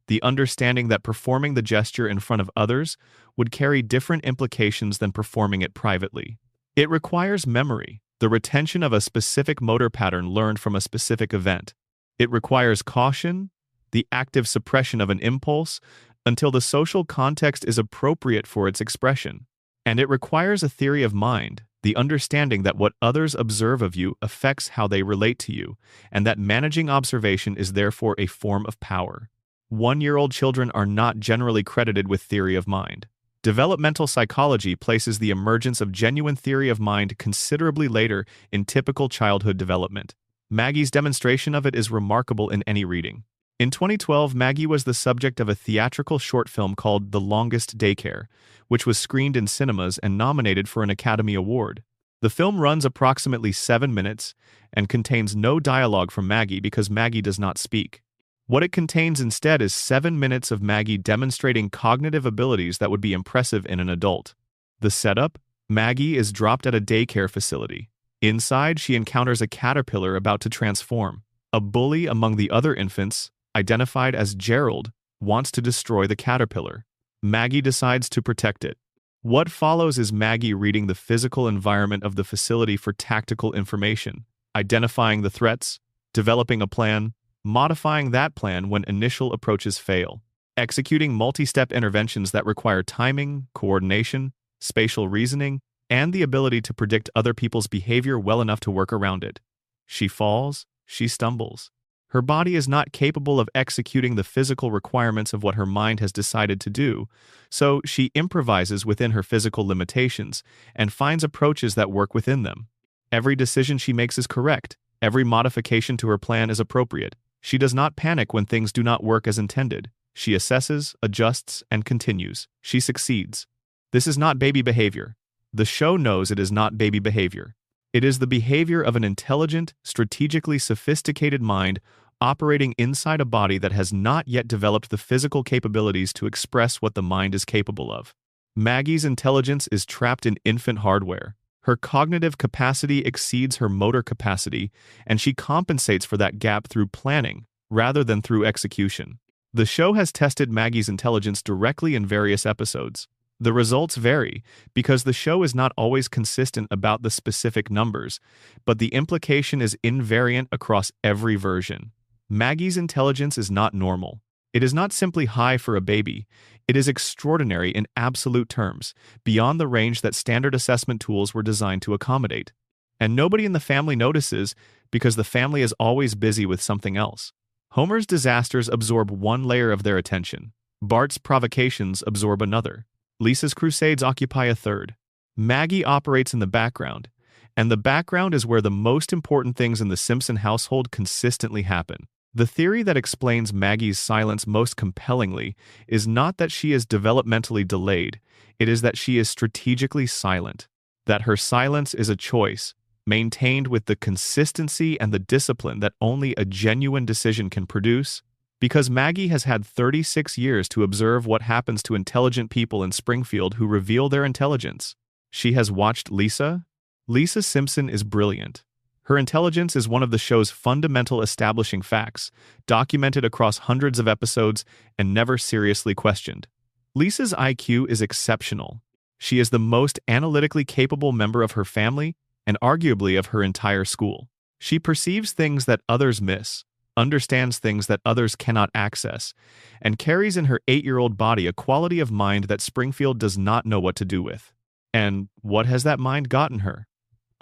the understanding that performing the gesture in front of others would carry different implications than performing it privately. It requires memory, the retention of a specific motor pattern learned from a specific event. It requires caution, the active suppression of an impulse, until the social context is appropriate for its expression. And it requires a theory of mind, the understanding that what others observe of you affects how they relate to you, and that managing observation is therefore a form of power. 1-year-old children are not generally credited with theory of mind. Developmental psychology places the emergence of genuine theory of mind considerably later in typical childhood development. Maggie's demonstration of it is remarkable in any reading. In 2012, Maggie was the subject of a theatrical short film called The Longest Daycare, which was screened in cinemas and nominated for an Academy Award. The film runs approximately 7 minutes and contains no dialogue from Maggie because Maggie does not speak. What it contains instead is 7 minutes of Maggie demonstrating cognitive abilities that would be impressive in an adult. The setup? Maggie is dropped at a daycare facility. Inside, she encounters a caterpillar about to transform. A bully among the other infants, identified as Gerald, wants to destroy the caterpillar. Maggie decides to protect it. What follows is Maggie reading the physical environment of the facility for tactical information, identifying the threats, developing a plan, modifying that plan when initial approaches fail, executing multi-step interventions that require timing, coordination, spatial reasoning, and the ability to predict other people's behavior well enough to work around it. She falls, she stumbles. Her body is not capable of executing the physical requirements of what her mind has decided to do, so she improvises within her physical limitations and finds approaches that work within them. Every decision she makes is correct. Every modification to her plan is appropriate. She does not panic when things do not work as intended. She assesses, adjusts, and continues. She succeeds. This is not baby behavior. The show knows it is not baby behavior. It is the behavior of an intelligent, strategically sophisticated mind operating inside a body that has not yet developed the physical capabilities to express what the mind is capable of. Maggie's intelligence is trapped in infant hardware. Her cognitive capacity exceeds her motor capacity, and she compensates for that gap through planning rather than through execution. The show has tested Maggie's intelligence directly in various episodes. The results vary because the show is not always consistent about the specific numbers, but the implication is invariant across every version. Maggie's intelligence is not normal. It is not simply high for a baby. It is extraordinary in absolute terms, beyond the range that standard assessment tools were designed to accommodate. And nobody in the family notices because the family is always busy with something else. Homer's disasters absorb one layer of their attention. Bart's provocations absorb another. Lisa's crusades occupy a third. Maggie operates in the background, and the background is where the most important things in the Simpson household consistently happen. The theory that explains Maggie's silence most compellingly is not that she is developmentally delayed, it is that she is strategically silent. That her silence is a choice, maintained with the consistency and the discipline that only a genuine decision can produce. Because Maggie has had 36 years to observe what happens to intelligent people in Springfield who reveal their intelligence. She has watched Lisa. Lisa Simpson is brilliant. Her intelligence is one of the show's fundamental establishing facts, documented across hundreds of episodes and never seriously questioned. Lisa's IQ is exceptional. She is the most analytically capable member of her family and arguably of her entire school. She perceives things that others miss, understands things that others cannot access, and carries in her 8-year-old body a quality of mind that Springfield does not know what to do with. And what has that mind gotten her?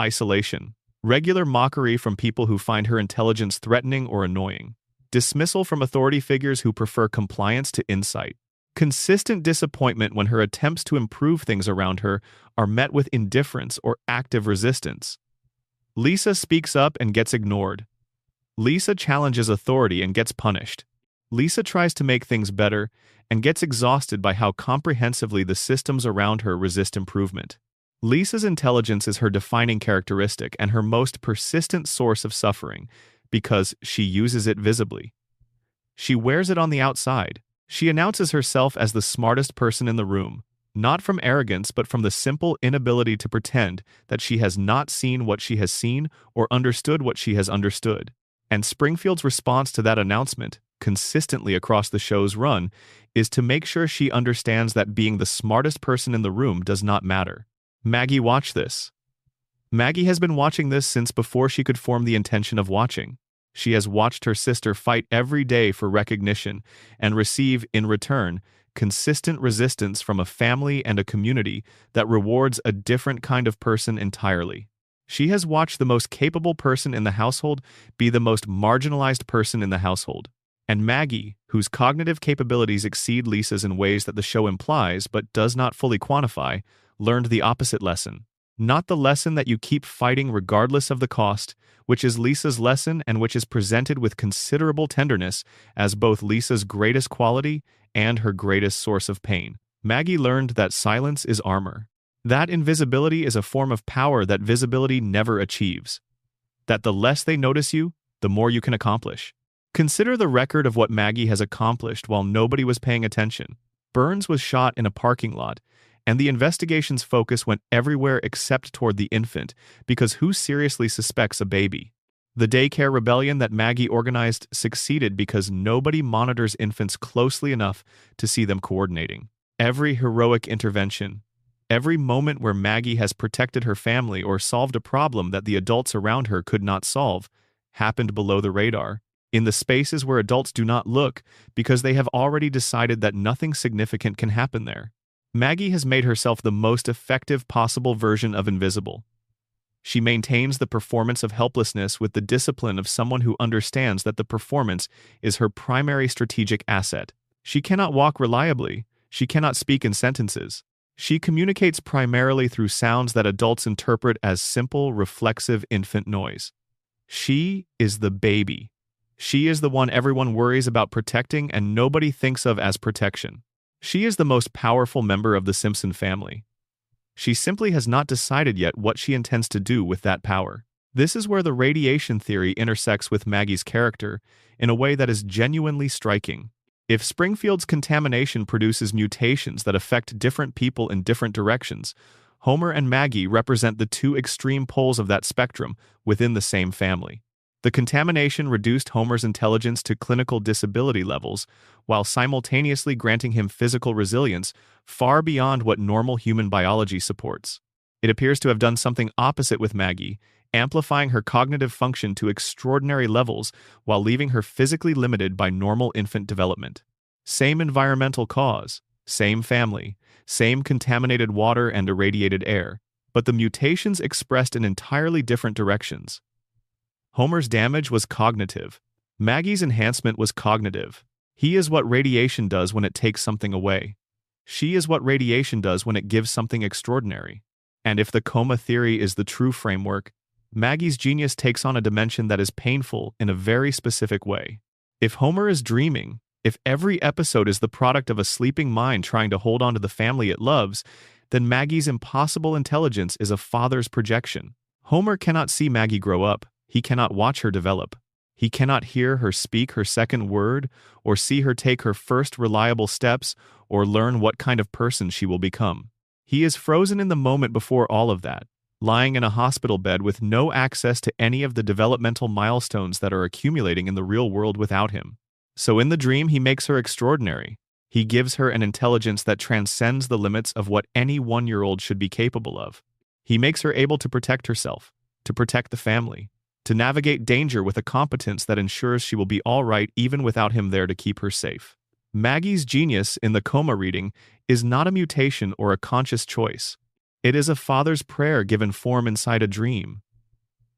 Isolation. Regular mockery from people who find her intelligence threatening or annoying. Dismissal from authority figures who prefer compliance to insight. Consistent disappointment when her attempts to improve things around her are met with indifference or active resistance. Lisa speaks up and gets ignored. Lisa challenges authority and gets punished. Lisa tries to make things better and gets exhausted by how comprehensively the systems around her resist improvement. Lisa's intelligence is her defining characteristic and her most persistent source of suffering because she uses it visibly. She wears it on the outside. She announces herself as the smartest person in the room, not from arrogance but from the simple inability to pretend that she has not seen what she has seen or understood what she has understood. And Springfield's response to that announcement, consistently across the show's run, is to make sure she understands that being the smartest person in the room does not matter. Maggie watched this. Maggie has been watching this since before she could form the intention of watching. She has watched her sister fight every day for recognition and receive, in return, consistent resistance from a family and a community that rewards a different kind of person entirely. She has watched the most capable person in the household be the most marginalized person in the household. And Maggie, whose cognitive capabilities exceed Lisa's in ways that the show implies but does not fully quantify, learned the opposite lesson. Not the lesson that you keep fighting regardless of the cost, which is Lisa's lesson and which is presented with considerable tenderness as both Lisa's greatest quality and her greatest source of pain. Maggie learned that silence is armor. That invisibility is a form of power that visibility never achieves. That the less they notice you, the more you can accomplish. Consider the record of what Maggie has accomplished while nobody was paying attention. Burns was shot in a parking lot, and the investigation's focus went everywhere except toward the infant, because who seriously suspects a baby? The daycare rebellion that Maggie organized succeeded because nobody monitors infants closely enough to see them coordinating. Every heroic intervention, every moment where Maggie has protected her family or solved a problem that the adults around her could not solve, happened below the radar, in the spaces where adults do not look because they have already decided that nothing significant can happen there. Maggie has made herself the most effective possible version of invisible. She maintains the performance of helplessness with the discipline of someone who understands that the performance is her primary strategic asset. She cannot walk reliably. She cannot speak in sentences. She communicates primarily through sounds that adults interpret as simple, reflexive infant noise. She is the baby. She is the one everyone worries about protecting and nobody thinks of as protection. She is the most powerful member of the Simpson family. She simply has not decided yet what she intends to do with that power. This is where the radiation theory intersects with Maggie's character in a way that is genuinely striking. If Springfield's contamination produces mutations that affect different people in different directions, Homer and Maggie represent the two extreme poles of that spectrum within the same family. The contamination reduced Homer's intelligence to clinical disability levels, while simultaneously granting him physical resilience far beyond what normal human biology supports. It appears to have done something opposite with Maggie, amplifying her cognitive function to extraordinary levels while leaving her physically limited by normal infant development. Same environmental cause, same family, same contaminated water and irradiated air, but the mutations expressed in entirely different directions. Homer's damage was cognitive. Maggie's enhancement was cognitive. He is what radiation does when it takes something away. She is what radiation does when it gives something extraordinary. And if the coma theory is the true framework, Maggie's genius takes on a dimension that is painful in a very specific way. If Homer is dreaming, if every episode is the product of a sleeping mind trying to hold on to the family it loves, then Maggie's impossible intelligence is a father's projection. Homer cannot see Maggie grow up. He cannot watch her develop. He cannot hear her speak her second word, or see her take her first reliable steps, or learn what kind of person she will become. He is frozen in the moment before all of that, lying in a hospital bed with no access to any of the developmental milestones that are accumulating in the real world without him. So in the dream, he makes her extraordinary. He gives her an intelligence that transcends the limits of what any 1-year-old should be capable of. He makes her able to protect herself, to protect the family, to navigate danger with a competence that ensures she will be all right even without him there to keep her safe. Maggie's genius in the coma reading is not a mutation or a conscious choice. It is a father's prayer given form inside a dream.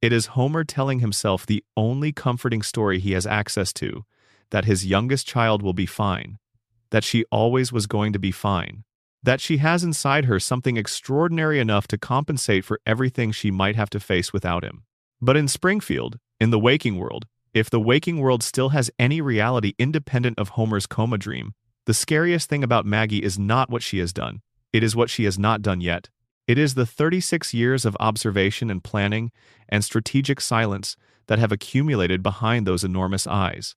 It is Homer telling himself the only comforting story he has access to, that his youngest child will be fine, that she always was going to be fine, that she has inside her something extraordinary enough to compensate for everything she might have to face without him. But in Springfield, in the waking world, if the waking world still has any reality independent of Homer's coma dream, the scariest thing about Maggie is not what she has done. It is what she has not done yet. It is the 36 years of observation and planning and strategic silence that have accumulated behind those enormous eyes.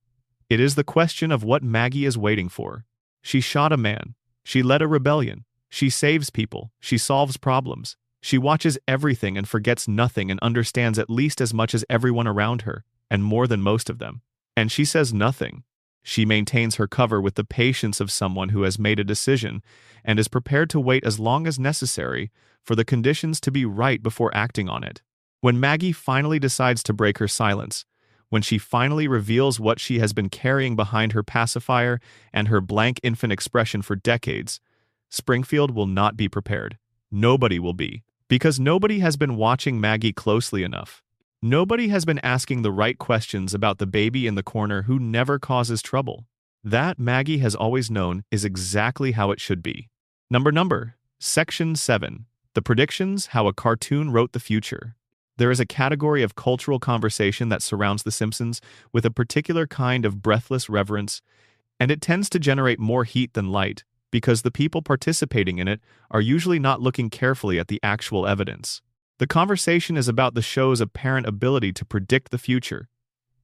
It is the question of what Maggie is waiting for. She shot a man. She led a rebellion. She saves people. She solves problems. She watches everything and forgets nothing and understands at least as much as everyone around her, and more than most of them. And she says nothing. She maintains her cover with the patience of someone who has made a decision and is prepared to wait as long as necessary for the conditions to be right before acting on it. When Maggie finally decides to break her silence, when she finally reveals what she has been carrying behind her pacifier and her blank infant expression for decades, Springfield will not be prepared. Nobody will be. Because nobody has been watching Maggie closely enough. Nobody has been asking the right questions about the baby in the corner who never causes trouble. That, Maggie has always known, is exactly how it should be. Section 7. The Predictions, How a Cartoon Wrote the Future. There is a category of cultural conversation that surrounds The Simpsons with a particular kind of breathless reverence, and it tends to generate more heat than light, because the people participating in it are usually not looking carefully at the actual evidence. The conversation is about the show's apparent ability to predict the future,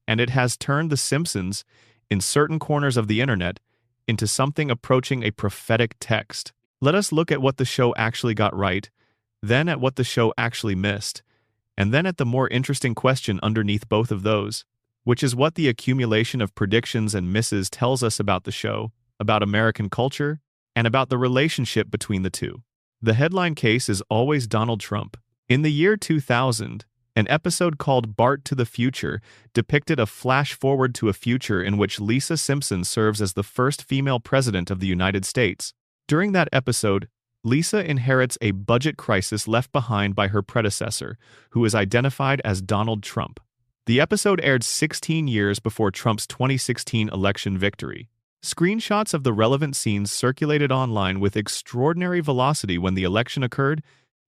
and it has turned The Simpsons, in certain corners of the internet, into something approaching a prophetic text. Let us look at what the show actually got right, then at what the show actually missed, and then at the more interesting question underneath both of those, which is what the accumulation of predictions and misses tells us about the show, about American culture, and about the relationship between the two. The headline case is always Donald Trump. In the year 2000, an episode called Bart to the Future depicted a flash forward to a future in which Lisa Simpson serves as the first female president of the United States. During that episode, Lisa inherits a budget crisis left behind by her predecessor, who is identified as Donald Trump. The episode aired 16 years before Trump's 2016 election victory. Screenshots of the relevant scenes circulated online with extraordinary velocity when the election occurred,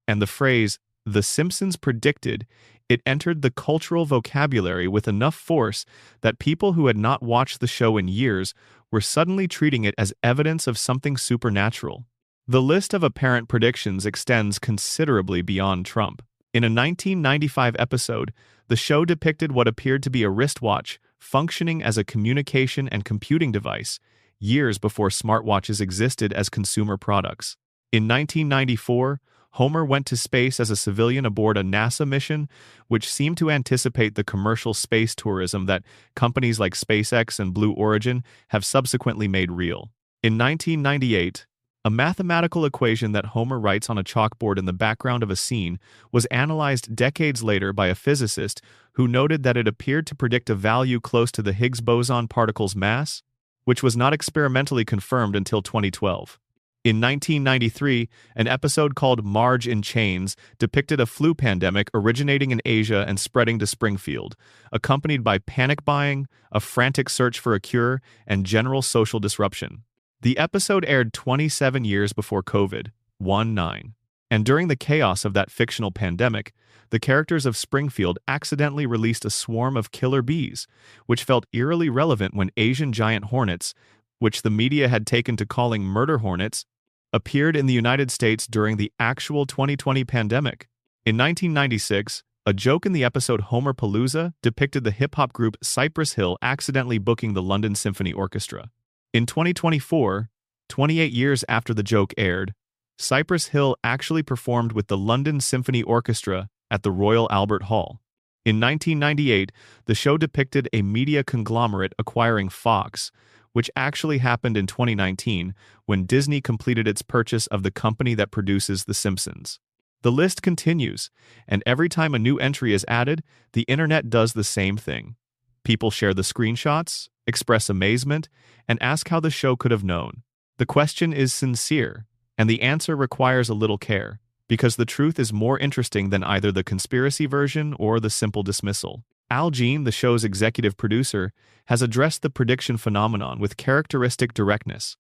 and the phrase, "The Simpsons predicted," it entered the cultural vocabulary with enough force that people who had not watched the show in years were suddenly treating it as evidence of something supernatural. The list of apparent predictions extends considerably beyond Trump. In a 1995 episode, the show depicted what appeared to be a wristwatch functioning as a communication and computing device, years before smartwatches existed as consumer products. In 1994, Homer went to space as a civilian aboard a NASA mission, which seemed to anticipate the commercial space tourism that companies like SpaceX and Blue Origin have subsequently made real. In 1998, a mathematical equation that Homer writes on a chalkboard in the background of a scene was analyzed decades later by a physicist who noted that it appeared to predict a value close to the Higgs boson particle's mass, which was not experimentally confirmed until 2012. In 1993, an episode called Marge in Chains depicted a flu pandemic originating in Asia and spreading to Springfield, accompanied by panic buying, a frantic search for a cure, and general social disruption. The episode aired 27 years before COVID-19, and during the chaos of that fictional pandemic, the characters of Springfield accidentally released a swarm of killer bees, which felt eerily relevant when Asian giant hornets, which the media had taken to calling murder hornets, appeared in the United States during the actual 2020 pandemic. In 1996, a joke in the episode Homer Palooza depicted the hip-hop group Cypress Hill accidentally booking the London Symphony Orchestra. In 2024, 28 years after the joke aired, Cypress Hill actually performed with the London Symphony Orchestra at the Royal Albert Hall. In 1998, the show depicted a media conglomerate acquiring Fox, which actually happened in 2019 when Disney completed its purchase of the company that produces The Simpsons. The list continues, and every time a new entry is added, the internet does the same thing. People share the screenshots, express amazement, and ask how the show could have known. The question is sincere, and the answer requires a little care, because the truth is more interesting than either the conspiracy version or the simple dismissal. Al Jean, the show's executive producer, has addressed the prediction phenomenon with characteristic directness.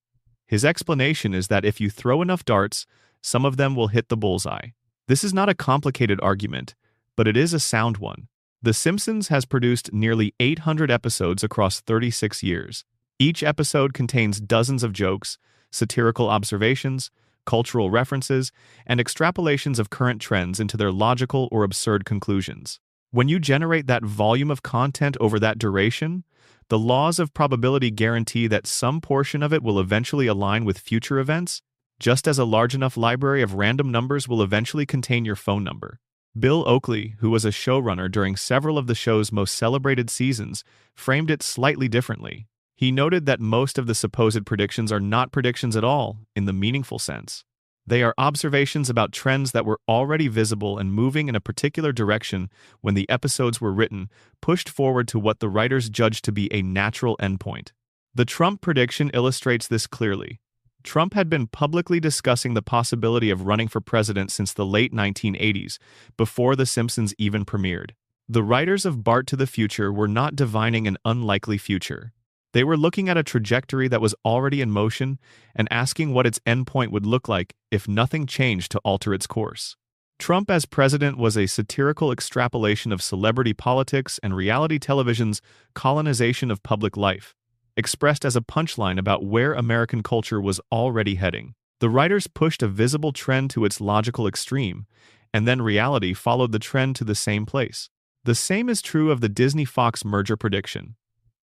His explanation is that if you throw enough darts, some of them will hit the bullseye. This is not a complicated argument, but it is a sound one. The Simpsons has produced nearly 800 episodes across 36 years. Each episode contains dozens of jokes, satirical observations, cultural references, and extrapolations of current trends into their logical or absurd conclusions. When you generate that volume of content over that duration, the laws of probability guarantee that some portion of it will eventually align with future events, just as a large enough library of random numbers will eventually contain your phone number. Bill Oakley, who was a showrunner during several of the show's most celebrated seasons, framed it slightly differently. He noted that most of the supposed predictions are not predictions at all, in the meaningful sense. They are observations about trends that were already visible and moving in a particular direction when the episodes were written, pushed forward to what the writers judged to be a natural endpoint. The Trump prediction illustrates this clearly. Trump had been publicly discussing the possibility of running for president since the late 1980s, before The Simpsons even premiered. The writers of Bart to the Future were not divining an unlikely future. They were looking at a trajectory that was already in motion and asking what its endpoint would look like if nothing changed to alter its course. Trump as president was a satirical extrapolation of celebrity politics and reality television's colonization of public life, expressed as a punchline about where American culture was already heading. The writers pushed a visible trend to its logical extreme, and then reality followed the trend to the same place. The same is true of the Disney-Fox merger prediction.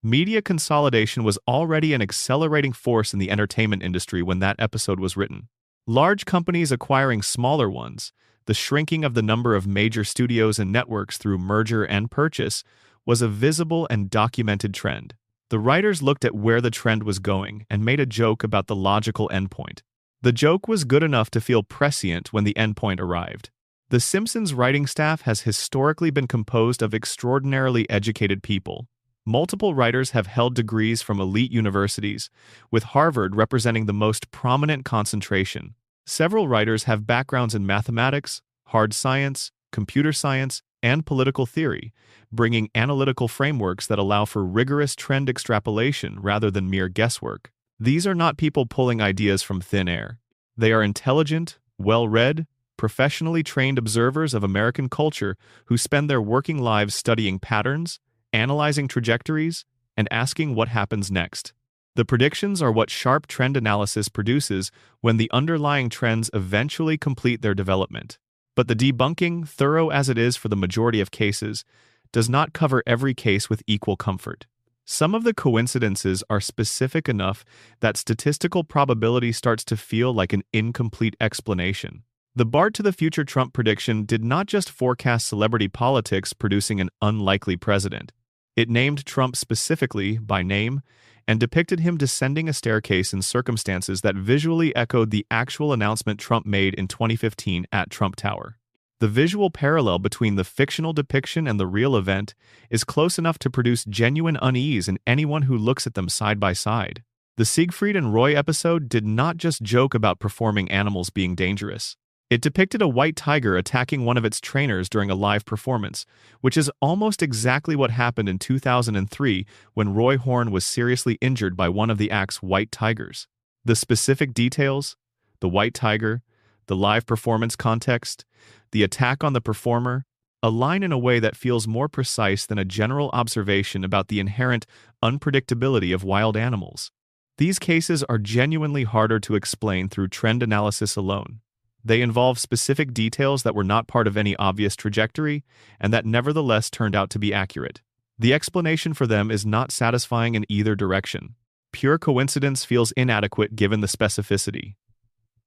Media consolidation was already an accelerating force in the entertainment industry when that episode was written. Large companies acquiring smaller ones, the shrinking of the number of major studios and networks through merger and purchase, was a visible and documented trend. The writers looked at where the trend was going and made a joke about the logical endpoint. The joke was good enough to feel prescient when the endpoint arrived. The Simpsons writing staff has historically been composed of extraordinarily educated people. Multiple writers have held degrees from elite universities, with Harvard representing the most prominent concentration. Several writers have backgrounds in mathematics, hard science, computer science, and political theory, bringing analytical frameworks that allow for rigorous trend extrapolation rather than mere guesswork. These are not people pulling ideas from thin air. They are intelligent, well-read, professionally trained observers of American culture who spend their working lives studying patterns, analyzing trajectories, and asking what happens next. The predictions are what sharp trend analysis produces when the underlying trends eventually complete their development. But the debunking, thorough as it is for the majority of cases, does not cover every case with equal comfort. Some of the coincidences are specific enough that statistical probability starts to feel like an incomplete explanation. The Bart to the Future Trump prediction did not just forecast celebrity politics producing an unlikely president. It named Trump specifically by name and depicted him descending a staircase in circumstances that visually echoed the actual announcement Trump made in 2015 at Trump Tower. The visual parallel between the fictional depiction and the real event is close enough to produce genuine unease in anyone who looks at them side by side. The Siegfried and Roy episode did not just joke about performing animals being dangerous. It depicted a white tiger attacking one of its trainers during a live performance, which is almost exactly what happened in 2003 when Roy Horn was seriously injured by one of the act's white tigers. The specific details, the white tiger, the live performance context, the attack on the performer, align in a way that feels more precise than a general observation about the inherent unpredictability of wild animals. These cases are genuinely harder to explain through trend analysis alone. They involve specific details that were not part of any obvious trajectory and that nevertheless turned out to be accurate. The explanation for them is not satisfying in either direction. Pure coincidence feels inadequate given the specificity.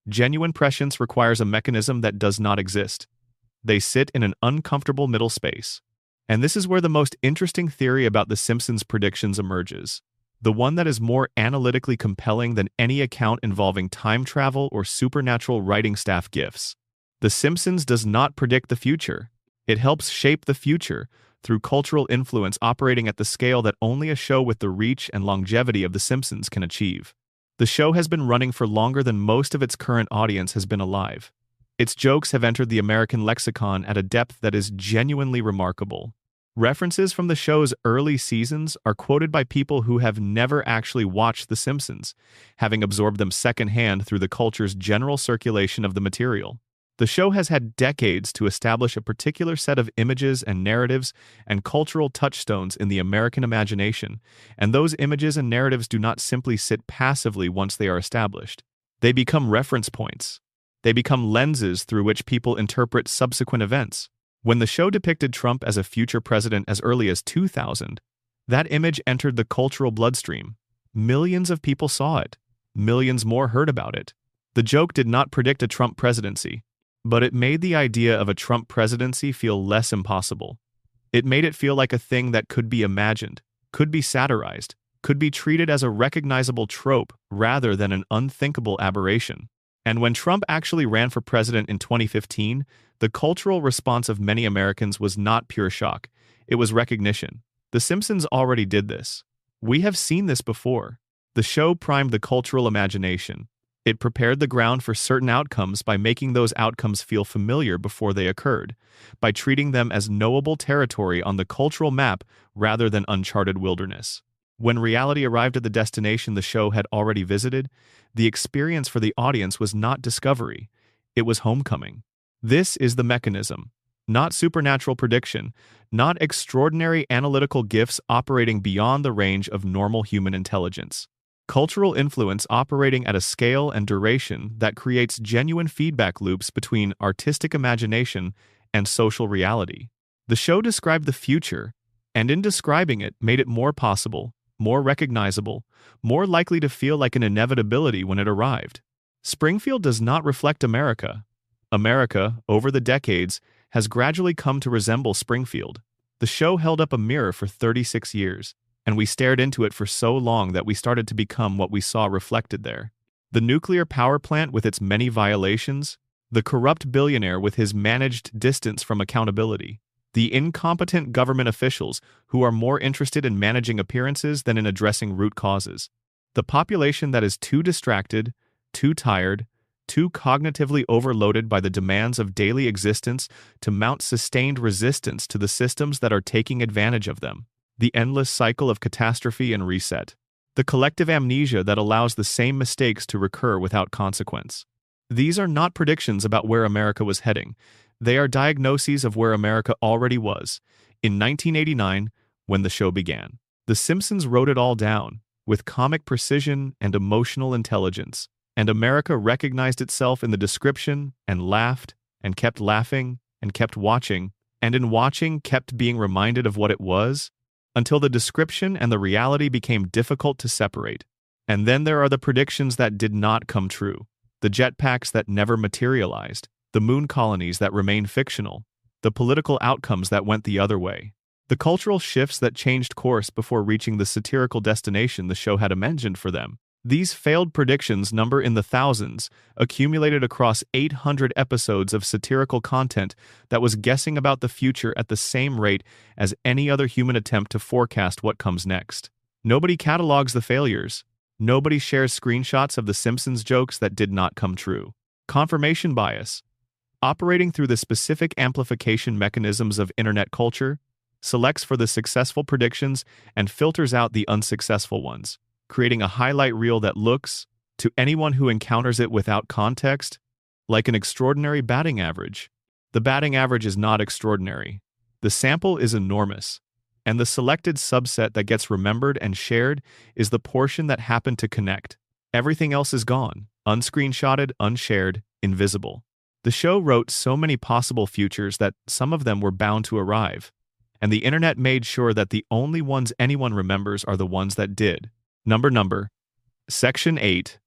Genuine prescience requires a mechanism that does not exist. They sit in an uncomfortable middle space. And this is where the most interesting theory about the Simpsons predictions emerges. The one that is more analytically compelling than any account involving time travel or supernatural writing staff gifts. The Simpsons does not predict the future. It helps shape the future through cultural influence operating at the scale that only a show with the reach and longevity of The Simpsons can achieve. The show has been running for longer than most of its current audience has been alive. Its jokes have entered the American lexicon at a depth that is genuinely remarkable. References from the show's early seasons are quoted by people who have never actually watched The Simpsons, having absorbed them secondhand through the culture's general circulation of the material. The show has had decades to establish a particular set of images and narratives and cultural touchstones in the American imagination, and those images and narratives do not simply sit passively once they are established. They become reference points. They become lenses through which people interpret subsequent events. When the show depicted Trump as a future president as early as 2000, that image entered the cultural bloodstream. Millions of people saw it. Millions more heard about it. The joke did not predict a Trump presidency, but it made the idea of a Trump presidency feel less impossible. It made it feel like a thing that could be imagined, could be satirized, could be treated as a recognizable trope rather than an unthinkable aberration. And when Trump actually ran for president in 2015, the cultural response of many Americans was not pure shock. It was recognition. The Simpsons already did this. We have seen this before. The show primed the cultural imagination. It prepared the ground for certain outcomes by making those outcomes feel familiar before they occurred, by treating them as knowable territory on the cultural map rather than uncharted wilderness. When reality arrived at the destination the show had already visited, the experience for the audience was not discovery. It was homecoming. This is the mechanism. Not supernatural prediction, not extraordinary analytical gifts operating beyond the range of normal human intelligence. Cultural influence operating at a scale and duration that creates genuine feedback loops between artistic imagination and social reality. The show described the future, and in describing it, made it more possible, more recognizable, more likely to feel like an inevitability when it arrived. Springfield does not reflect America. America, over the decades, has gradually come to resemble Springfield. The show held up a mirror for 36 years, and we stared into it for so long that we started to become what we saw reflected there. The nuclear power plant with its many violations, the corrupt billionaire with his managed distance from accountability, the incompetent government officials who are more interested in managing appearances than in addressing root causes, the population that is too distracted, too tired, too cognitively overloaded by the demands of daily existence to mount sustained resistance to the systems that are taking advantage of them. The endless cycle of catastrophe and reset. The collective amnesia that allows the same mistakes to recur without consequence. These are not predictions about where America was heading. They are diagnoses of where America already was. In 1989, when the show began, The Simpsons wrote it all down, with comic precision and emotional intelligence, and America recognized itself in the description and laughed and kept laughing and kept watching, and in watching kept being reminded of what it was, until the description and the reality became difficult to separate. And then there are the predictions that did not come true, the jetpacks that never materialized, the moon colonies that remain fictional, the political outcomes that went the other way, the cultural shifts that changed course before reaching the satirical destination the show had imagined for them. These failed predictions number in the thousands, accumulated across 800 episodes of satirical content that was guessing about the future at the same rate as any other human attempt to forecast what comes next. Nobody catalogs the failures. Nobody shares screenshots of the Simpsons jokes that did not come true. Confirmation bias, operating through the specific amplification mechanisms of internet culture, selects for the successful predictions and filters out the unsuccessful ones, creating a highlight reel that looks, to anyone who encounters it without context, like an extraordinary batting average. The batting average is not extraordinary. The sample is enormous, and the selected subset that gets remembered and shared is the portion that happened to connect. Everything else is gone, unscreenshotted, unshared, invisible. The show wrote so many possible futures that some of them were bound to arrive, and the internet made sure that the only ones anyone remembers are the ones that did. Number. Section 8.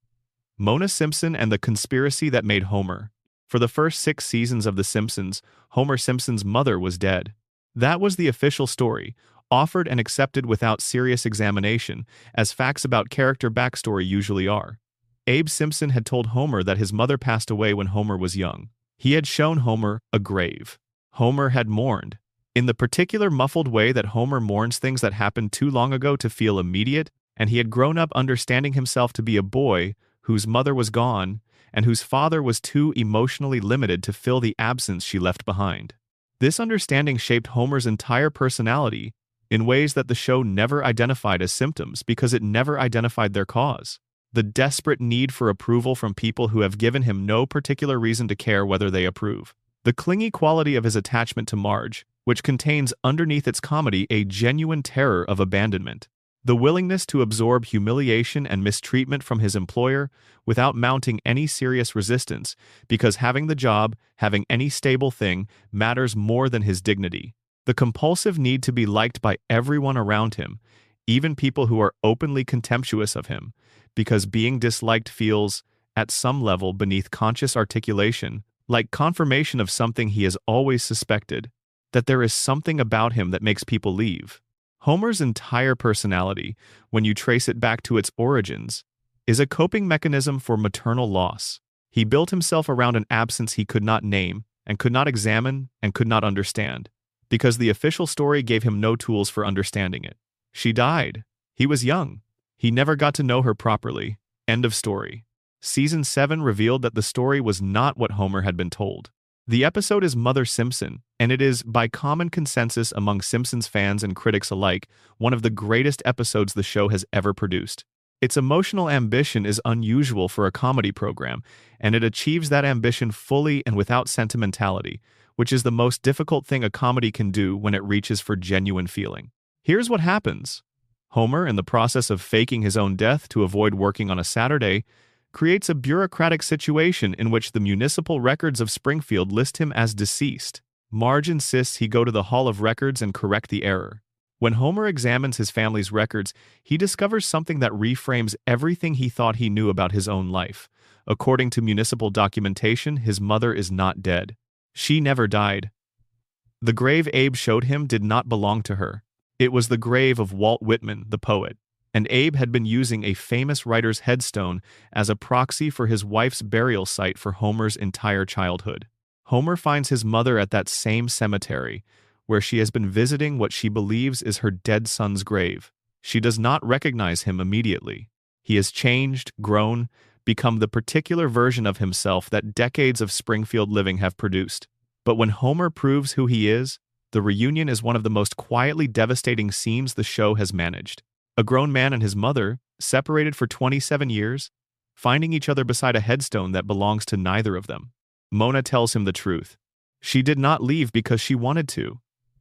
Mona Simpson and the Conspiracy That Made Homer. For the first 6 seasons of The Simpsons, Homer Simpson's mother was dead. That was the official story, offered and accepted without serious examination, as facts about character backstory usually are. Abe Simpson had told Homer that his mother passed away when Homer was young. He had shown Homer a grave. Homer had mourned, in the particular muffled way that Homer mourns things that happened too long ago to feel immediate, and he had grown up understanding himself to be a boy whose mother was gone and whose father was too emotionally limited to fill the absence she left behind. This understanding shaped Homer's entire personality in ways that the show never identified as symptoms because it never identified their cause. The desperate need for approval from people who have given him no particular reason to care whether they approve. The clingy quality of his attachment to Marge, which contains underneath its comedy a genuine terror of abandonment. The willingness to absorb humiliation and mistreatment from his employer without mounting any serious resistance, because having the job, having any stable thing, matters more than his dignity. The compulsive need to be liked by everyone around him, even people who are openly contemptuous of him, because being disliked feels, at some level beneath conscious articulation, like confirmation of something he has always suspected, that there is something about him that makes people leave. Homer's entire personality, when you trace it back to its origins, is a coping mechanism for maternal loss. He built himself around an absence he could not name, and could not examine, and could not understand, because the official story gave him no tools for understanding it. She died. He was young. He never got to know her properly. End of story. Season 7 revealed that the story was not what Homer had been told. The episode is Mother Simpson, and it is, by common consensus among Simpsons fans and critics alike, one of the greatest episodes the show has ever produced. Its emotional ambition is unusual for a comedy program, and it achieves that ambition fully and without sentimentality, which is the most difficult thing a comedy can do when it reaches for genuine feeling. Here's what happens. Homer, in the process of faking his own death to avoid working on a Saturday, creates a bureaucratic situation in which the municipal records of Springfield list him as deceased. Marge insists he go to the Hall of Records and correct the error. When Homer examines his family's records, he discovers something that reframes everything he thought he knew about his own life. According to municipal documentation, his mother is not dead. She never died. The grave Abe showed him did not belong to her. It was the grave of Walt Whitman, the poet, and Abe had been using a famous writer's headstone as a proxy for his wife's burial site for Homer's entire childhood. Homer finds his mother at that same cemetery, where she has been visiting what she believes is her dead son's grave. She does not recognize him immediately. He has changed, grown, become the particular version of himself that decades of Springfield living have produced. But when Homer proves who he is, the reunion is one of the most quietly devastating scenes the show has managed. A grown man and his mother, separated for 27 years, finding each other beside a headstone that belongs to neither of them. Mona tells him the truth. She did not leave because she wanted to.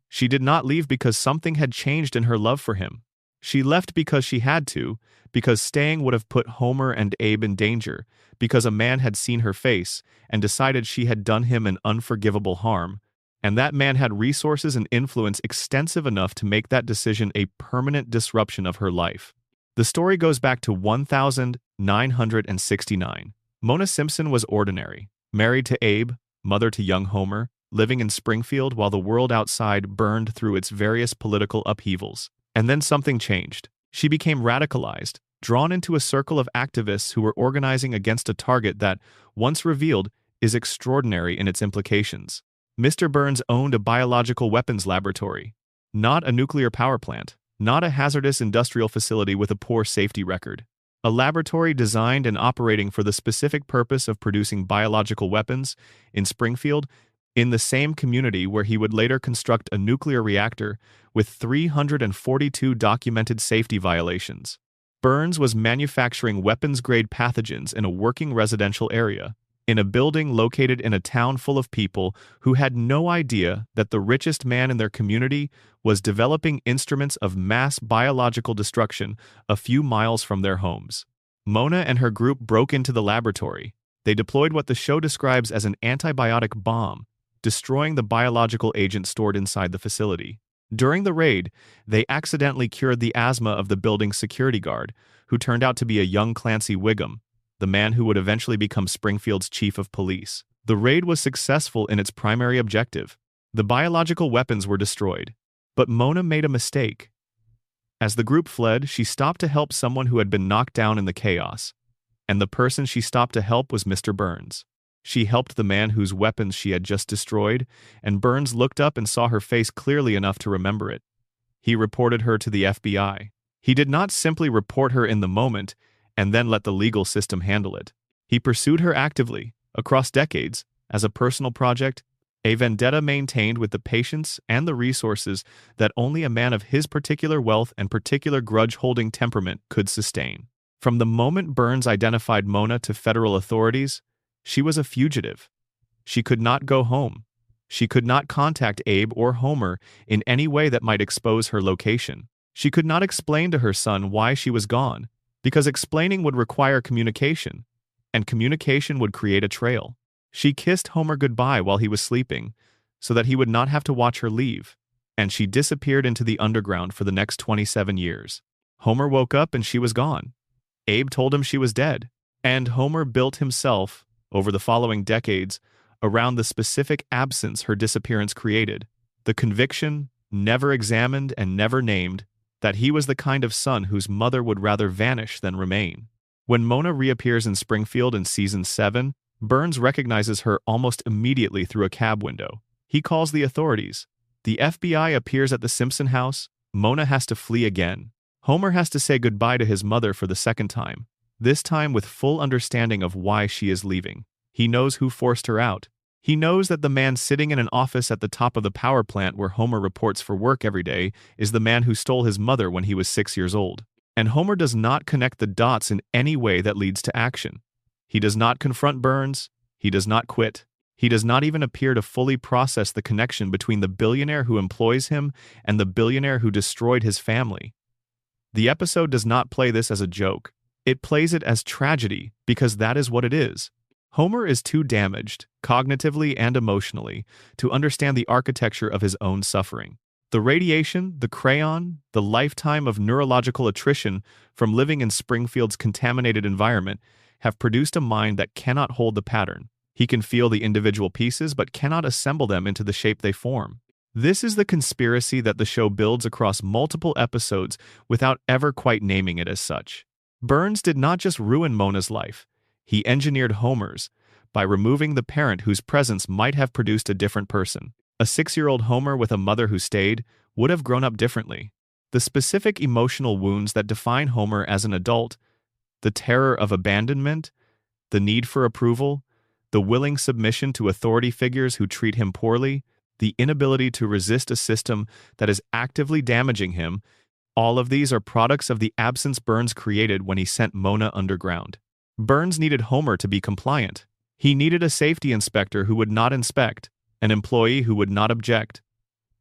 She did not leave because something had changed in her love for him. She left because she had to, because staying would have put Homer and Abe in danger, because a man had seen her face and decided she had done him an unforgivable harm, and that man had resources and influence extensive enough to make that decision a permanent disruption of her life. The story goes back to 1969. Mona Simpson was ordinary, married to Abe, mother to young Homer, living in Springfield while the world outside burned through its various political upheavals. And then something changed. She became radicalized, drawn into a circle of activists who were organizing against a target that, once revealed, is extraordinary in its implications. Mr. Burns owned a biological weapons laboratory, not a nuclear power plant, not a hazardous industrial facility with a poor safety record. A laboratory designed and operating for the specific purpose of producing biological weapons in Springfield, in the same community where he would later construct a nuclear reactor with 342 documented safety violations. Burns was manufacturing weapons-grade pathogens in a working residential area, in a building located in a town full of people who had no idea that the richest man in their community was developing instruments of mass biological destruction a few miles from their homes. Mona and her group broke into the laboratory. They deployed what the show describes as an antibiotic bomb, destroying the biological agent stored inside the facility. During the raid, they accidentally cured the asthma of the building's security guard, who turned out to be a young Clancy Wiggum, the man who would eventually become Springfield's chief of police. The raid was successful in its primary objective. The biological weapons were destroyed. But Mona made a mistake. As the group fled, she stopped to help someone who had been knocked down in the chaos. And the person she stopped to help was Mr. Burns. She helped the man whose weapons she had just destroyed, and Burns looked up and saw her face clearly enough to remember it. He reported her to the FBI. He did not simply report her in the moment and then let the legal system handle it. He pursued her actively, across decades, as a personal project, a vendetta maintained with the patience and the resources that only a man of his particular wealth and particular grudge-holding temperament could sustain. From the moment Burns identified Mona to federal authorities, she was a fugitive. She could not go home. She could not contact Abe or Homer in any way that might expose her location. She could not explain to her son why she was gone, because explaining would require communication, and communication would create a trail. She kissed Homer goodbye while he was sleeping, so that he would not have to watch her leave, and she disappeared into the underground for the next 27 years. Homer woke up and she was gone. Abe told him she was dead, and Homer built himself, over the following decades, around the specific absence her disappearance created, the conviction, never examined and never named, that he was the kind of son whose mother would rather vanish than remain. When Mona reappears in Springfield in Season 7, Burns recognizes her almost immediately through a cab window. He calls the authorities. The FBI appears at the Simpson house. Mona has to flee again. Homer has to say goodbye to his mother for the second time, this time with full understanding of why she is leaving. He knows who forced her out. He knows that the man sitting in an office at the top of the power plant where Homer reports for work every day is the man who stole his mother when he was 6 years old. And Homer does not connect the dots in any way that leads to action. He does not confront Burns. He does not quit. He does not even appear to fully process the connection between the billionaire who employs him and the billionaire who destroyed his family. The episode does not play this as a joke. It plays it as tragedy because that is what it is. Homer is too damaged, cognitively and emotionally, to understand the architecture of his own suffering. The radiation, the crayon, the lifetime of neurological attrition from living in Springfield's contaminated environment have produced a mind that cannot hold the pattern. He can feel the individual pieces but cannot assemble them into the shape they form. This is the conspiracy that the show builds across multiple episodes without ever quite naming it as such. Burns did not just ruin Mona's life. He engineered Homer's by removing the parent whose presence might have produced a different person. A 6-year-old Homer with a mother who stayed would have grown up differently. The specific emotional wounds that define Homer as an adult, the terror of abandonment, the need for approval, the willing submission to authority figures who treat him poorly, the inability to resist a system that is actively damaging him, all of these are products of the absence Burns created when he sent Mona underground. Burns needed Homer to be compliant. He needed a safety inspector who would not inspect, an employee who would not object,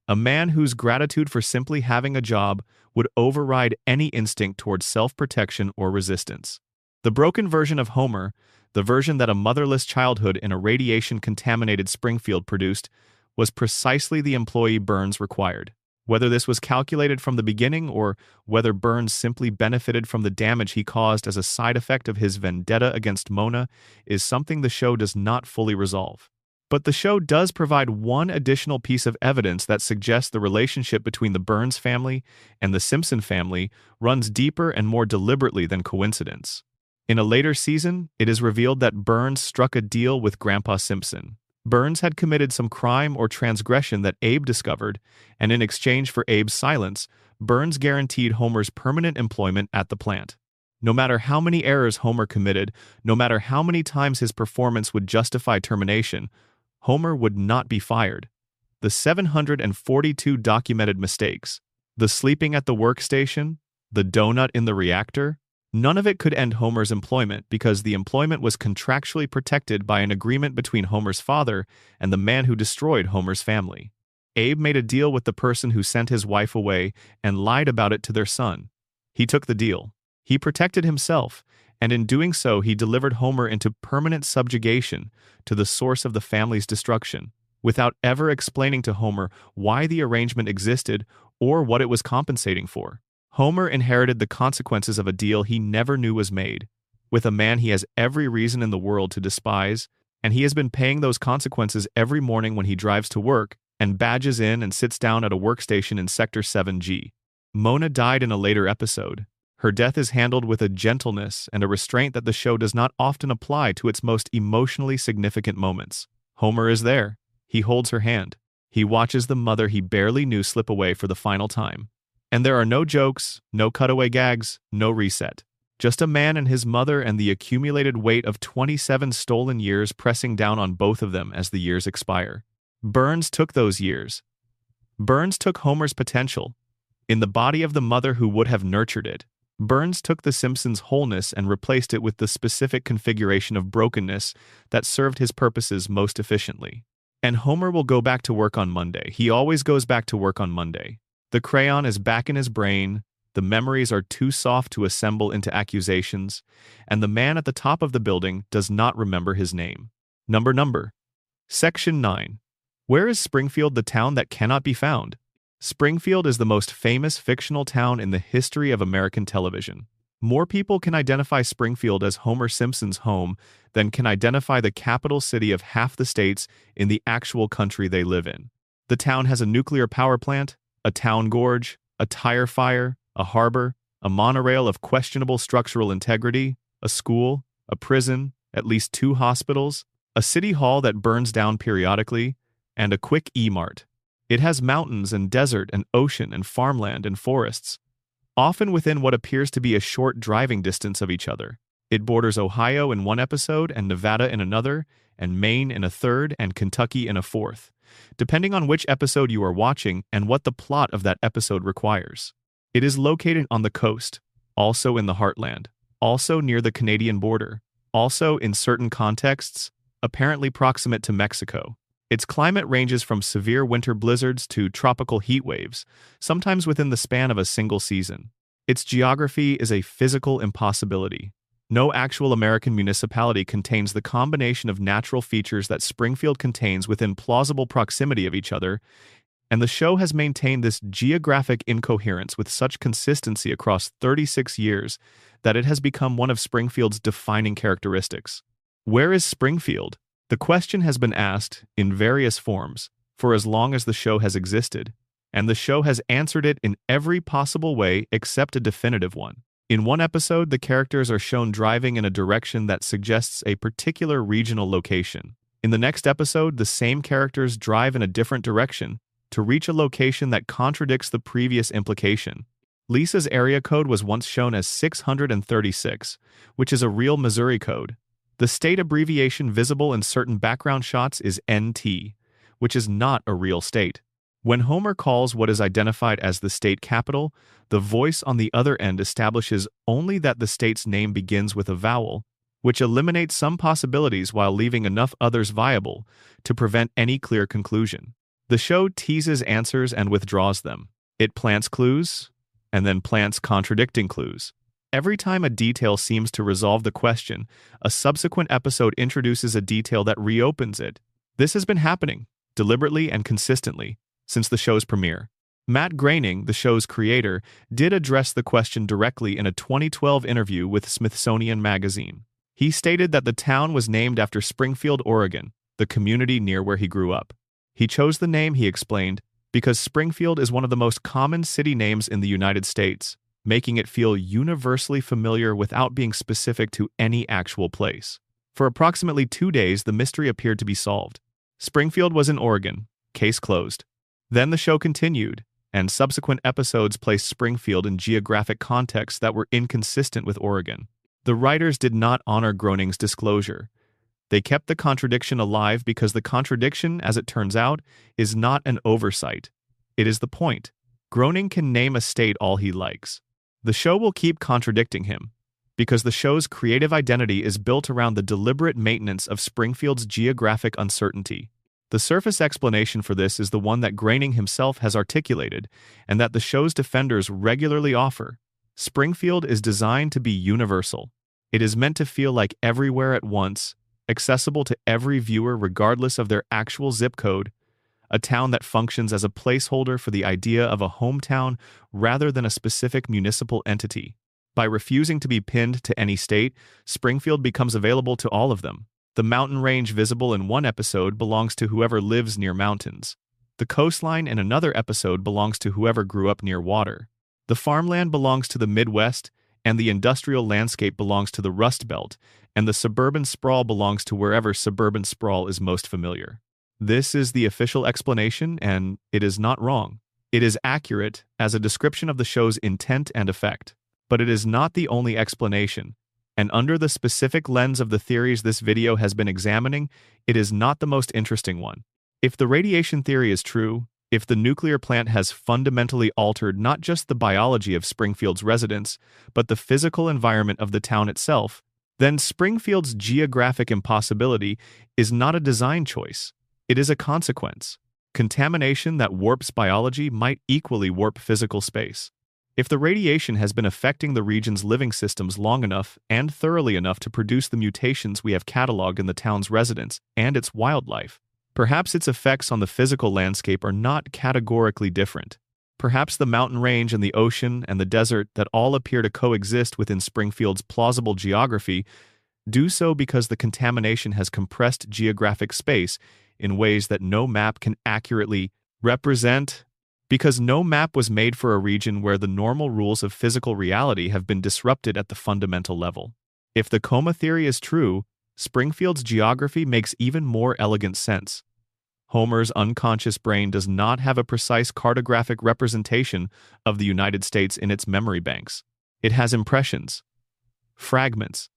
a man whose gratitude for simply having a job would override any instinct towards self-protection or resistance. The broken version of Homer, the version that a motherless childhood in a radiation-contaminated Springfield produced, was precisely the employee Burns required. Whether this was calculated from the beginning or whether Burns simply benefited from the damage he caused as a side effect of his vendetta against Mona is something the show does not fully resolve. But the show does provide one additional piece of evidence that suggests the relationship between the Burns family and the Simpson family runs deeper and more deliberately than coincidence. In a later season, it is revealed that Burns struck a deal with Grandpa Simpson. Burns had committed some crime or transgression that Abe discovered, and in exchange for Abe's silence, Burns guaranteed Homer's permanent employment at the plant. No matter how many errors Homer committed, no matter how many times his performance would justify termination, Homer would not be fired. The 742 documented mistakes, the sleeping at the workstation, the donut in the reactor, none of it could end Homer's employment because the employment was contractually protected by an agreement between Homer's father and the man who destroyed Homer's family. Abe made a deal with the person who sent his wife away and lied about it to their son. He took the deal. He protected himself, and in doing so he delivered Homer into permanent subjugation to the source of the family's destruction, without ever explaining to Homer why the arrangement existed or what it was compensating for. Homer inherited the consequences of a deal he never knew was made, with a man he has every reason in the world to despise, and he has been paying those consequences every morning when he drives to work and badges in and sits down at a workstation in Sector 7G. Mona died in a later episode. Her death is handled with a gentleness and a restraint that the show does not often apply to its most emotionally significant moments. Homer is there. He holds her hand. He watches the mother he barely knew slip away for the final time. And there are no jokes, no cutaway gags, no reset. Just a man and his mother and the accumulated weight of 27 stolen years pressing down on both of them as the years expire. Burns took those years. Burns took Homer's potential, in the body of the mother who would have nurtured it. Burns took the Simpsons' wholeness and replaced it with the specific configuration of brokenness that served his purposes most efficiently. And Homer will go back to work on Monday. He always goes back to work on Monday. The crayon is back in his brain, the memories are too soft to assemble into accusations, and the man at the top of the building does not remember his name. Number. Section 9. Where is Springfield, the town that cannot be found? Springfield is the most famous fictional town in the history of American television. More people can identify Springfield as Homer Simpson's home than can identify the capital city of half the states in the actual country they live in. The town has a nuclear power plant, a town gorge, a tire fire, a harbor, a monorail of questionable structural integrity, a school, a prison, at least 2 hospitals, a city hall that burns down periodically, and a quick E-Mart. It has mountains and desert and ocean and farmland and forests, often within what appears to be a short driving distance of each other. It borders Ohio in one episode and Nevada in another, and Maine in a third and Kentucky in a fourth, depending on which episode you are watching and what the plot of that episode requires. It is located on the coast, also in the heartland, also near the Canadian border, also in certain contexts, apparently proximate to Mexico. Its climate ranges from severe winter blizzards to tropical heat waves, sometimes within the span of a single season. Its geography is a physical impossibility. No actual American municipality contains the combination of natural features that Springfield contains within plausible proximity of each other, and the show has maintained this geographic incoherence with such consistency across 36 years that it has become one of Springfield's defining characteristics. Where is Springfield? The question has been asked, in various forms, for as long as the show has existed, and the show has answered it in every possible way except a definitive one. In one episode, the characters are shown driving in a direction that suggests a particular regional location. In the next episode, the same characters drive in a different direction to reach a location that contradicts the previous implication. Lisa's area code was once shown as 636, which is a real Missouri code. The state abbreviation visible in certain background shots is NT, which is not a real state. When Homer calls what is identified as the state capital, the voice on the other end establishes only that the state's name begins with a vowel, which eliminates some possibilities while leaving enough others viable to prevent any clear conclusion. The show teases answers and withdraws them. It plants clues, and then plants contradicting clues. Every time a detail seems to resolve the question, a subsequent episode introduces a detail that reopens it. This has been happening, deliberately and consistently, since the show's premiere. Matt Groening, the show's creator, did address the question directly in a 2012 interview with Smithsonian Magazine. He stated that the town was named after Springfield, Oregon, the community near where he grew up. He chose the name, he explained, because Springfield is one of the most common city names in the United States, making it feel universally familiar without being specific to any actual place. For approximately 2 days, the mystery appeared to be solved. Springfield was in Oregon. Case closed. Then the show continued, and subsequent episodes placed Springfield in geographic contexts that were inconsistent with Oregon. The writers did not honor Groening's disclosure. They kept the contradiction alive because the contradiction, as it turns out, is not an oversight. It is the point. Groening can name a state all he likes. The show will keep contradicting him, because the show's creative identity is built around the deliberate maintenance of Springfield's geographic uncertainty. The surface explanation for this is the one that Groening himself has articulated, and that the show's defenders regularly offer. Springfield is designed to be universal. It is meant to feel like everywhere at once, accessible to every viewer regardless of their actual zip code, a town that functions as a placeholder for the idea of a hometown rather than a specific municipal entity. By refusing to be pinned to any state, Springfield becomes available to all of them. The mountain range visible in one episode belongs to whoever lives near mountains. The coastline in another episode belongs to whoever grew up near water. The farmland belongs to the Midwest, and the industrial landscape belongs to the Rust Belt, and the suburban sprawl belongs to wherever suburban sprawl is most familiar. This is the official explanation, and it is not wrong. It is accurate as a description of the show's intent and effect. But it is not the only explanation, and under the specific lens of the theories this video has been examining, it is not the most interesting one. If the radiation theory is true, if the nuclear plant has fundamentally altered not just the biology of Springfield's residents, but the physical environment of the town itself, then Springfield's geographic impossibility is not a design choice. It is a consequence. Contamination that warps biology might equally warp physical space. If the radiation has been affecting the region's living systems long enough and thoroughly enough to produce the mutations we have cataloged in the town's residents and its wildlife, perhaps its effects on the physical landscape are not categorically different. Perhaps the mountain range and the ocean and the desert that all appear to coexist within Springfield's plausible geography do so because the contamination has compressed geographic space in ways that no map can accurately represent, because no map was made for a region where the normal rules of physical reality have been disrupted at the fundamental level. If the coma theory is true, Springfield's geography makes even more elegant sense. Homer's unconscious brain does not have a precise cartographic representation of the United States in its memory banks. It has impressions, fragments,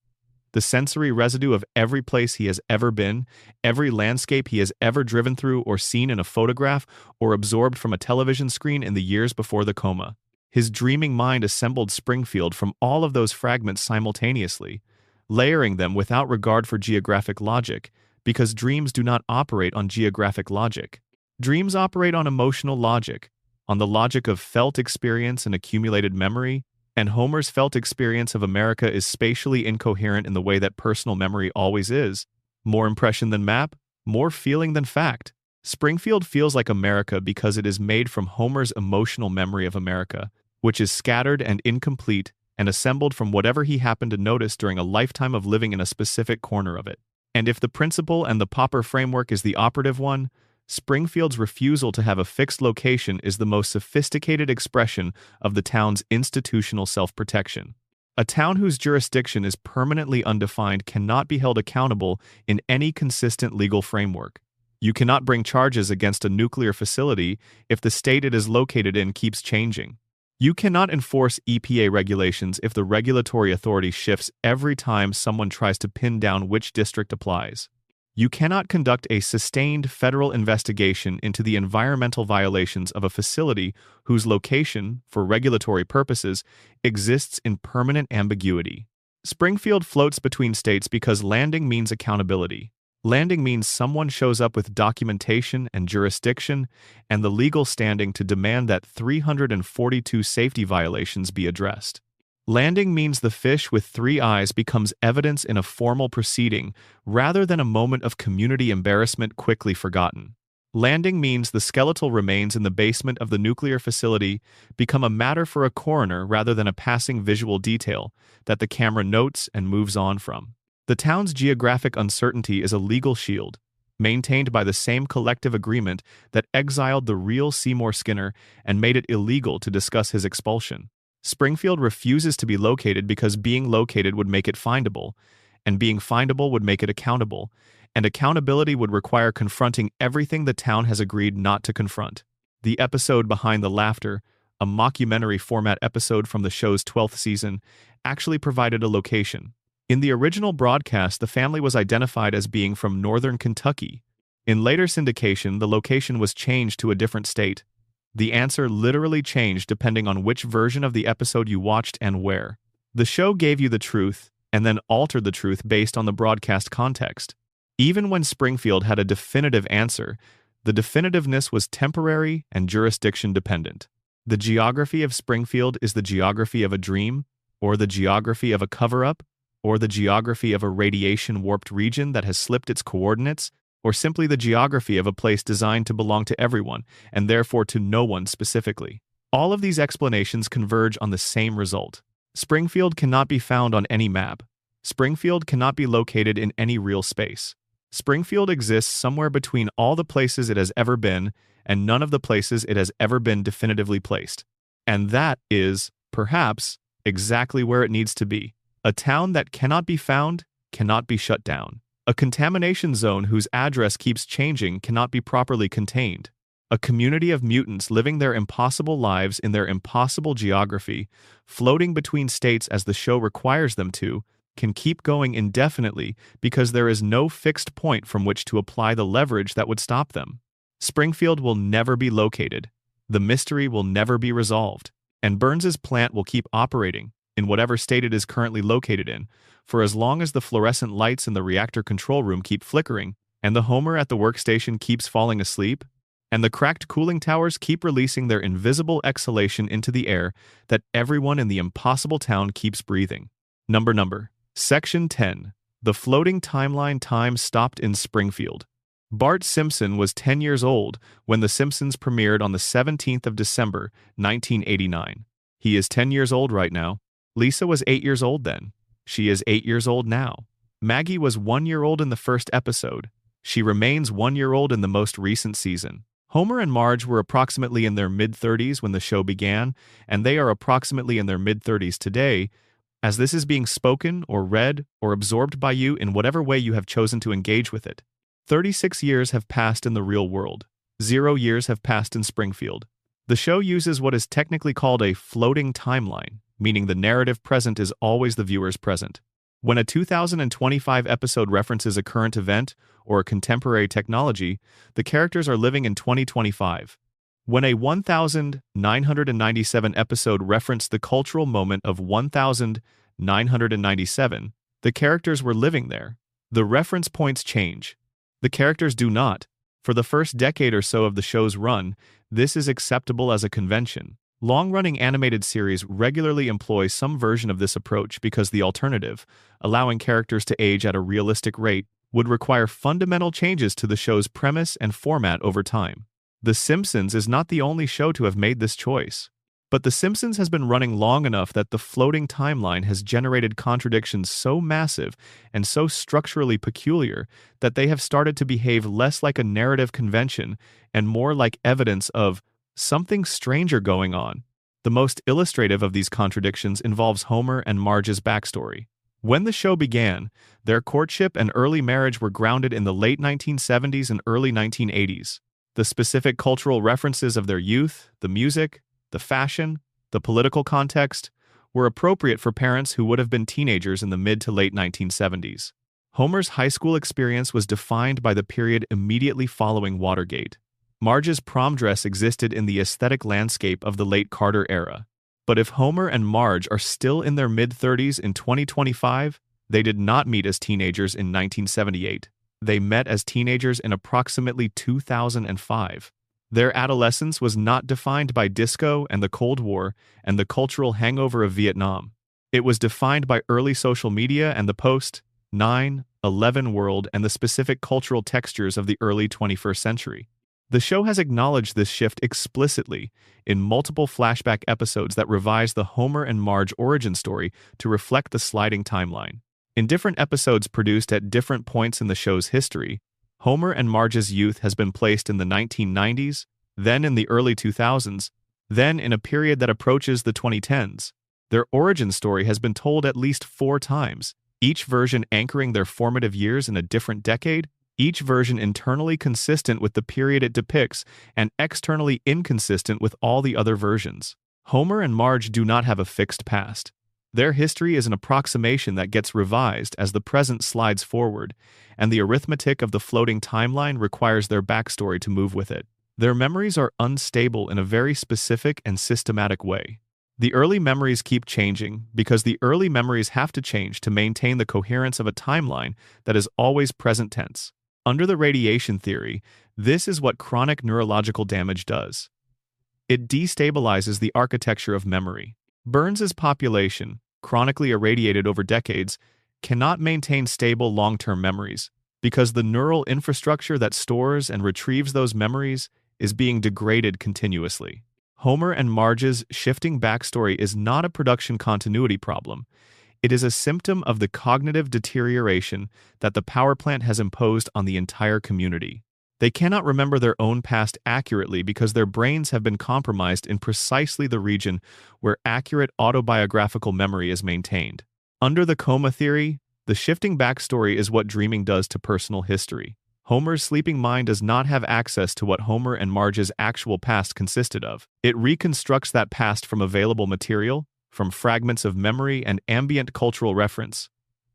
the sensory residue of every place he has ever been, every landscape he has ever driven through or seen in a photograph or absorbed from a television screen in the years before the coma. His dreaming mind assembled Springfield from all of those fragments simultaneously, layering them without regard for geographic logic, because dreams do not operate on geographic logic. Dreams operate on emotional logic, on the logic of felt experience and accumulated memory, and Homer's felt experience of America is spatially incoherent in the way that personal memory always is. More impression than map, more feeling than fact. Springfield feels like America because it is made from Homer's emotional memory of America, which is scattered and incomplete and assembled from whatever he happened to notice during a lifetime of living in a specific corner of it. And if the principle and the Popper framework is the operative one, Springfield's refusal to have a fixed location is the most sophisticated expression of the town's institutional self-protection. A town whose jurisdiction is permanently undefined cannot be held accountable in any consistent legal framework. You cannot bring charges against a nuclear facility if the state it is located in keeps changing. You cannot enforce EPA regulations if the regulatory authority shifts every time someone tries to pin down which district applies. You cannot conduct a sustained federal investigation into the environmental violations of a facility whose location, for regulatory purposes, exists in permanent ambiguity. Springfield floats between states because landing means accountability. Landing means someone shows up with documentation and jurisdiction and the legal standing to demand that 342 safety violations be addressed. Landing means the fish with three eyes becomes evidence in a formal proceeding rather than a moment of community embarrassment quickly forgotten. Landing means the skeletal remains in the basement of the nuclear facility become a matter for a coroner rather than a passing visual detail that the camera notes and moves on from. The town's geographic uncertainty is a legal shield, maintained by the same collective agreement that exiled the real Seymour Skinner and made it illegal to discuss his expulsion. Springfield refuses to be located because being located would make it findable, and being findable would make it accountable, and accountability would require confronting everything the town has agreed not to confront. The episode Behind the Laughter, a mockumentary format episode from the show's 12th season, actually provided a location. In the original broadcast, the family was identified as being from northern Kentucky. In later syndication, the location was changed to a different state. The answer literally changed depending on which version of the episode you watched and where. The show gave you the truth, and then altered the truth based on the broadcast context. Even when Springfield had a definitive answer, the definitiveness was temporary and jurisdiction dependent. The geography of Springfield is the geography of a dream, or the geography of a cover-up, or the geography of a radiation-warped region that has slipped its coordinates, or simply the geography of a place designed to belong to everyone, and therefore to no one specifically. All of these explanations converge on the same result. Springfield cannot be found on any map. Springfield cannot be located in any real space. Springfield exists somewhere between all the places it has ever been and none of the places it has ever been definitively placed. And that is, perhaps, exactly where it needs to be. A town that cannot be found cannot be shut down. A contamination zone whose address keeps changing cannot be properly contained. A community of mutants living their impossible lives in their impossible geography, floating between states as the show requires them to, can keep going indefinitely because there is no fixed point from which to apply the leverage that would stop them. Springfield will never be located. The mystery will never be resolved. And Burns's plant will keep operating, in whatever state it is currently located in, for as long as the fluorescent lights in the reactor control room keep flickering, and the Homer at the workstation keeps falling asleep, and the cracked cooling towers keep releasing their invisible exhalation into the air that everyone in the impossible town keeps breathing. Number. Section 10. The floating timeline time stopped in Springfield. Bart Simpson was 10 years old when The Simpsons premiered on the 17th of December, 1989. He is 10 years old right now. Lisa was 8 years old then. She is 8 years old now. Maggie was 1 year old in the first episode. She remains 1 year old in the most recent season. Homer and Marge were approximately in their mid-30s when the show began, and they are approximately in their mid-30s today, as this is being spoken or read or absorbed by you in whatever way you have chosen to engage with it. 36 years have passed in the real world. 0 years have passed in Springfield. The show uses what is technically called a floating timeline, meaning the narrative present is always the viewer's present. When a 2025 episode references a current event or a contemporary technology, the characters are living in 2025. When a 1997 episode referenced the cultural moment of 1997, the characters were living there. The reference points change. The characters do not. For the first decade or so of the show's run, this is acceptable as a convention. Long-running animated series regularly employ some version of this approach because the alternative, allowing characters to age at a realistic rate, would require fundamental changes to the show's premise and format over time. The Simpsons is not the only show to have made this choice. But The Simpsons has been running long enough that the floating timeline has generated contradictions so massive and so structurally peculiar that they have started to behave less like a narrative convention and more like evidence of something stranger going on. The most illustrative of these contradictions involves Homer and Marge's backstory. When the show began, their courtship and early marriage were grounded in the late 1970s and early 1980s. The specific cultural references of their youth, the music, the fashion, the political context, were appropriate for parents who would have been teenagers in the mid to late 1970s. Homer's high school experience was defined by the period immediately following Watergate. Marge's prom dress existed in the aesthetic landscape of the late Carter era. But if Homer and Marge are still in their mid-30s in 2025, they did not meet as teenagers in 1978. They met as teenagers in approximately 2005. Their adolescence was not defined by disco and the Cold War and the cultural hangover of Vietnam. It was defined by early social media and the post-9/11 world and the specific cultural textures of the early 21st century. The show has acknowledged this shift explicitly in multiple flashback episodes that revise the Homer and Marge origin story to reflect the sliding timeline. In different episodes produced at different points in the show's history, Homer and Marge's youth has been placed in the 1990s, then in the early 2000s, then in a period that approaches the 2010s. Their origin story has been told at least 4 times, each version anchoring their formative years in a different decade, each version internally consistent with the period it depicts and externally inconsistent with all the other versions. Homer and Marge do not have a fixed past. Their history is an approximation that gets revised as the present slides forward, and the arithmetic of the floating timeline requires their backstory to move with it. Their memories are unstable in a very specific and systematic way. The early memories keep changing because the early memories have to change to maintain the coherence of a timeline that is always present tense. Under the radiation theory, this is what chronic neurological damage does. It destabilizes the architecture of memory. Burns's population, chronically irradiated over decades, cannot maintain stable long-term memories because the neural infrastructure that stores and retrieves those memories is being degraded continuously. Homer and Marge's shifting backstory is not a production continuity problem. It is a symptom of the cognitive deterioration that the power plant has imposed on the entire community. They cannot remember their own past accurately because their brains have been compromised in precisely the region where accurate autobiographical memory is maintained. Under the coma theory, the shifting backstory is what dreaming does to personal history. Homer's sleeping mind does not have access to what Homer and Marge's actual past consisted of. It reconstructs that past from available material, from fragments of memory and ambient cultural reference.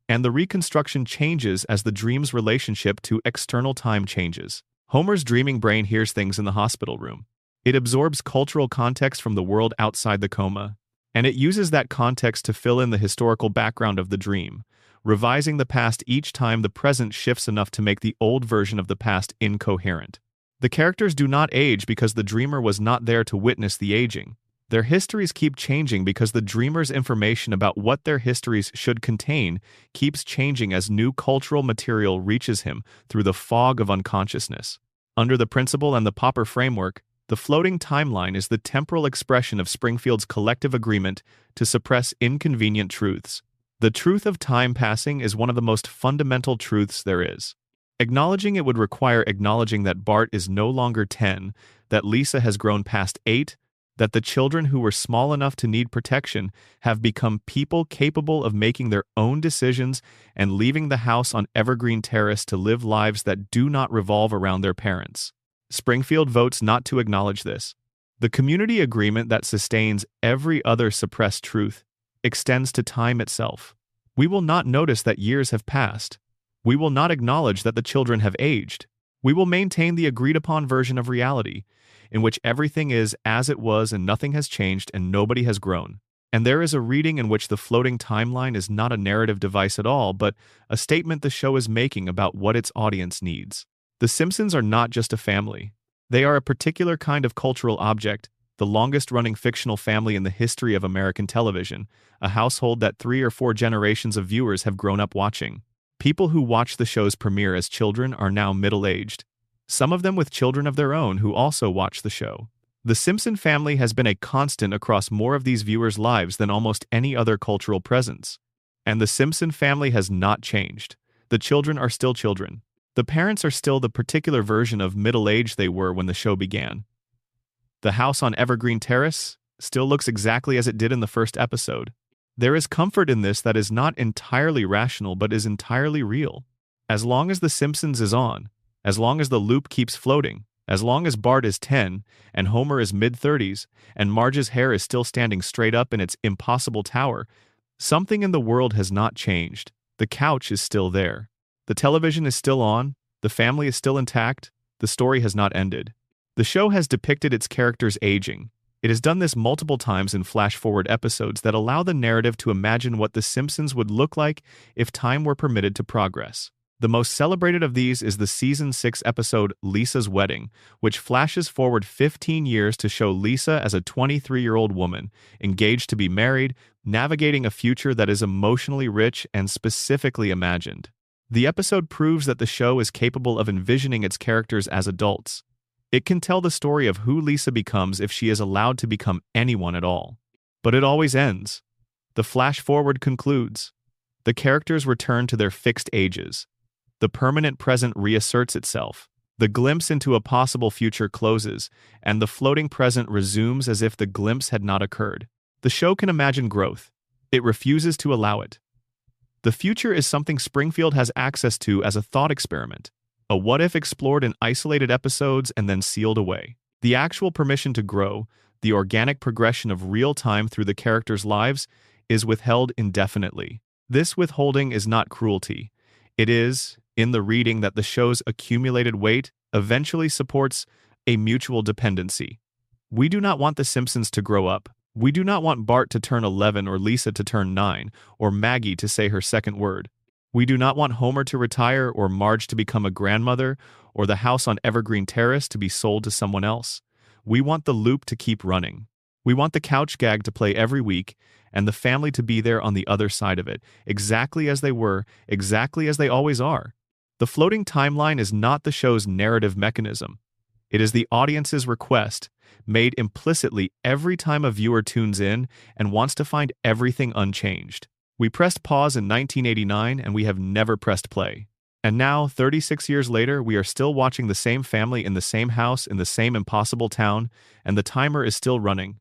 And the reconstruction changes as the dream's relationship to external time changes. Homer's dreaming brain hears things in the hospital room. It absorbs cultural context from the world outside the coma, and it uses that context to fill in the historical background of the dream, revising the past each time the present shifts enough to make the old version of the past incoherent. The characters do not age because the dreamer was not there to witness the aging. Their histories keep changing because the dreamer's information about what their histories should contain keeps changing as new cultural material reaches him through the fog of unconsciousness. Under the principle and the Popper framework, the floating timeline is the temporal expression of Springfield's collective agreement to suppress inconvenient truths. The truth of time passing is one of the most fundamental truths there is. Acknowledging it would require acknowledging that Bart is no longer 10, that Lisa has grown past 8, that the children who were small enough to need protection have become people capable of making their own decisions and leaving the house on Evergreen Terrace to live lives that do not revolve around their parents. Springfield votes not to acknowledge this. The community agreement that sustains every other suppressed truth extends to time itself. We will not notice that years have passed. We will not acknowledge that the children have aged. We will maintain the agreed-upon version of reality, in which everything is as it was and nothing has changed and nobody has grown. And there is a reading in which the floating timeline is not a narrative device at all, but a statement the show is making about what its audience needs. The Simpsons are not just a family. They are a particular kind of cultural object, the longest-running fictional family in the history of American television, a household that 3 or 4 generations of viewers have grown up watching. People who watched the show's premiere as children are now middle-aged, some of them with children of their own who also watch the show. The Simpson family has been a constant across more of these viewers' lives than almost any other cultural presence. And the Simpson family has not changed. The children are still children. The parents are still the particular version of middle age they were when the show began. The house on Evergreen Terrace still looks exactly as it did in the first episode. There is comfort in this that is not entirely rational but is entirely real. As long as The Simpsons is on, as long as the loop keeps floating, As long as Bart is 10, and Homer is mid-30s, and Marge's hair is still standing straight up in its impossible tower, something in the world has not changed. The couch is still there. The television is still on. The family is still intact. The story has not ended. The show has depicted its characters aging. It has done this multiple times in flash-forward episodes that allow the narrative to imagine what The Simpsons would look like if time were permitted to progress. The most celebrated of these is the Season 6 episode Lisa's Wedding, which flashes forward 15 years to show Lisa as a 23-year-old woman, engaged to be married, navigating a future that is emotionally rich and specifically imagined. The episode proves that the show is capable of envisioning its characters as adults. It can tell the story of who Lisa becomes if she is allowed to become anyone at all. But it always ends. The flash-forward concludes. The characters return to their fixed ages. The permanent present reasserts itself. The glimpse into a possible future closes, and the floating present resumes as if the glimpse had not occurred. The show can imagine growth. It refuses to allow it. The future is something Springfield has access to as a thought experiment. A what-if explored in isolated episodes and then sealed away. The actual permission to grow, the organic progression of real time through the characters' lives, is withheld indefinitely. This withholding is not cruelty. It is, in the reading that the show's accumulated weight eventually supports a mutual dependency. We do not want The Simpsons to grow up. We do not want Bart to turn 11 or Lisa to turn 9, or Maggie to say her second word. We do not want Homer to retire or Marge to become a grandmother or the house on Evergreen Terrace to be sold to someone else. We want the loop to keep running. We want the couch gag to play every week and the family to be there on the other side of it, exactly as they were, exactly as they always are. The floating timeline is not the show's narrative mechanism. It is the audience's request, made implicitly every time a viewer tunes in and wants to find everything unchanged. We pressed pause in 1989 and we have never pressed play. And now, 36 years later, we are still watching the same family in the same house in the same impossible town, and the timer is still running.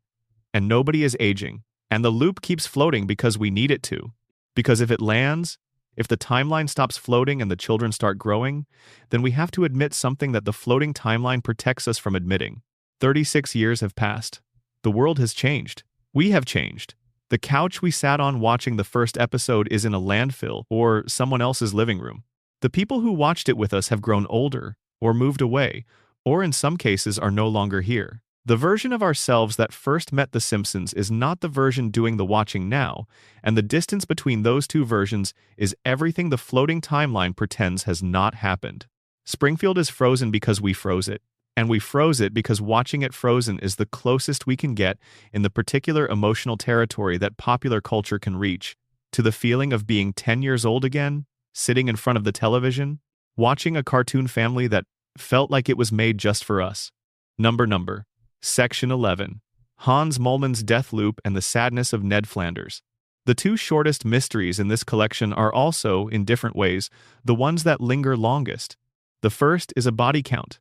And nobody is aging. And the loop keeps floating because we need it to. Because if it lands, if the timeline stops floating and the children start growing, then we have to admit something that the floating timeline protects us from admitting. 36 years have passed. The world has changed. We have changed. The couch we sat on watching the first episode is in a landfill or someone else's living room. The people who watched it with us have grown older, or moved away, or in some cases are no longer here. The version of ourselves that first met The Simpsons is not the version doing the watching now, and the distance between those two versions is everything the floating timeline pretends has not happened. Springfield is frozen because we froze it. And we froze it because watching it frozen is the closest we can get in the particular emotional territory that popular culture can reach, to the feeling of being 10 years old again, sitting in front of the television, watching a cartoon family that felt like it was made just for us. Number. Section 11. Hans Moleman's Death Loop and the Sadness of Ned Flanders. The two shortest mysteries in this collection are also, in different ways, the ones that linger longest. The first is a body count.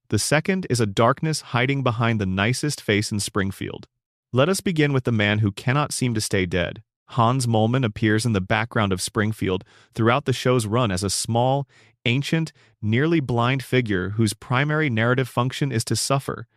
The second is a darkness hiding behind the nicest face in Springfield. Let us begin with the man who cannot seem to stay dead. Hans Moleman appears in the background of Springfield throughout the show's run as a small, ancient, nearly blind figure whose primary narrative function is to suffer.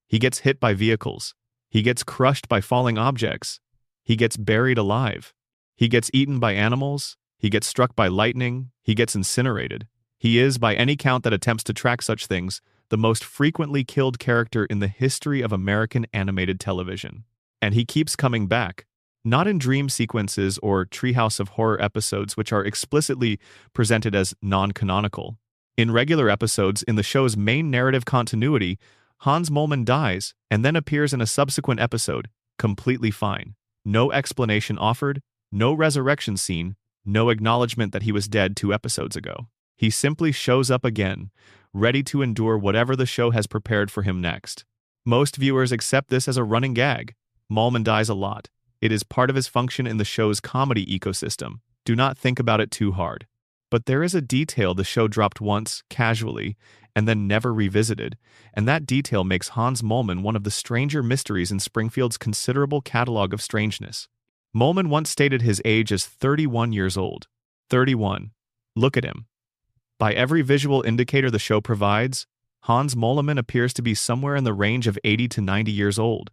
He gets hit by vehicles. He gets crushed by falling objects. He gets buried alive. He gets eaten by animals. He gets struck by lightning. He gets incinerated. He is, by any count that attempts to track such things, the most frequently killed character in the history of American animated television. And he keeps coming back, not in dream sequences or Treehouse of Horror episodes which are explicitly presented as non-canonical. In regular episodes in the show's main narrative continuity, Hans Moleman dies and then appears in a subsequent episode, completely fine. No explanation offered, no resurrection scene, no acknowledgement that he was dead 2 episodes ago. He simply shows up again, ready to endure whatever the show has prepared for him next. Most viewers accept this as a running gag. Moleman dies a lot. It is part of his function in the show's comedy ecosystem. Do not think about it too hard. But there is a detail the show dropped once, casually, and then never revisited, and that detail makes Hans Moleman one of the stranger mysteries in Springfield's considerable catalog of strangeness. Moleman once stated his age as 31 years old. 31. Look at him. By every visual indicator the show provides, Hans Moleman appears to be somewhere in the range of 80 to 90 years old.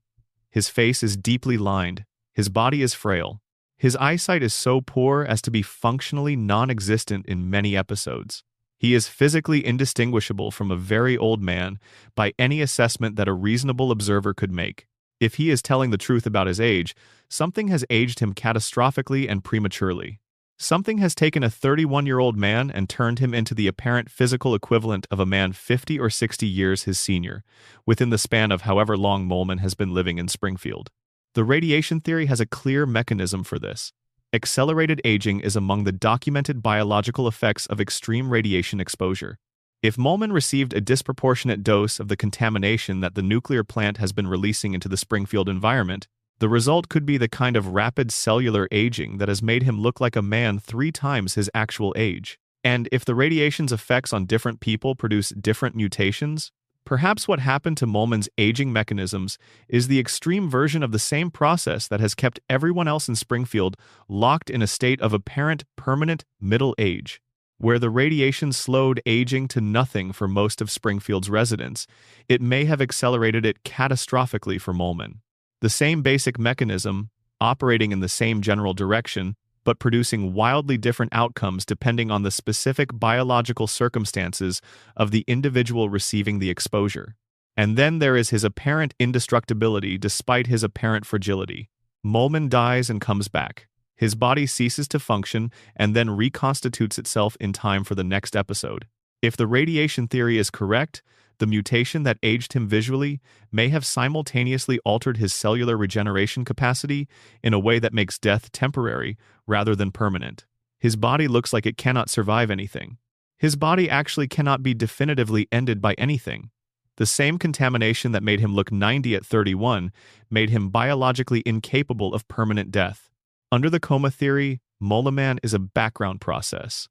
His face is deeply lined, his body is frail. His eyesight is so poor as to be functionally non-existent in many episodes. He is physically indistinguishable from a very old man by any assessment that a reasonable observer could make. If he is telling the truth about his age, something has aged him catastrophically and prematurely. Something has taken a 31-year-old man and turned him into the apparent physical equivalent of a man 50 or 60 years his senior, within the span of however long Moleman has been living in Springfield. The radiation theory has a clear mechanism for this. Accelerated aging is among the documented biological effects of extreme radiation exposure. If Moleman received a disproportionate dose of the contamination that the nuclear plant has been releasing into the Springfield environment, the result could be the kind of rapid cellular aging that has made him look like a man 3 times his actual age. And if the radiation's effects on different people produce different mutations, perhaps what happened to Moleman's aging mechanisms is the extreme version of the same process that has kept everyone else in Springfield locked in a state of apparent permanent middle age. Where the radiation slowed aging to nothing for most of Springfield's residents, it may have accelerated it catastrophically for Moleman. The same basic mechanism, operating in the same general direction, but producing wildly different outcomes depending on the specific biological circumstances of the individual receiving the exposure. And then there is his apparent indestructibility despite his apparent fragility. Moleman dies and comes back. His body ceases to function and then reconstitutes itself in time for the next episode. If the radiation theory is correct, the mutation that aged him visually may have simultaneously altered his cellular regeneration capacity in a way that makes death temporary rather than permanent. His body looks like it cannot survive anything. His body actually cannot be definitively ended by anything. The same contamination that made him look 90 at 31 made him biologically incapable of permanent death. Under the coma theory, Moleman is a background process.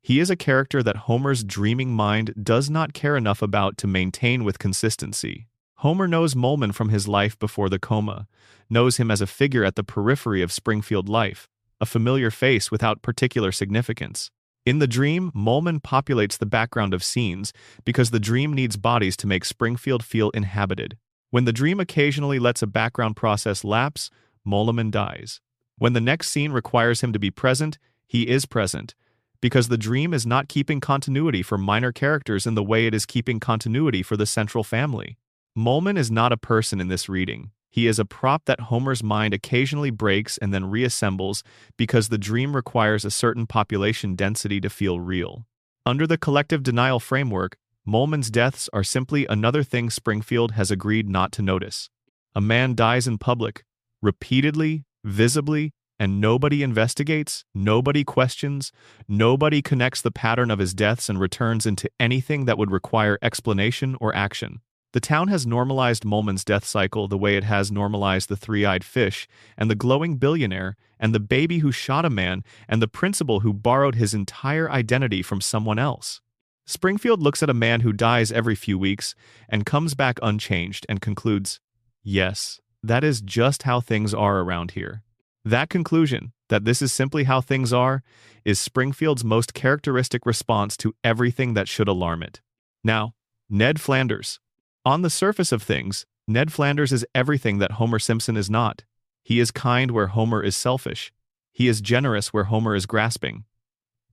He is a character that Homer's dreaming mind does not care enough about to maintain with consistency. Homer knows Moleman from his life before the coma, knows him as a figure at the periphery of Springfield life, a familiar face without particular significance. In the dream, Moleman populates the background of scenes because the dream needs bodies to make Springfield feel inhabited. When the dream occasionally lets a background process lapse, Moleman dies. When the next scene requires him to be present, he is present, because the dream is not keeping continuity for minor characters in the way it is keeping continuity for the central family. Moleman is not a person in this reading. He is a prop that Homer's mind occasionally breaks and then reassembles because the dream requires a certain population density to feel real. Under the collective denial framework, Moleman's deaths are simply another thing Springfield has agreed not to notice. A man dies in public, repeatedly, visibly, and nobody investigates, nobody questions, nobody connects the pattern of his deaths and returns into anything that would require explanation or action. The town has normalized Moleman's death cycle the way it has normalized the three-eyed fish, and the glowing billionaire, and the baby who shot a man, and the principal who borrowed his entire identity from someone else. Springfield looks at a man who dies every few weeks and comes back unchanged and concludes, "Yes, that is just how things are around here." That conclusion, that this is simply how things are, is Springfield's most characteristic response to everything that should alarm it. Now, Ned Flanders. On the surface of things, Ned Flanders is everything that Homer Simpson is not. He is kind where Homer is selfish. He is generous where Homer is grasping.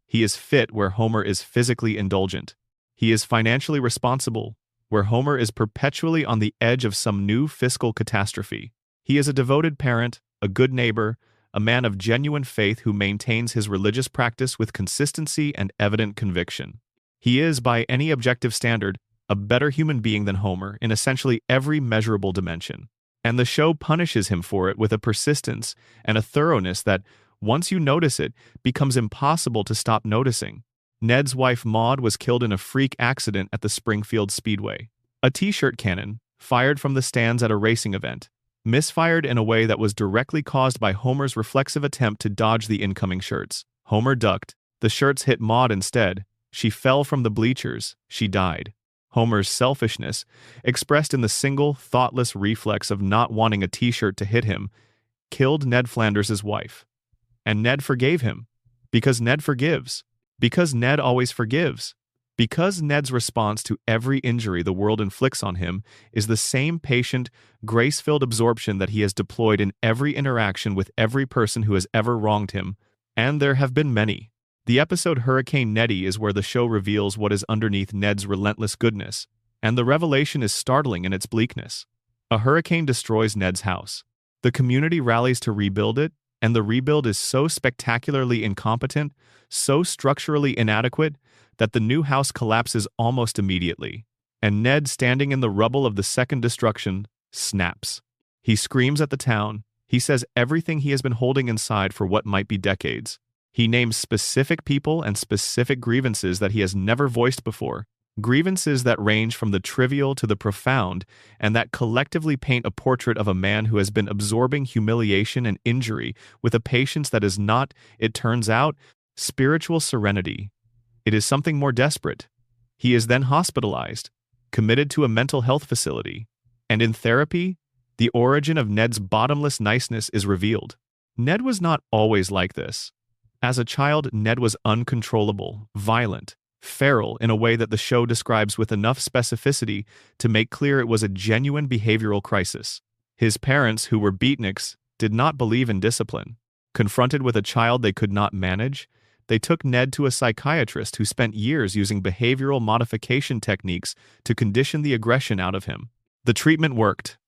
He is fit where Homer is physically indulgent. He is financially responsible where Homer is perpetually on the edge of some new fiscal catastrophe. He is a devoted parent, a good neighbor, a man of genuine faith who maintains his religious practice with consistency and evident conviction. He is, by any objective standard, a better human being than Homer in essentially every measurable dimension. And the show punishes him for it with a persistence and a thoroughness that, once you notice it, becomes impossible to stop noticing. Ned's wife Maud was killed in a freak accident at the Springfield Speedway. A t-shirt cannon, fired from the stands at a racing event, misfired in a way that was directly caused by Homer's reflexive attempt to dodge the incoming shirts. Homer ducked. The shirts hit Maud instead. She fell from the bleachers. She died. Homer's selfishness, expressed in the single, thoughtless reflex of not wanting a t-shirt to hit him, killed Ned Flanders' wife. And Ned forgave him. Because Ned forgives. Because Ned always forgives. Because Ned's response to every injury the world inflicts on him is the same patient, grace-filled absorption that he has deployed in every interaction with every person who has ever wronged him, and there have been many. The episode Hurricane Nettie is where the show reveals what is underneath Ned's relentless goodness, and the revelation is startling in its bleakness. A hurricane destroys Ned's house. The community rallies to rebuild it, and the rebuild is so spectacularly incompetent, so structurally inadequate, that the new house collapses almost immediately, and Ned, standing in the rubble of the second destruction, snaps. He screams at the town. He says everything he has been holding inside for what might be decades. He names specific people and specific grievances that he has never voiced before, grievances that range from the trivial to the profound, and that collectively paint a portrait of a man who has been absorbing humiliation and injury with a patience that is not, it turns out, spiritual serenity. It is something more desperate. He is then hospitalized, committed to a mental health facility, and in therapy, the origin of Ned's bottomless niceness is revealed. Ned was not always like this. As a child, Ned was uncontrollable, violent, feral in a way that the show describes with enough specificity to make clear it was a genuine behavioral crisis. His parents, who were beatniks, did not believe in discipline. Confronted with a child they could not manage, they took Ned to a psychiatrist who spent years using behavioral modification techniques to condition the aggression out of him. The treatment worked.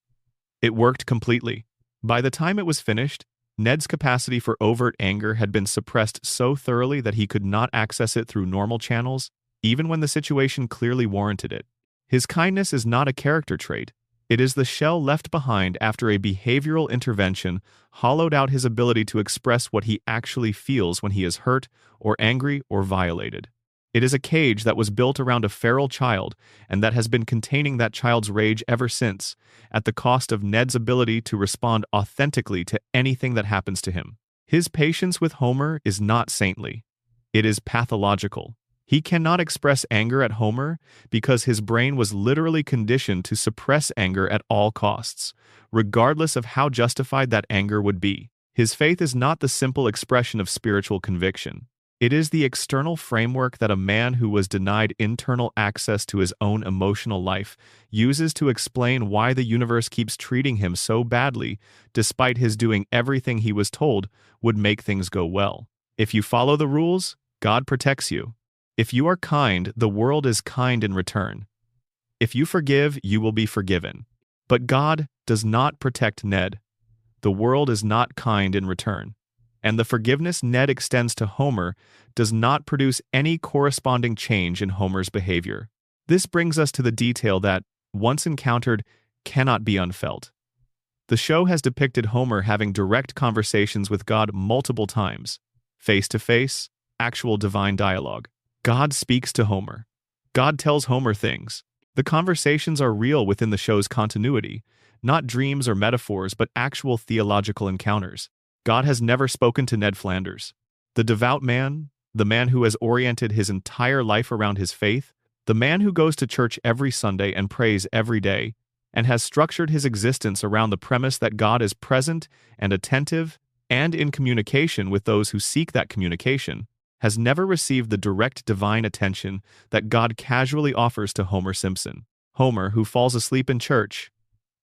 It worked completely. By the time it was finished, Ned's capacity for overt anger had been suppressed so thoroughly that he could not access it through normal channels, even when the situation clearly warranted it. His kindness is not a character trait. It is the shell left behind after a behavioral intervention hollowed out his ability to express what he actually feels when he is hurt or angry or violated. It is a cage that was built around a feral child and that has been containing that child's rage ever since, at the cost of Ned's ability to respond authentically to anything that happens to him. His patience with Homer is not saintly. It is pathological. He cannot express anger at Homer because his brain was literally conditioned to suppress anger at all costs, regardless of how justified that anger would be. His faith is not the simple expression of spiritual conviction. It is the external framework that a man who was denied internal access to his own emotional life uses to explain why the universe keeps treating him so badly, despite his doing everything he was told would make things go well. If you follow the rules, God protects you. If you are kind, the world is kind in return. If you forgive, you will be forgiven. But God does not protect Ned. The world is not kind in return. And the forgiveness Ned extends to Homer does not produce any corresponding change in Homer's behavior. This brings us to the detail that, once encountered, cannot be unfelt. The show has depicted Homer having direct conversations with God multiple times, face-to-face, actual divine dialogue. God speaks to Homer. God tells Homer things. The conversations are real within the show's continuity, not dreams or metaphors, but actual theological encounters. God has never spoken to Ned Flanders. The devout man, the man who has oriented his entire life around his faith, the man who goes to church every Sunday and prays every day, and has structured his existence around the premise that God is present and attentive and in communication with those who seek that communication, has never received the direct divine attention that God casually offers to Homer Simpson. Homer who falls asleep in church.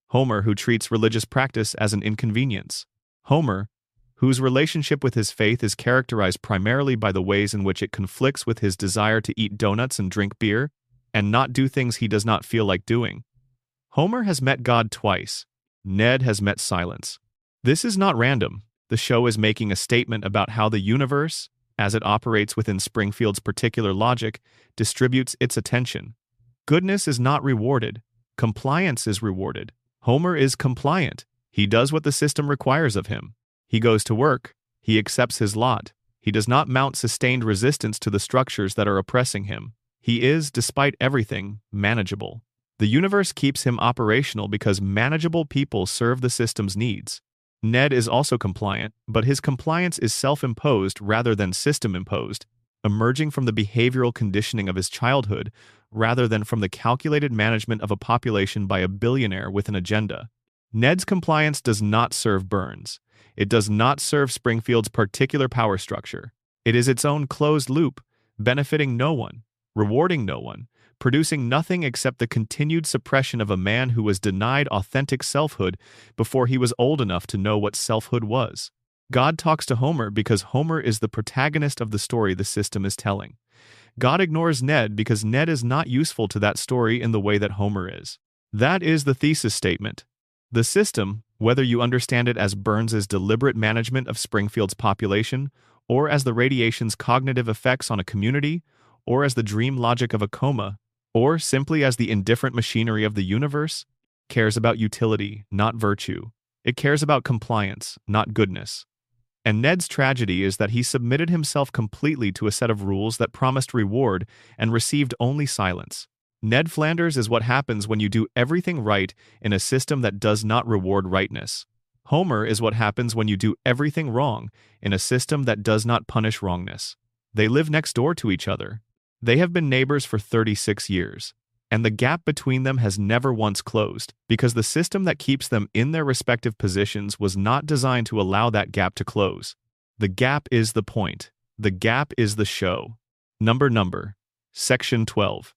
Homer who treats religious practice as an inconvenience. Homer whose relationship with his faith is characterized primarily by the ways in which it conflicts with his desire to eat donuts and drink beer, and not do things he does not feel like doing. Homer has met God twice. Ned has met silence. This is not random. The show is making a statement about how the universe, as it operates within Springfield's particular logic, distributes its attention. Goodness is not rewarded. Compliance is rewarded. Homer is compliant. He does what the system requires of him. He goes to work. He accepts his lot. He does not mount sustained resistance to the structures that are oppressing him. He is, despite everything, manageable. The universe keeps him operational because manageable people serve the system's needs. Ned is also compliant, but his compliance is self-imposed rather than system-imposed, emerging from the behavioral conditioning of his childhood rather than from the calculated management of a population by a billionaire with an agenda. Ned's compliance does not serve Burns. It does not serve Springfield's particular power structure. It is its own closed loop, benefiting no one. rewarding no one, producing nothing except the continued suppression of a man who was denied authentic selfhood before he was old enough to know what selfhood was. God talks to Homer because Homer is the protagonist of the story the system is telling. God ignores Ned because Ned is not useful to that story in the way that Homer is. That is the thesis statement. The system, whether you understand it as Burns's deliberate management of Springfield's population, or as the radiation's cognitive effects on a community, or as the dream logic of a coma, or simply as the indifferent machinery of the universe, cares about utility, not virtue. It cares about compliance, not goodness. And Ned's tragedy is that he submitted himself completely to a set of rules that promised reward and received only silence. Ned Flanders is what happens when you do everything right in a system that does not reward rightness. Homer is what happens when you do everything wrong in a system that does not punish wrongness. They live next door to each other. They have been neighbors for 36 years. And the gap between them has never once closed, because the system that keeps them in their respective positions was not designed to allow that gap to close. The gap is the point. The gap is the show. Number. Section 12.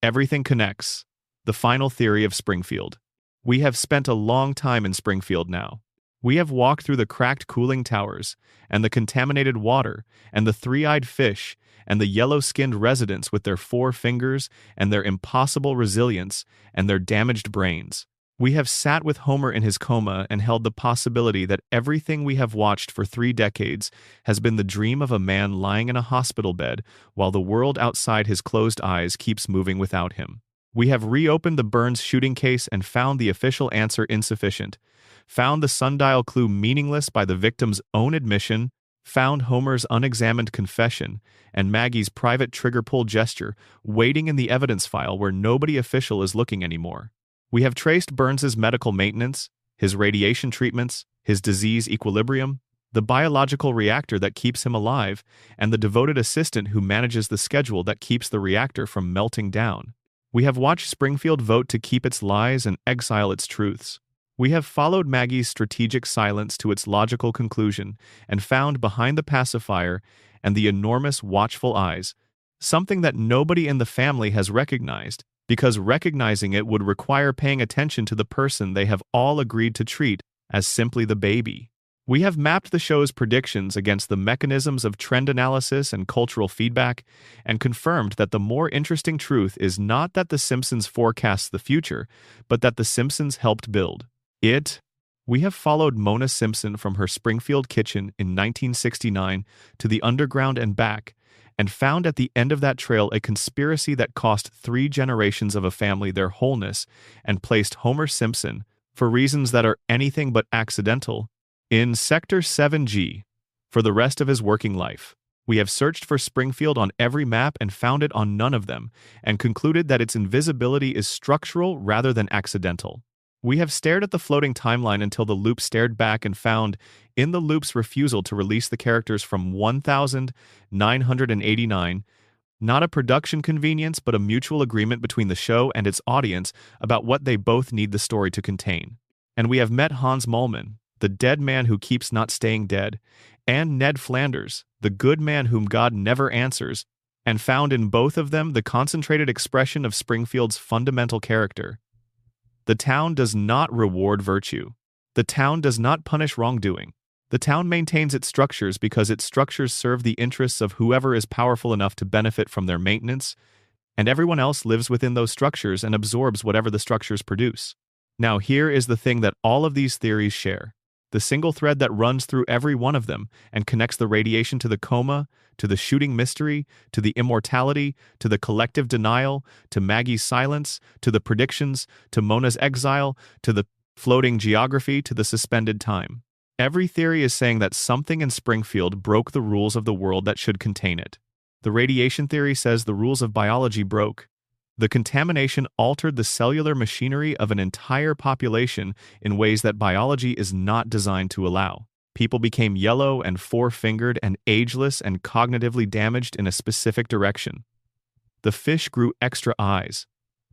Everything connects. The final theory of Springfield. We have spent a long time in Springfield now. We have walked through the cracked cooling towers, and the contaminated water, and the three-eyed fish, and the yellow-skinned residents with their 4 fingers and their impossible resilience and their damaged brains. We have sat with Homer in his coma and held the possibility that everything we have watched for 3 decades has been the dream of a man lying in a hospital bed while the world outside his closed eyes keeps moving without him. We have reopened the Burns shooting case and found the official answer insufficient, found the sundial clue meaningless by the victim's own admission, found Homer's unexamined confession, and Maggie's private trigger-pull gesture waiting in the evidence file where nobody official is looking anymore. We have traced Burns's medical maintenance, his radiation treatments, his disease equilibrium, the biological reactor that keeps him alive, and the devoted assistant who manages the schedule that keeps the reactor from melting down. We have watched Springfield vote to keep its lies and exile its truths. We have followed Maggie's strategic silence to its logical conclusion and found behind the pacifier and the enormous watchful eyes something that nobody in the family has recognized, because recognizing it would require paying attention to the person they have all agreed to treat as simply the baby. We have mapped the show's predictions against the mechanisms of trend analysis and cultural feedback and confirmed that the more interesting truth is not that The Simpsons forecasts the future, but that The Simpsons helped build it. We have followed Mona Simpson from her Springfield kitchen in 1969 to the underground and back, and found at the end of that trail a conspiracy that cost 3 generations of a family their wholeness and placed Homer Simpson, for reasons that are anything but accidental, in Sector 7G for the rest of his working life. We have searched for Springfield on every map and found it on none of them, and concluded that its invisibility is structural rather than accidental. We have stared at the floating timeline until the loop stared back and found, in the loop's refusal to release the characters from 1989, not a production convenience but a mutual agreement between the show and its audience about what they both need the story to contain. And we have met Hans Mollman, the dead man who keeps not staying dead, and Ned Flanders, the good man whom God never answers, and found in both of them the concentrated expression of Springfield's fundamental character. The town does not reward virtue. The town does not punish wrongdoing. The town maintains its structures because its structures serve the interests of whoever is powerful enough to benefit from their maintenance, and everyone else lives within those structures and absorbs whatever the structures produce. Now here is the thing that all of these theories share. The single thread that runs through every one of them and connects the radiation to the coma, to the shooting mystery, to the immortality, to the collective denial, to Maggie's silence, to the predictions, to Mona's exile, to the floating geography, to the suspended time. Every theory is saying that something in Springfield broke the rules of the world that should contain it. The radiation theory says the rules of biology broke. The contamination altered the cellular machinery of an entire population in ways that biology is not designed to allow. People became yellow and 4-fingered and ageless and cognitively damaged in a specific direction. The fish grew extra eyes.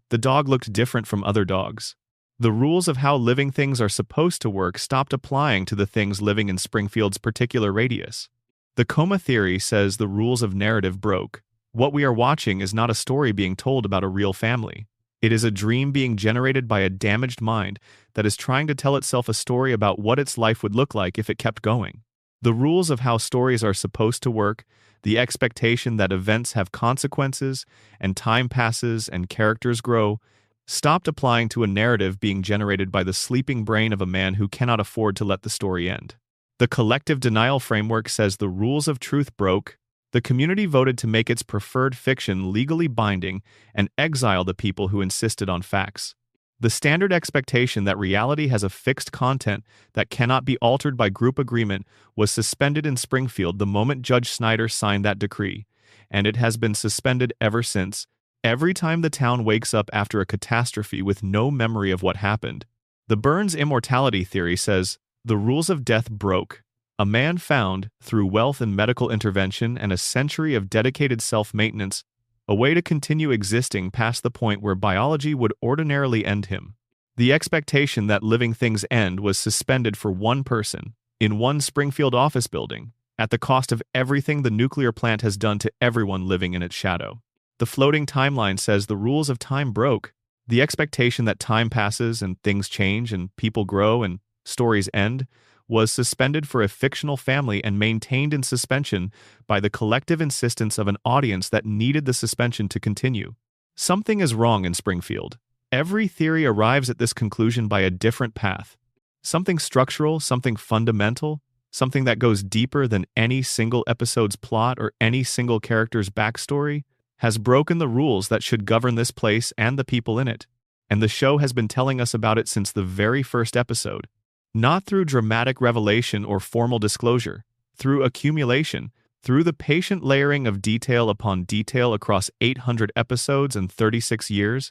The dog looked different from other dogs. The rules of how living things are supposed to work stopped applying to the things living in Springfield's particular radius. The coma theory says the rules of narrative broke. What we are watching is not a story being told about a real family. It is a dream being generated by a damaged mind that is trying to tell itself a story about what its life would look like if it kept going. The rules of how stories are supposed to work, the expectation that events have consequences, and time passes and characters grow, stopped applying to a narrative being generated by the sleeping brain of a man who cannot afford to let the story end. The collective denial framework says the rules of truth broke. The community voted to make its preferred fiction legally binding and exile the people who insisted on facts. The standard expectation that reality has a fixed content that cannot be altered by group agreement was suspended in Springfield the moment Judge Snyder signed that decree, and it has been suspended ever since. Every time the town wakes up after a catastrophe with no memory of what happened. The Burns immortality theory says, the rules of death broke. A man found, through wealth and medical intervention and a century of dedicated self-maintenance, a way to continue existing past the point where biology would ordinarily end him. The expectation that living things end was suspended for one person, in one Springfield office building, at the cost of everything the nuclear plant has done to everyone living in its shadow. The floating timeline says the rules of time broke. The expectation that time passes and things change and people grow and stories end was suspended for a fictional family and maintained in suspension by the collective insistence of an audience that needed the suspension to continue. Something is wrong in Springfield. Every theory arrives at this conclusion by a different path. Something structural, something fundamental, something that goes deeper than any single episode's plot or any single character's backstory, has broken the rules that should govern this place and the people in it. And the show has been telling us about it since the very first episode. Not through dramatic revelation or formal disclosure, through accumulation, through the patient layering of detail upon detail across 800 episodes and 36 years,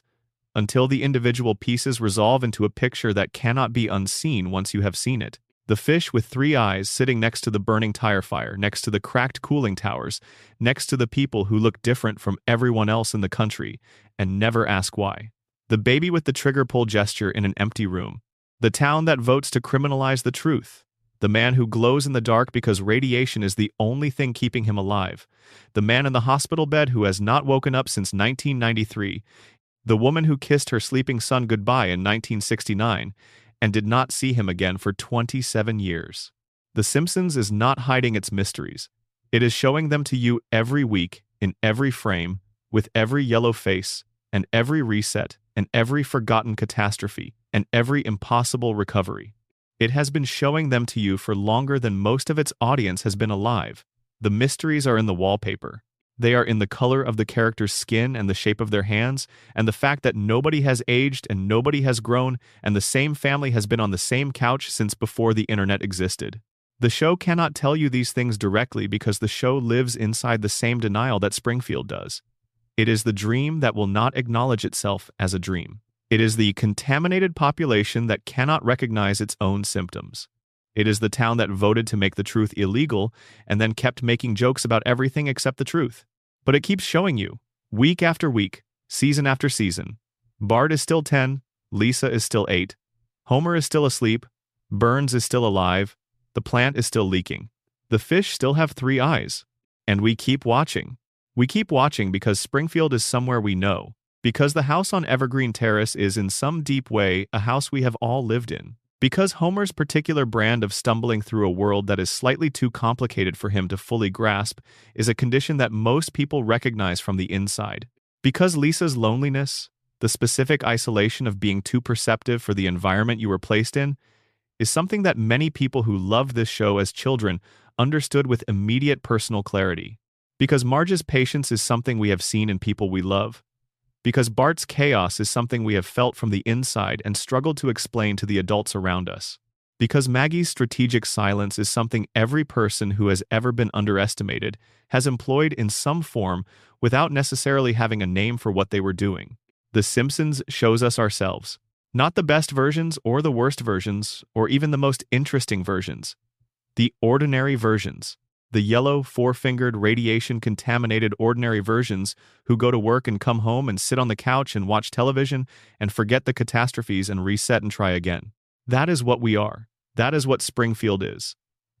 until the individual pieces resolve into a picture that cannot be unseen once you have seen it. The fish with 3 eyes sitting next to the burning tire fire, next to the cracked cooling towers, next to the people who look different from everyone else in the country, and never ask why. The baby with the trigger pull gesture in an empty room. The town that votes to criminalize the truth. The man who glows in the dark because radiation is the only thing keeping him alive. The man in the hospital bed who has not woken up since 1993. The woman who kissed her sleeping son goodbye in 1969 and did not see him again for 27 years. The Simpsons is not hiding its mysteries. It is showing them to you every week, in every frame, with every yellow face, and every reset, and every forgotten catastrophe, and every impossible recovery. It has been showing them to you for longer than most of its audience has been alive. The mysteries are in the wallpaper. They are in the color of the character's skin and the shape of their hands, and the fact that nobody has aged and nobody has grown, and the same family has been on the same couch since before the internet existed. The show cannot tell you these things directly because the show lives inside the same denial that Springfield does. It is the dream that will not acknowledge itself as a dream. It is the contaminated population that cannot recognize its own symptoms. It is the town that voted to make the truth illegal and then kept making jokes about everything except the truth. But it keeps showing you, week after week, season after season. Bart is still 10, Lisa is still 8, Homer is still asleep, Burns is still alive, the plant is still leaking. The fish still have 3 eyes. And we keep watching. We keep watching because Springfield is somewhere we know. Because the house on Evergreen Terrace is in some deep way a house we have all lived in. Because Homer's particular brand of stumbling through a world that is slightly too complicated for him to fully grasp is a condition that most people recognize from the inside. Because Lisa's loneliness, the specific isolation of being too perceptive for the environment you were placed in, is something that many people who loved this show as children understood with immediate personal clarity. Because Marge's patience is something we have seen in people we love. Because Bart's chaos is something we have felt from the inside and struggled to explain to the adults around us. Because Maggie's strategic silence is something every person who has ever been underestimated has employed in some form without necessarily having a name for what they were doing. The Simpsons shows us ourselves. Not the best versions or the worst versions or even the most interesting versions. The ordinary versions. The yellow, 4-fingered, radiation-contaminated ordinary versions who go to work and come home and sit on the couch and watch television and forget the catastrophes and reset and try again. That is what we are. That is what Springfield is.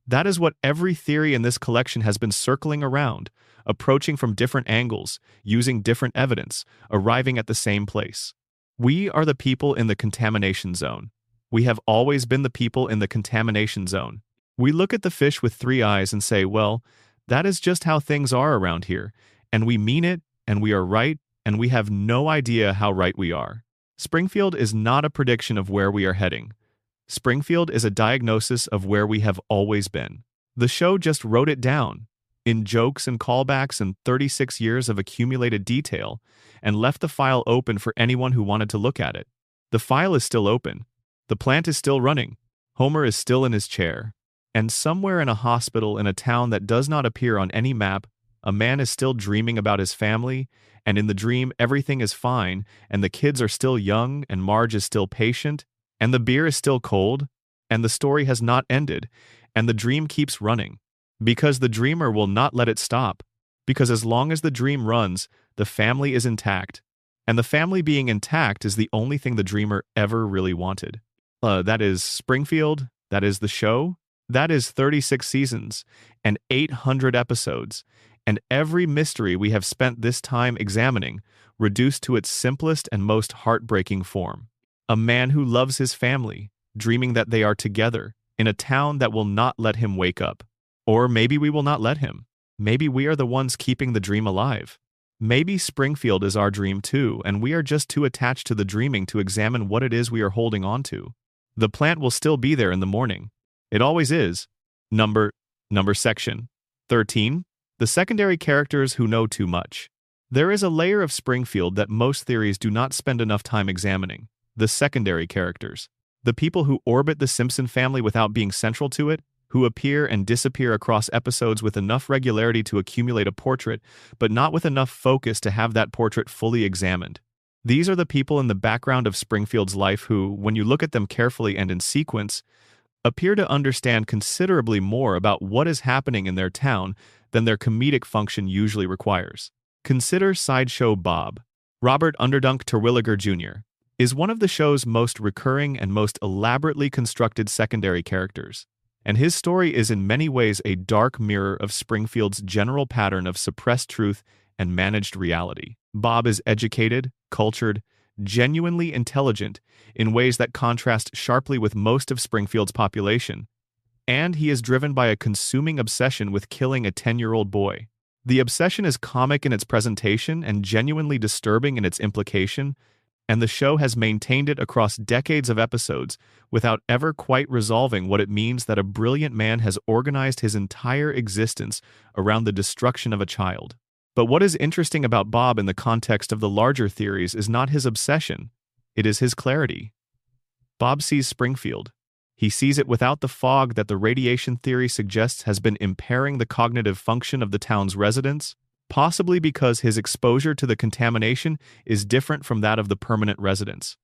That is what every theory in this collection has been circling around, approaching from different angles, using different evidence, arriving at the same place. We are the people in the contamination zone. We have always been the people in the contamination zone. We look at the fish with three eyes and say, well, that is just how things are around here, and we mean it, and we are right, and we have no idea how right we are. Springfield is not a prediction of where we are heading. Springfield is a diagnosis of where we have always been. The show just wrote it down, in jokes and callbacks and 36 years of accumulated detail, and left the file open for anyone who wanted to look at it. The file is still open. The plant is still running. Homer is still in his chair. And somewhere in a hospital in a town that does not appear on any map, a man is still dreaming about his family, and in the dream everything is fine, and the kids are still young, and Marge is still patient, and the beer is still cold, and the story has not ended, and the dream keeps running. Because the dreamer will not let it stop. Because as long as the dream runs, the family is intact. And the family being intact is the only thing the dreamer ever really wanted. That is Springfield, that is the show, that is 36 seasons, and 800 episodes, and every mystery we have spent this time examining, reduced to its simplest and most heartbreaking form. A man who loves his family, dreaming that they are together, in a town that will not let him wake up. Or maybe we will not let him. Maybe we are the ones keeping the dream alive. Maybe Springfield is our dream too, and we are just too attached to the dreaming to examine what it is we are holding on to. The plant will still be there in the morning. It always is. Number section 13. The secondary characters who know too much. There is a layer of Springfield that most theories do not spend enough time examining. The secondary characters. The people who orbit the Simpson family without being central to it, who appear and disappear across episodes with enough regularity to accumulate a portrait, but not with enough focus to have that portrait fully examined. These are the people in the background of Springfield's life who, when you look at them carefully and in sequence, appear to understand considerably more about what is happening in their town than their comedic function usually requires. Consider Sideshow Bob. Robert Underdunk Terwilliger Jr. is one of the show's most recurring and most elaborately constructed secondary characters, and his story is in many ways a dark mirror of Springfield's general pattern of suppressed truth and managed reality. Bob is educated, cultured, genuinely intelligent in ways that contrast sharply with most of Springfield's population, and he is driven by a consuming obsession with killing a 10-year-old boy. The obsession is comic in its presentation and genuinely disturbing in its implication, and the show has maintained it across decades of episodes without ever quite resolving what it means that a brilliant man has organized his entire existence around the destruction of a child. But what is interesting about Bob in the context of the larger theories is not his obsession, it is his clarity. Bob sees Springfield. He sees it without the fog that the radiation theory suggests has been impairing the cognitive function of the town's residents, possibly because his exposure to the contamination is different from that of the permanent residents.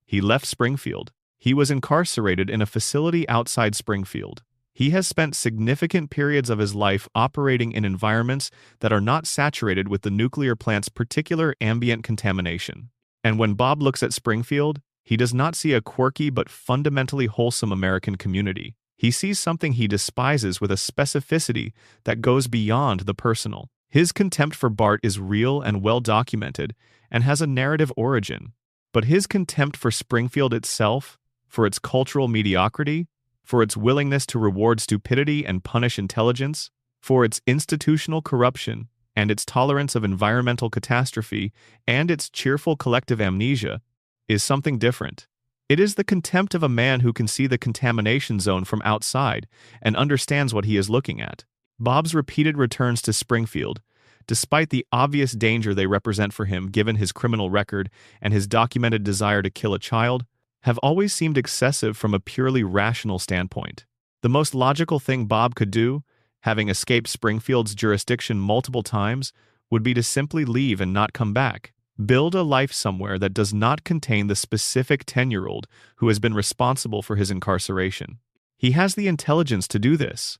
He left Springfield. He was incarcerated in a facility outside Springfield. He has spent significant periods of his life operating in environments that are not saturated with the nuclear plant's particular ambient contamination. And when Bob looks at Springfield, he does not see a quirky but fundamentally wholesome American community. He sees something he despises with a specificity that goes beyond the personal. His contempt for Bart is real and well documented and has a narrative origin. But his contempt for Springfield itself, for its cultural mediocrity, for its willingness to reward stupidity and punish intelligence, for its institutional corruption and its tolerance of environmental catastrophe and its cheerful collective amnesia, is something different. It is the contempt of a man who can see the contamination zone from outside and understands what he is looking at. Bob's repeated returns to Springfield, despite the obvious danger they represent for him given his criminal record and his documented desire to kill a child, have always seemed excessive from a purely rational standpoint. The most logical thing Bob could do, having escaped Springfield's jurisdiction multiple times, would be to simply leave and not come back. Build a life somewhere that does not contain the specific 10-year-old who has been responsible for his incarceration. He has the intelligence to do this.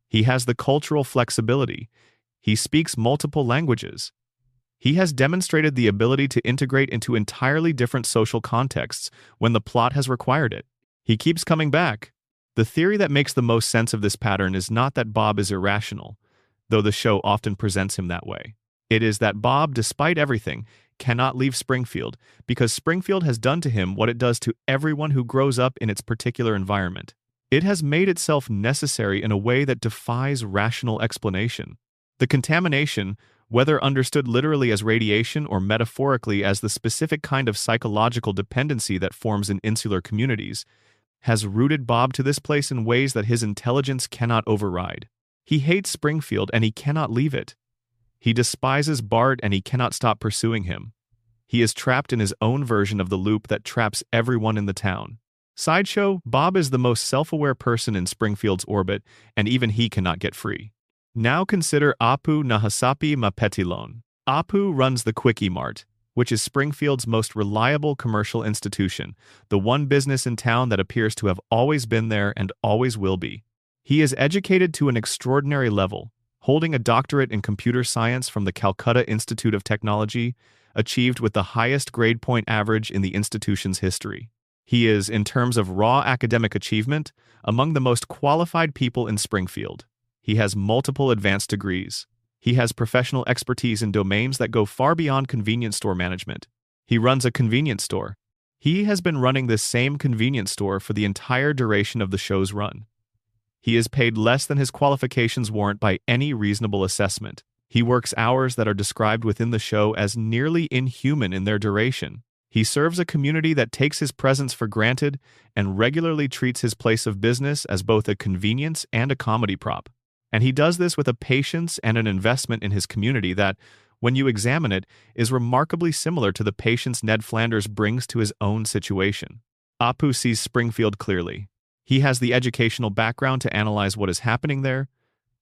He has the cultural flexibility. He speaks multiple languages. He has demonstrated the ability to integrate into entirely different social contexts when the plot has required it. He keeps coming back. The theory that makes the most sense of this pattern is not that Bob is irrational, though the show often presents him that way. It is that Bob, despite everything, cannot leave Springfield because Springfield has done to him what it does to everyone who grows up in its particular environment. It has made itself necessary in a way that defies rational explanation. The contamination, whether understood literally as radiation or metaphorically as the specific kind of psychological dependency that forms in insular communities, has rooted Bob to this place in ways that his intelligence cannot override. He hates Springfield and he cannot leave it. He despises Bart and he cannot stop pursuing him. He is trapped in his own version of the loop that traps everyone in the town. Sideshow, Bob is the most self-aware person in Springfield's orbit, and even he cannot get free. Now consider Apu Nahasapi Mapetilon. Apu runs the Quickie Mart, which is Springfield's most reliable commercial institution, the one business in town that appears to have always been there and always will be. He is educated to an extraordinary level, holding a doctorate in computer science from the Calcutta Institute of Technology, achieved with the highest grade point average in the institution's history. He is, in terms of raw academic achievement, among the most qualified people in Springfield. He has multiple advanced degrees. He has professional expertise in domains that go far beyond convenience store management. He runs a convenience store. He has been running this same convenience store for the entire duration of the show's run. He is paid less than his qualifications warrant by any reasonable assessment. He works hours that are described within the show as nearly inhuman in their duration. He serves a community that takes his presence for granted and regularly treats his place of business as both a convenience and a comedy prop. And he does this with a patience and an investment in his community that, when you examine it, is remarkably similar to the patience Ned Flanders brings to his own situation. Apu sees Springfield clearly. He has the educational background to analyze what is happening there,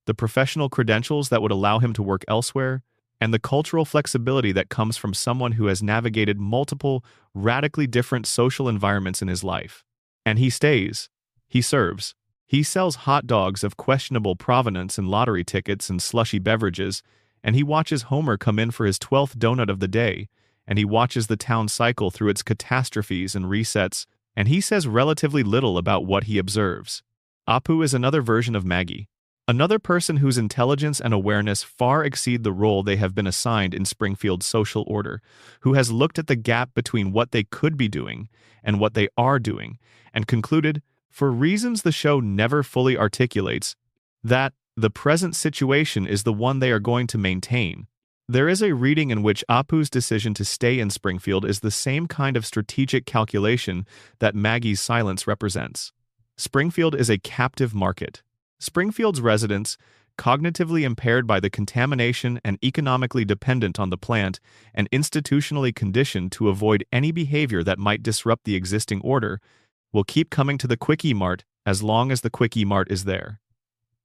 the professional credentials that would allow him to work elsewhere, and the cultural flexibility that comes from someone who has navigated multiple, radically different social environments in his life. And he stays. He serves. He sells hot dogs of questionable provenance and lottery tickets and slushy beverages, and he watches Homer come in for his 12th donut of the day, and he watches the town cycle through its catastrophes and resets, and he says relatively little about what he observes. Apu is another version of Maggie. Another person whose intelligence and awareness far exceed the role they have been assigned in Springfield's social order, who has looked at the gap between what they could be doing and what they are doing, and concluded, for reasons the show never fully articulates, that the present situation is the one they are going to maintain. There is a reading in which Apu's decision to stay in Springfield is the same kind of strategic calculation that Maggie's silence represents. Springfield is a captive market. Springfield's residents, cognitively impaired by the contamination and economically dependent on the plant and institutionally conditioned to avoid any behavior that might disrupt the existing order, will keep coming to the Quickie Mart as long as the Quickie Mart is there.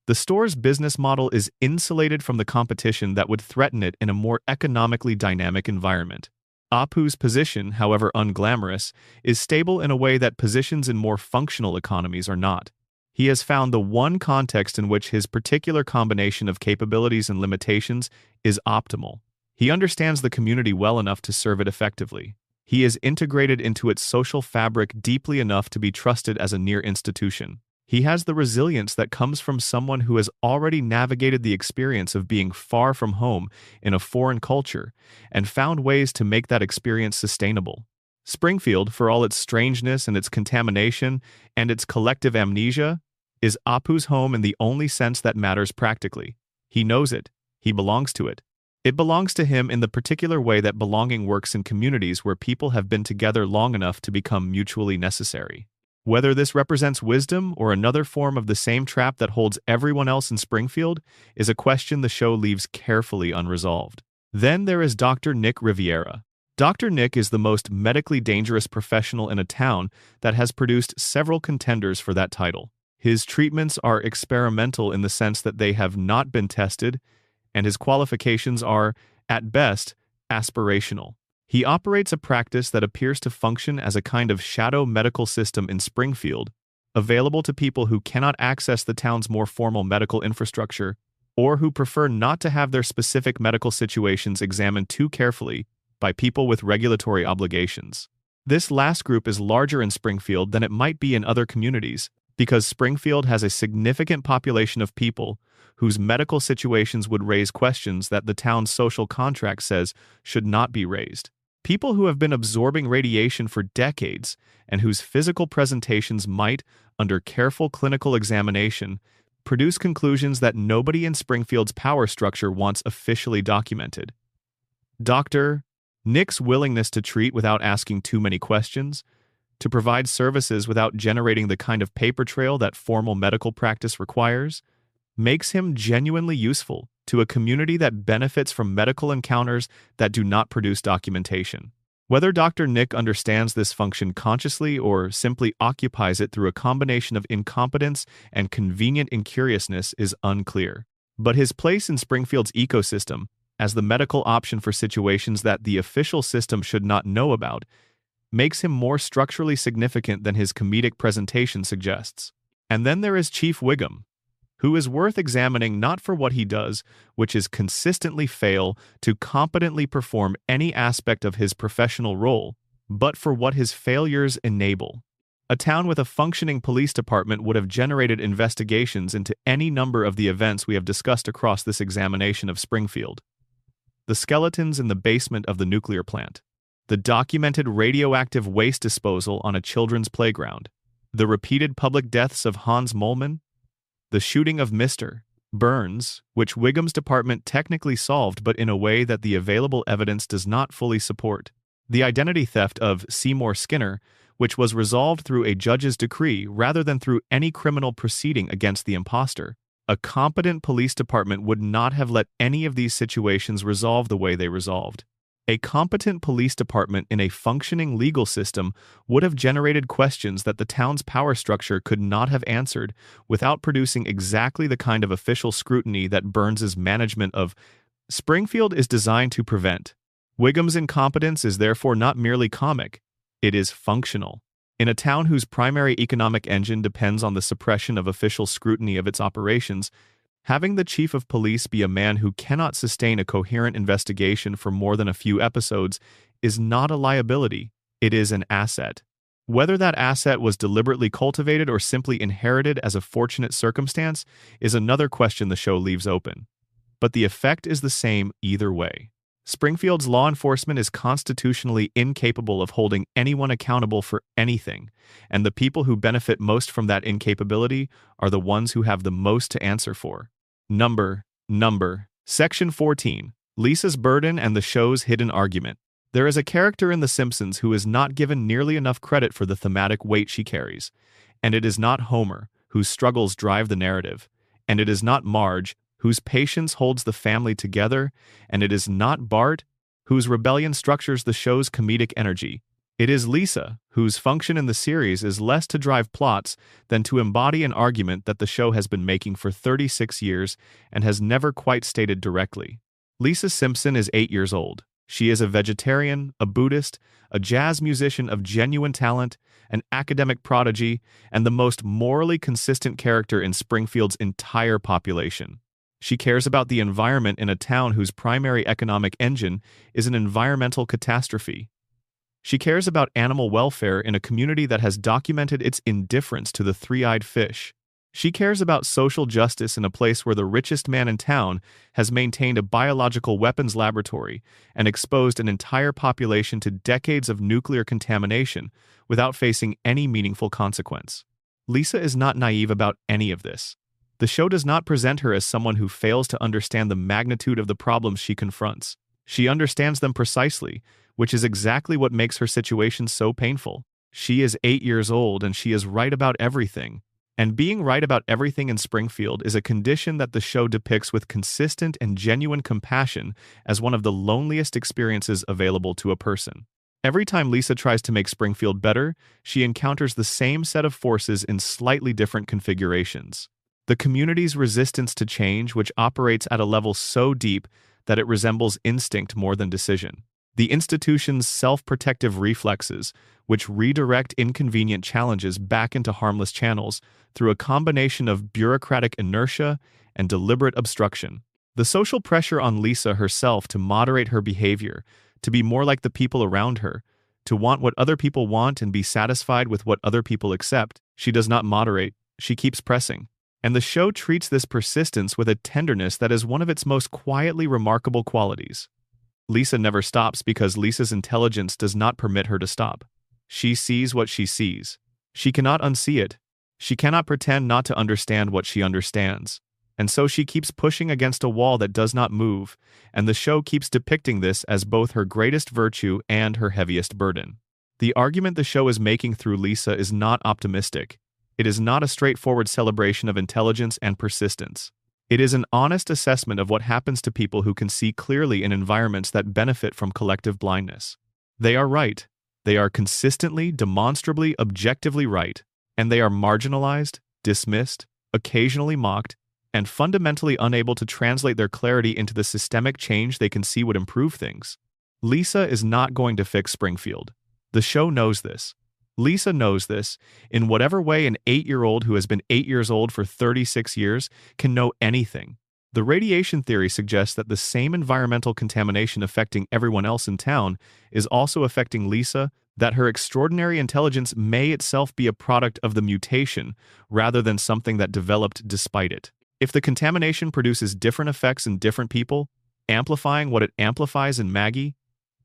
The store's business model is insulated from the competition that would threaten it in a more economically dynamic environment. Apu's position, however unglamorous, is stable in a way that positions in more functional economies are not. He has found the one context in which his particular combination of capabilities and limitations is optimal. He understands the community well enough to serve it effectively. He is integrated into its social fabric deeply enough to be trusted as a near institution. He has the resilience that comes from someone who has already navigated the experience of being far from home in a foreign culture and found ways to make that experience sustainable. Springfield, for all its strangeness and its contamination and its collective amnesia, is Apu's home in the only sense that matters practically. He knows it. He belongs to it. It belongs to him in the particular way that belonging works in communities where people have been together long enough to become mutually necessary. Whether this represents wisdom or another form of the same trap that holds everyone else in Springfield is a question the show leaves carefully unresolved. Then there is Dr. Nick Riviera. Dr. Nick is the most medically dangerous professional in a town that has produced several contenders for that title. His treatments are experimental in the sense that they have not been tested, and his qualifications are, at best, aspirational. He operates a practice that appears to function as a kind of shadow medical system in Springfield, available to people who cannot access the town's more formal medical infrastructure, or who prefer not to have their specific medical situations examined too carefully by people with regulatory obligations. This last group is larger in Springfield than it might be in other communities, Because Springfield has a significant population of people whose medical situations would raise questions that the town's social contract says should not be raised. People who have been absorbing radiation for decades and whose physical presentations might, under careful clinical examination, produce conclusions that nobody in Springfield's power structure wants officially documented. Dr. Nick's willingness to treat without asking too many questions, to provide services without generating the kind of paper trail that formal medical practice requires, makes him genuinely useful to a community that benefits from medical encounters that do not produce documentation. Whether Dr. Nick understands this function consciously or simply occupies it through a combination of incompetence and convenient incuriousness is unclear. But his place in Springfield's ecosystem, as the medical option for situations that the official system should not know about, makes him more structurally significant than his comedic presentation suggests. And then there is Chief Wiggum, who is worth examining not for what he does, which is consistently fail to competently perform any aspect of his professional role, but for what his failures enable. A town with a functioning police department would have generated investigations into any number of the events we have discussed across this examination of Springfield. The skeletons in the basement of the nuclear plant, the documented radioactive waste disposal on a children's playground, the repeated public deaths of Hans Mollman, the shooting of Mr. Burns, which Wiggum's department technically solved but in a way that the available evidence does not fully support, the identity theft of Seymour Skinner, which was resolved through a judge's decree rather than through any criminal proceeding against the imposter. A competent police department would not have let any of these situations resolve the way they resolved. A competent police department in a functioning legal system would have generated questions that the town's power structure could not have answered without producing exactly the kind of official scrutiny that Burns's management of Springfield is designed to prevent. Wiggum's incompetence is therefore not merely comic, it is functional. In a town whose primary economic engine depends on the suppression of official scrutiny of its operations, having the chief of police be a man who cannot sustain a coherent investigation for more than a few episodes is not a liability, it is an asset. Whether that asset was deliberately cultivated or simply inherited as a fortunate circumstance is another question the show leaves open. But the effect is the same either way. Springfield's law enforcement is constitutionally incapable of holding anyone accountable for anything, and the people who benefit most from that incapability are the ones who have the most to answer for. Number. Section 14. Lisa's burden and the show's hidden argument. There is a character in The Simpsons who is not given nearly enough credit for the thematic weight she carries, and it is not Homer, whose struggles drive the narrative, and it is not Marge, whose patience holds the family together, and it is not Bart, whose rebellion structures the show's comedic energy. It is Lisa, whose function in the series is less to drive plots than to embody an argument that the show has been making for 36 years and has never quite stated directly. Lisa Simpson is 8 years old. She is a vegetarian, a Buddhist, a jazz musician of genuine talent, an academic prodigy, and the most morally consistent character in Springfield's entire population. She cares about the environment in a town whose primary economic engine is an environmental catastrophe. She cares about animal welfare in a community that has documented its indifference to the three-eyed fish. She cares about social justice in a place where the richest man in town has maintained a biological weapons laboratory and exposed an entire population to decades of nuclear contamination without facing any meaningful consequence. Lisa is not naive about any of this. The show does not present her as someone who fails to understand the magnitude of the problems she confronts. She understands them precisely, which is exactly what makes her situation so painful. She is 8 years old and she is right about everything. And being right about everything in Springfield is a condition that the show depicts with consistent and genuine compassion as one of the loneliest experiences available to a person. Every time Lisa tries to make Springfield better, she encounters the same set of forces in slightly different configurations. The community's resistance to change, which operates at a level so deep that it resembles instinct more than decision. The institution's self-protective reflexes, which redirect inconvenient challenges back into harmless channels through a combination of bureaucratic inertia and deliberate obstruction. The social pressure on Lisa herself to moderate her behavior, to be more like the people around her, to want what other people want and be satisfied with what other people accept. She does not moderate, she keeps pressing. And the show treats this persistence with a tenderness that is one of its most quietly remarkable qualities. Lisa never stops because Lisa's intelligence does not permit her to stop. She sees what she sees. She cannot unsee it. She cannot pretend not to understand what she understands. And so she keeps pushing against a wall that does not move, and the show keeps depicting this as both her greatest virtue and her heaviest burden. The argument the show is making through Lisa is not optimistic. It is not a straightforward celebration of intelligence and persistence. It is an honest assessment of what happens to people who can see clearly in environments that benefit from collective blindness. They are right. They are consistently, demonstrably, objectively right, and they are marginalized, dismissed, occasionally mocked, and fundamentally unable to translate their clarity into the systemic change they can see would improve things. Lisa is not going to fix Springfield. The show knows this. Lisa knows this, in whatever way an 8-year-old who has been 8 years old for 36 years can know anything. The radiation theory suggests that the same environmental contamination affecting everyone else in town is also affecting Lisa, that her extraordinary intelligence may itself be a product of the mutation rather than something that developed despite it. If the contamination produces different effects in different people, amplifying what it amplifies in Maggie,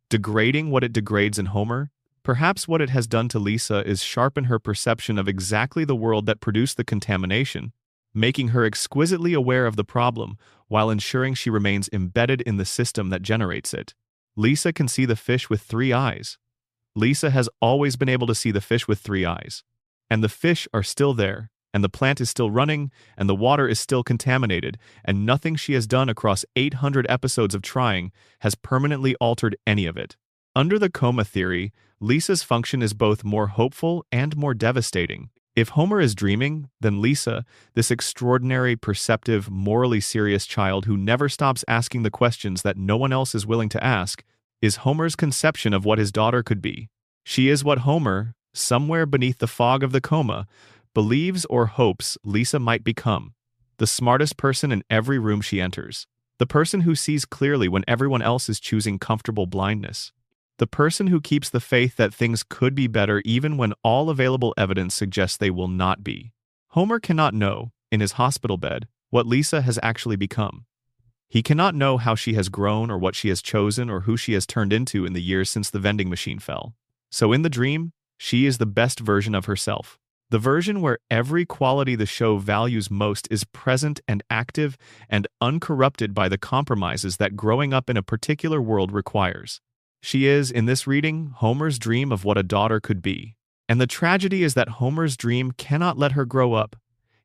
degrading what it degrades in Homer, perhaps what it has done to Lisa is sharpen her perception of exactly the world that produced the contamination, making her exquisitely aware of the problem while ensuring she remains embedded in the system that generates it. Lisa can see the fish with 3 eyes. Lisa has always been able to see the fish with 3 eyes. And the fish are still there, and the plant is still running, and the water is still contaminated, and nothing she has done across 800 episodes of trying has permanently altered any of it. Under the coma theory, Lisa's function is both more hopeful and more devastating. If Homer is dreaming, then Lisa, this extraordinary, perceptive, morally serious child who never stops asking the questions that no one else is willing to ask, is Homer's conception of what his daughter could be. She is what Homer, somewhere beneath the fog of the coma, believes or hopes Lisa might become. The smartest person in every room she enters. The person who sees clearly when everyone else is choosing comfortable blindness. The person who keeps the faith that things could be better even when all available evidence suggests they will not be. Homer cannot know, in his hospital bed, what Lisa has actually become. He cannot know how she has grown or what she has chosen or who she has turned into in the years since the vending machine fell. So in the dream, she is the best version of herself. The version where every quality the show values most is present and active and uncorrupted by the compromises that growing up in a particular world requires. She is, in this reading, Homer's dream of what a daughter could be. And the tragedy is that Homer's dream cannot let her grow up,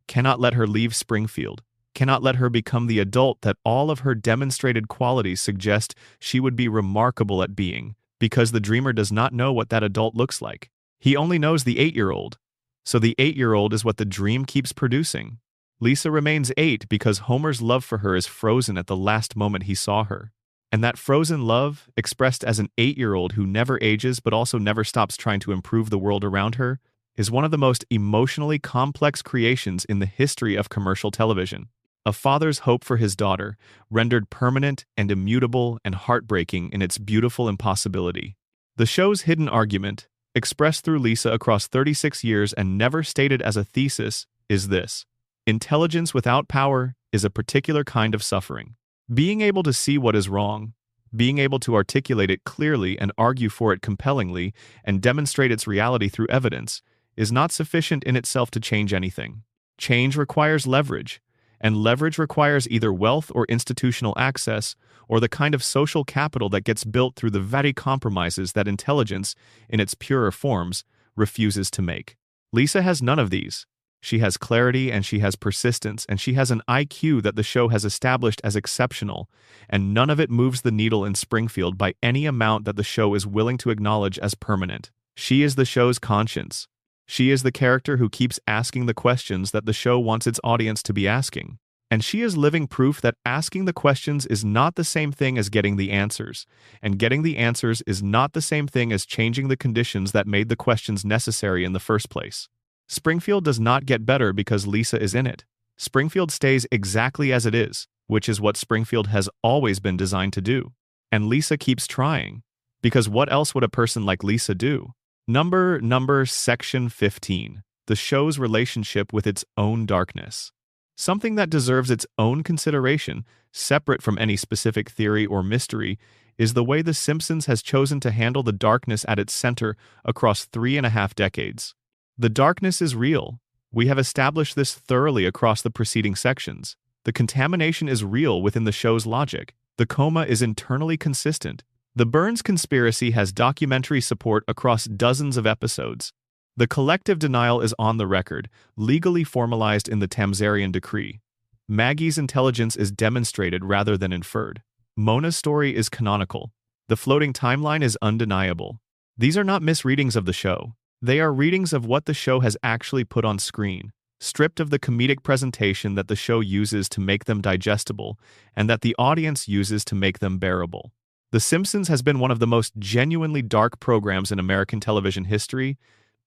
cannot let her leave Springfield, cannot let her become the adult that all of her demonstrated qualities suggest she would be remarkable at being, because the dreamer does not know what that adult looks like. He only knows the 8-year-old. So the 8-year-old is what the dream keeps producing. Lisa remains 8 because Homer's love for her is frozen at the last moment he saw her. And that frozen love, expressed as an 8-year-old who never ages but also never stops trying to improve the world around her, is one of the most emotionally complex creations in the history of commercial television. A father's hope for his daughter, rendered permanent and immutable and heartbreaking in its beautiful impossibility. The show's hidden argument, expressed through Lisa across 36 years and never stated as a thesis, is this: intelligence without power is a particular kind of suffering. Being able to see what is wrong, being able to articulate it clearly and argue for it compellingly and demonstrate its reality through evidence, is not sufficient in itself to change anything. Change requires leverage, and leverage requires either wealth or institutional access, or the kind of social capital that gets built through the very compromises that intelligence, in its purer forms, refuses to make. Lisa has none of these. She has clarity and she has persistence and she has an IQ that the show has established as exceptional, and none of it moves the needle in Springfield by any amount that the show is willing to acknowledge as permanent. She is the show's conscience. She is the character who keeps asking the questions that the show wants its audience to be asking. And she is living proof that asking the questions is not the same thing as getting the answers, and getting the answers is not the same thing as changing the conditions that made the questions necessary in the first place. Springfield does not get better because Lisa is in it. Springfield stays exactly as it is, which is what Springfield has always been designed to do. And Lisa keeps trying, because what else would a person like Lisa do? Number section 15. the show's relationship with its own darkness. Something that deserves its own consideration, separate from any specific theory or mystery, is the way The Simpsons has chosen to handle the darkness at its center across 3.5 decades. The darkness is real. We have established this thoroughly across the preceding sections. The contamination is real within the show's logic. The coma is internally consistent. The Burns conspiracy has documentary support across dozens of episodes. The collective denial is on the record, legally formalized in the Tamsarian Decree. Maggie's intelligence is demonstrated rather than inferred. Mona's story is canonical. The floating timeline is undeniable. These are not misreadings of the show. They are readings of what the show has actually put on screen, stripped of the comedic presentation that the show uses to make them digestible and that the audience uses to make them bearable. The Simpsons has been one of the most genuinely dark programs in American television history,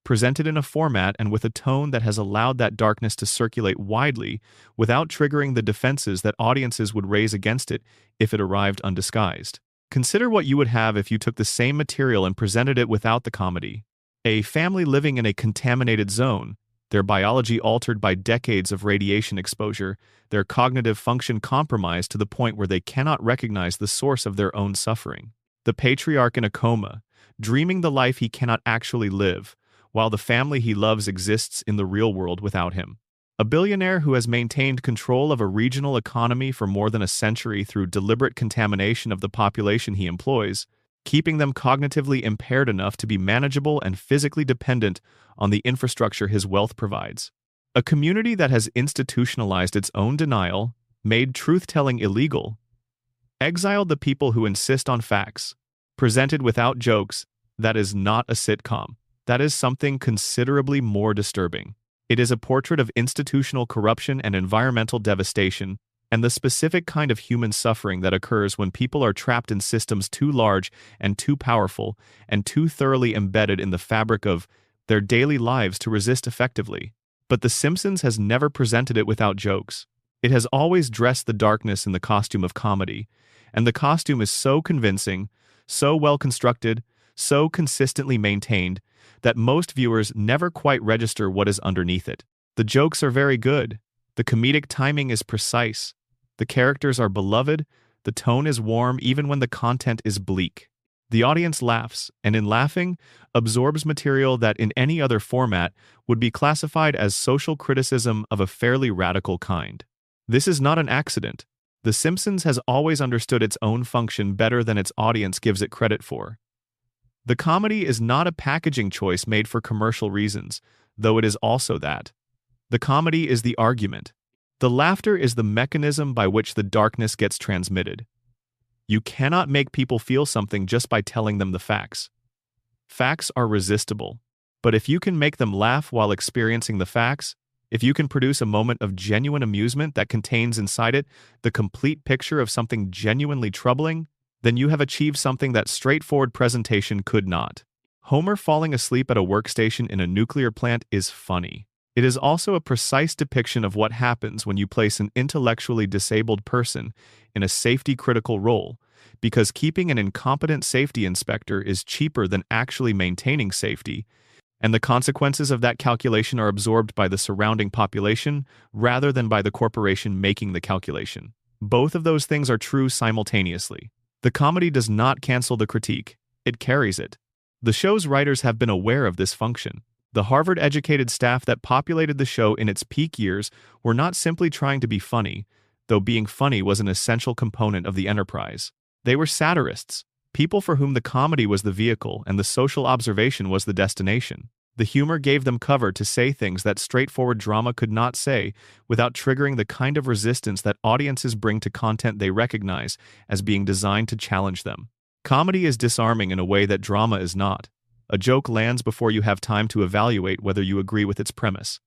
presented in a format and with a tone that has allowed that darkness to circulate widely without triggering the defenses that audiences would raise against it if it arrived undisguised. Consider what you would have if you took the same material and presented it without the comedy. A family living in a contaminated zone, their biology altered by decades of radiation exposure, their cognitive function compromised to the point where they cannot recognize the source of their own suffering. The patriarch in a coma, dreaming the life he cannot actually live, while the family he loves exists in the real world without him. A billionaire who has maintained control of a regional economy for more than a century through deliberate contamination of the population he employs, keeping them cognitively impaired enough to be manageable and physically dependent on the infrastructure his wealth provides. A community that has institutionalized its own denial, made truth-telling illegal, exiled the people who insist on facts, presented without jokes. That is not a sitcom. That is something considerably more disturbing. It is a portrait of institutional corruption and environmental devastation, and the specific kind of human suffering that occurs when people are trapped in systems too large and too powerful and too thoroughly embedded in the fabric of their daily lives to resist effectively. But The Simpsons has never presented it without jokes. It has always dressed the darkness in the costume of comedy, and the costume is so convincing, so well constructed, so consistently maintained, that most viewers never quite register what is underneath it. The jokes are very good. The comedic timing is precise. The characters are beloved. The tone is warm even when the content is bleak. The audience laughs, and in laughing, absorbs material that in any other format would be classified as social criticism of a fairly radical kind. This is not an accident. The Simpsons has always understood its own function better than its audience gives it credit for. The comedy is not a packaging choice made for commercial reasons, though it is also that. The comedy is the argument. The laughter is the mechanism by which the darkness gets transmitted. You cannot make people feel something just by telling them the facts. Facts are resistible. But if you can make them laugh while experiencing the facts, if you can produce a moment of genuine amusement that contains inside it the complete picture of something genuinely troubling, then you have achieved something that straightforward presentation could not. Homer falling asleep at a workstation in a nuclear plant is funny. It is also a precise depiction of what happens when you place an intellectually disabled person in a safety-critical role, because keeping an incompetent safety inspector is cheaper than actually maintaining safety, and the consequences of that calculation are absorbed by the surrounding population rather than by the corporation making the calculation. Both of those things are true simultaneously. The comedy does not cancel the critique, it carries it. The show's writers have been aware of this function. The Harvard-educated staff that populated the show in its peak years were not simply trying to be funny, though being funny was an essential component of the enterprise. They were satirists, people for whom the comedy was the vehicle and the social observation was the destination. The humor gave them cover to say things that straightforward drama could not say without triggering the kind of resistance that audiences bring to content they recognize as being designed to challenge them. Comedy is disarming in a way that drama is not. A joke lands before you have time to evaluate whether you agree with its premise.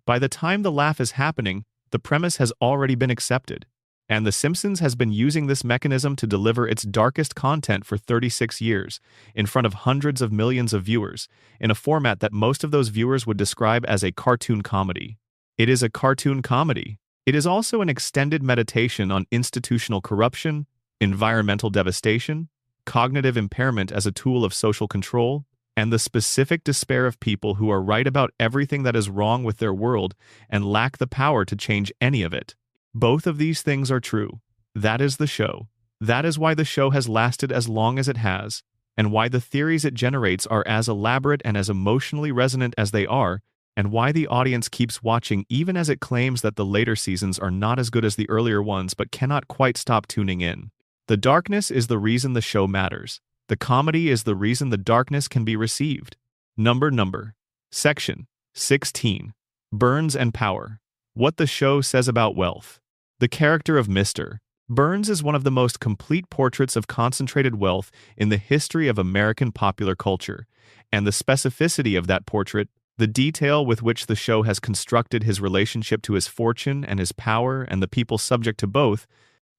By the time the laugh is happening, the premise has already been accepted. And The Simpsons has been using this mechanism to deliver its darkest content for 36 years, in front of hundreds of millions of viewers, in a format that most of those viewers would describe as a cartoon comedy. It is a cartoon comedy. It is also an extended meditation on institutional corruption, environmental devastation, cognitive impairment as a tool of social control, and the specific despair of people who are right about everything that is wrong with their world and lack the power to change any of it. Both of these things are true. That is the show. That is why the show has lasted as long as it has, and why the theories it generates are as elaborate and as emotionally resonant as they are, and why the audience keeps watching even as it claims that the later seasons are not as good as the earlier ones but cannot quite stop tuning in. The darkness is the reason the show matters. The comedy is the reason the darkness can be received. Number. Section 16. Burns and Power. What the show says about wealth. The character of Mr. Burns is one of the most complete portraits of concentrated wealth in the history of American popular culture, and the specificity of that portrait, the detail with which the show has constructed his relationship to his fortune and his power and the people subject to both,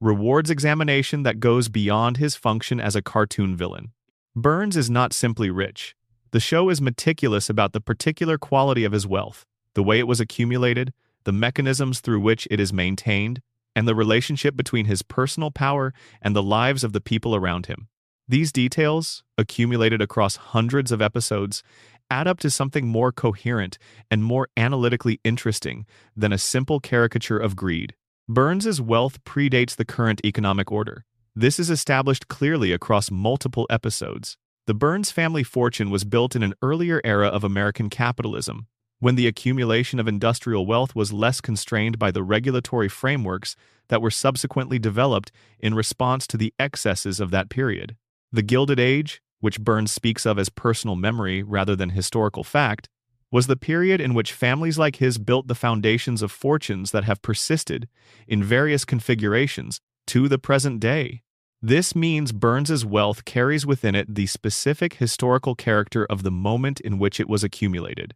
rewards examination that goes beyond his function as a cartoon villain. Burns is not simply rich. The show is meticulous about the particular quality of his wealth, the way it was accumulated, the mechanisms through which it is maintained, and the relationship between his personal power and the lives of the people around him. These details, accumulated across hundreds of episodes, add up to something more coherent and more analytically interesting than a simple caricature of greed. Burns's wealth predates the current economic order. This is established clearly across multiple episodes. The Burns family fortune was built in an earlier era of American capitalism, when the accumulation of industrial wealth was less constrained by the regulatory frameworks that were subsequently developed in response to the excesses of that period. The Gilded Age, which Burns speaks of as personal memory rather than historical fact, was the period in which families like his built the foundations of fortunes that have persisted, in various configurations, to the present day. This means Burns's wealth carries within it the specific historical character of the moment in which it was accumulated.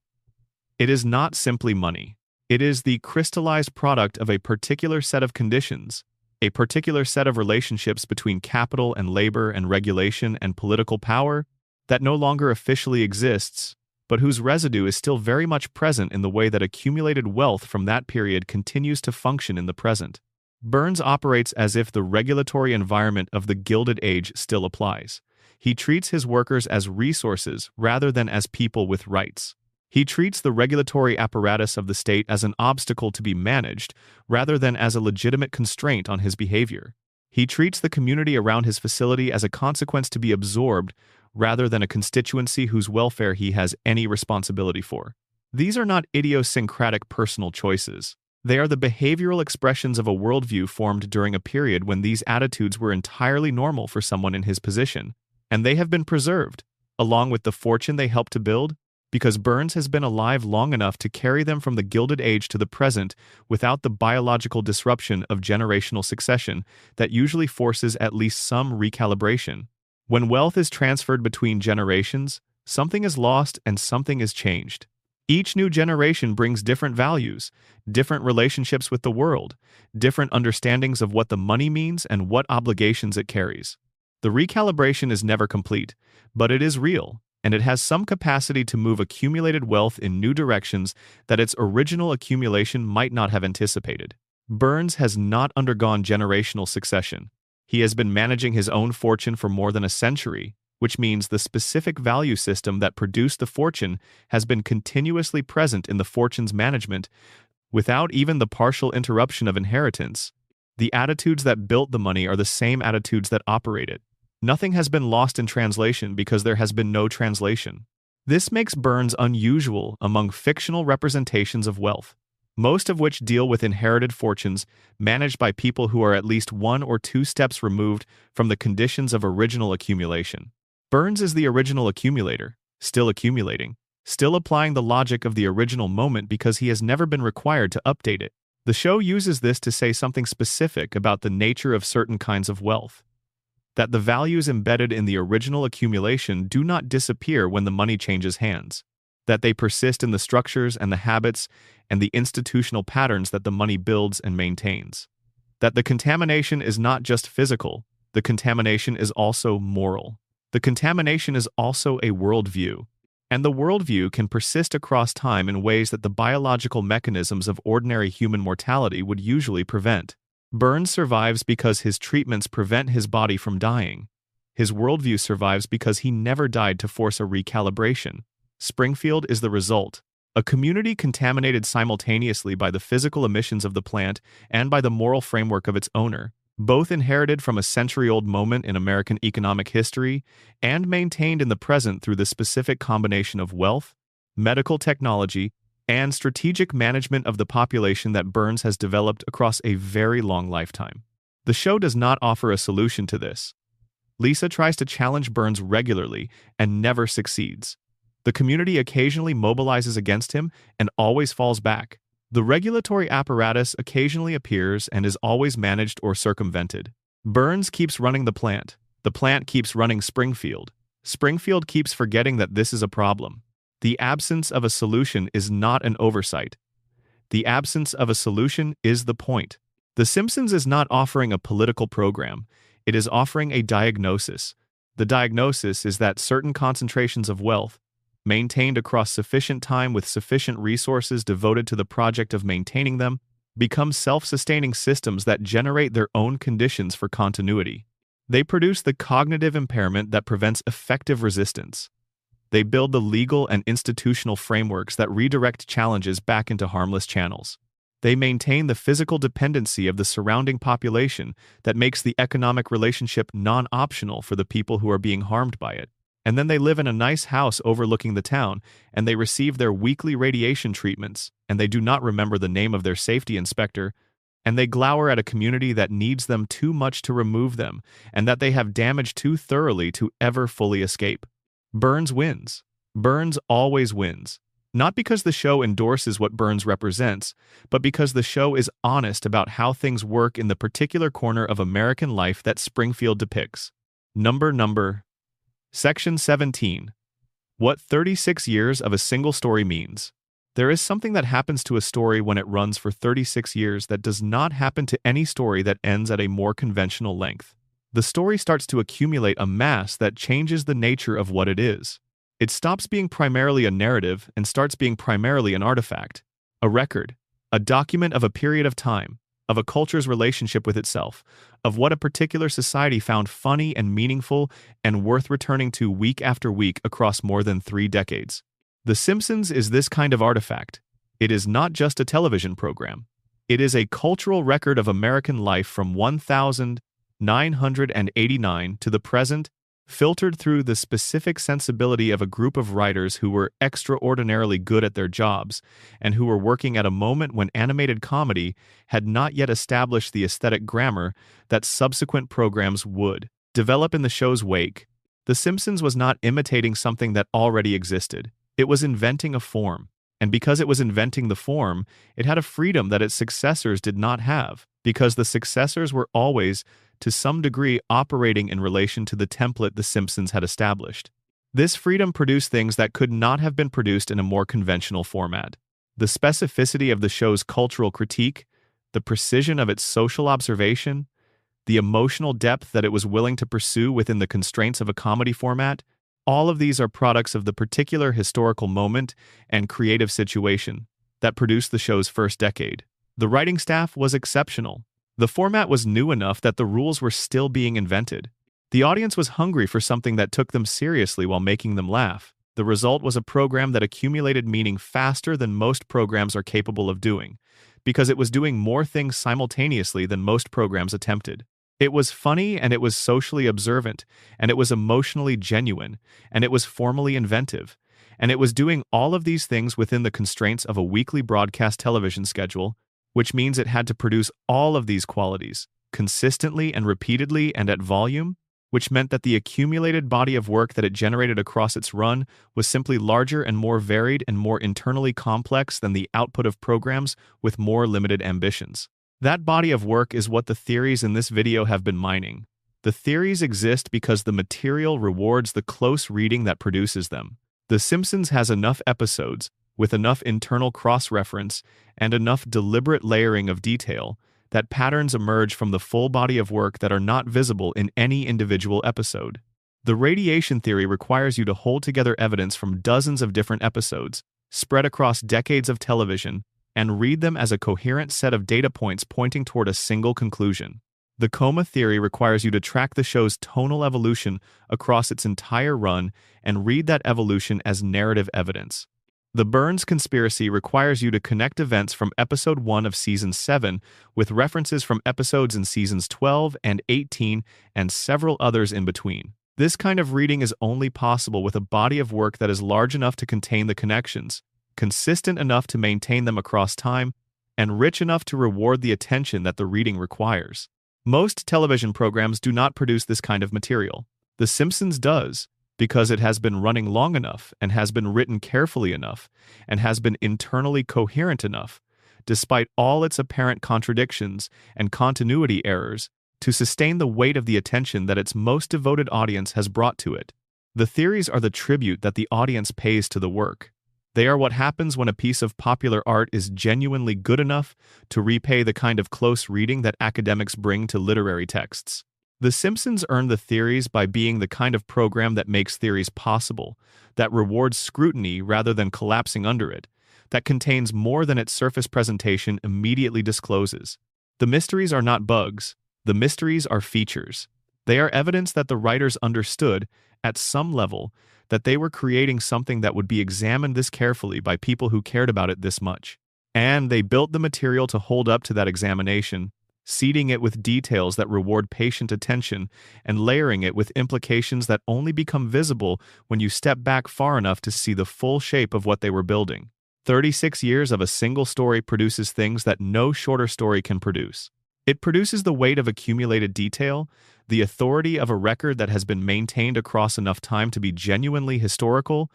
It is not simply money. It is the crystallized product of a particular set of conditions, a particular set of relationships between capital and labor and regulation and political power that no longer officially exists, but whose residue is still very much present in the way that accumulated wealth from that period continues to function in the present. Burns operates as if the regulatory environment of the Gilded Age still applies. He treats his workers as resources rather than as people with rights. He treats the regulatory apparatus of the state as an obstacle to be managed rather than as a legitimate constraint on his behavior. He treats the community around his facility as a consequence to be absorbed rather than a constituency whose welfare he has any responsibility for. These are not idiosyncratic personal choices. They are the behavioral expressions of a worldview formed during a period when these attitudes were entirely normal for someone in his position, and they have been preserved, along with the fortune they helped to build, because Burns has been alive long enough to carry them from the Gilded Age to the present without the biological disruption of generational succession that usually forces at least some recalibration. When wealth is transferred between generations, something is lost and something is changed. Each new generation brings different values, different relationships with the world, different understandings of what the money means and what obligations it carries. The recalibration is never complete, but it is real, and it has some capacity to move accumulated wealth in new directions that its original accumulation might not have anticipated. Burns has not undergone generational succession. He has been managing his own fortune for more than a century, which means the specific value system that produced the fortune has been continuously present in the fortune's management without even the partial interruption of inheritance. The attitudes that built the money are the same attitudes that operate it. Nothing has been lost in translation because there has been no translation. This makes Burns unusual among fictional representations of wealth, most of which deal with inherited fortunes managed by people who are at least one or two steps removed from the conditions of original accumulation. Burns is the original accumulator, still accumulating, still applying the logic of the original moment because he has never been required to update it. The show uses this to say something specific about the nature of certain kinds of wealth. That the values embedded in the original accumulation do not disappear when the money changes hands. That they persist in the structures and the habits and the institutional patterns that the money builds and maintains. That the contamination is not just physical, the contamination is also moral. The contamination is also a worldview, and the worldview can persist across time in ways that the biological mechanisms of ordinary human mortality would usually prevent. Burns survives because his treatments prevent his body from dying. His worldview survives because he never died to force a recalibration. Springfield is the result. A community contaminated simultaneously by the physical emissions of the plant and by the moral framework of its owner, both inherited from a century-old moment in American economic history and maintained in the present through the specific combination of wealth, medical technology, and strategic management of the population that Burns has developed across a very long lifetime. The show does not offer a solution to this. Lisa tries to challenge Burns regularly and never succeeds. The community occasionally mobilizes against him and always falls back. The regulatory apparatus occasionally appears and is always managed or circumvented. Burns keeps running the plant keeps running Springfield. Springfield keeps forgetting that this is a problem. The absence of a solution is not an oversight. The absence of a solution is the point. The Simpsons is not offering a political program. It is offering a diagnosis. The diagnosis is that certain concentrations of wealth, maintained across sufficient time with sufficient resources devoted to the project of maintaining them, become self-sustaining systems that generate their own conditions for continuity. They produce the cognitive impairment that prevents effective resistance. They build the legal and institutional frameworks that redirect challenges back into harmless channels. They maintain the physical dependency of the surrounding population that makes the economic relationship non-optional for the people who are being harmed by it. And then they live in a nice house overlooking the town, and they receive their weekly radiation treatments, and they do not remember the name of their safety inspector, and they glower at a community that needs them too much to remove them, and that they have damaged too thoroughly to ever fully escape. Burns wins. Burns always wins. Not because the show endorses what Burns represents, but because the show is honest about how things work in the particular corner of American life that Springfield depicts. Section 17. What 36 years of a single story means. There is something that happens to a story when it runs for 36 years that does not happen to any story that ends at a more conventional length. The story starts to accumulate a mass that changes the nature of what it is. It stops being primarily a narrative and starts being primarily an artifact, a record, a document of a period of time, of a culture's relationship with itself, of what a particular society found funny and meaningful and worth returning to week after week across more than 3 decades. The Simpsons is this kind of artifact. It is not just a television program. It is a cultural record of American life from 1989 to the present, filtered through the specific sensibility of a group of writers who were extraordinarily good at their jobs and who were working at a moment when animated comedy had not yet established the aesthetic grammar that subsequent programs would develop in the show's wake. The Simpsons was not imitating something that already existed. It was inventing a form. And because it was inventing the form, it had a freedom that its successors did not have, because the successors were always, to some degree, operating in relation to the template the Simpsons had established. This freedom produced things that could not have been produced in a more conventional format. The specificity of the show's cultural critique, the precision of its social observation, the emotional depth that it was willing to pursue within the constraints of a comedy format, all of these are products of the particular historical moment and creative situation that produced the show's first decade. The writing staff was exceptional. The format was new enough that the rules were still being invented. The audience was hungry for something that took them seriously while making them laugh. The result was a program that accumulated meaning faster than most programs are capable of doing, because it was doing more things simultaneously than most programs attempted. It was funny, and it was socially observant, and it was emotionally genuine, and it was formally inventive, and it was doing all of these things within the constraints of a weekly broadcast television schedule, which means it had to produce all of these qualities, consistently and repeatedly and at volume, which meant that the accumulated body of work that it generated across its run was simply larger and more varied and more internally complex than the output of programs with more limited ambitions. That body of work is what the theories in this video have been mining. The theories exist because the material rewards the close reading that produces them. The Simpsons has enough episodes, with enough internal cross-reference and enough deliberate layering of detail, that patterns emerge from the full body of work that are not visible in any individual episode. The radiation theory requires you to hold together evidence from dozens of different episodes, spread across decades of television, and read them as a coherent set of data points pointing toward a single conclusion. The coma theory requires you to track the show's tonal evolution across its entire run and read that evolution as narrative evidence. The Burns conspiracy requires you to connect events from episode 1 of season 7 with references from episodes in seasons 12 and 18 and several others in between. This kind of reading is only possible with a body of work that is large enough to contain the connections, consistent enough to maintain them across time, and rich enough to reward the attention that the reading requires. Most television programs do not produce this kind of material. The Simpsons does, because it has been running long enough and has been written carefully enough and has been internally coherent enough, despite all its apparent contradictions and continuity errors, to sustain the weight of the attention that its most devoted audience has brought to it. The theories are the tribute that the audience pays to the work. They are what happens when a piece of popular art is genuinely good enough to repay the kind of close reading that academics bring to literary texts. The Simpsons earned the theories by being the kind of program that makes theories possible, that rewards scrutiny rather than collapsing under it, that contains more than its surface presentation immediately discloses. The mysteries are not bugs. The mysteries are features. They are evidence that the writers understood, at some level, that they were creating something that would be examined this carefully by people who cared about it this much. And they built the material to hold up to that examination, seeding it with details that reward patient attention and layering it with implications that only become visible when you step back far enough to see the full shape of what they were building. 36 years of a single story produces things that no shorter story can produce. It produces the weight of accumulated detail, the authority of a record that has been maintained across enough time to be genuinely historical,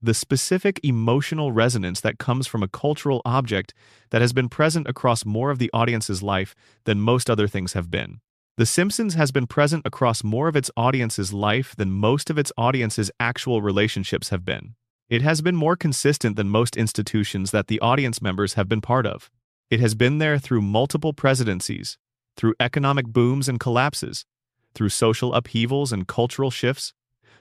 the specific emotional resonance that comes from a cultural object that has been present across more of the audience's life than most other things have been. The Simpsons has been present across more of its audience's life than most of its audience's actual relationships have been. It has been more consistent than most institutions that the audience members have been part of. It has been there through multiple presidencies, through economic booms and collapses, through social upheavals and cultural shifts,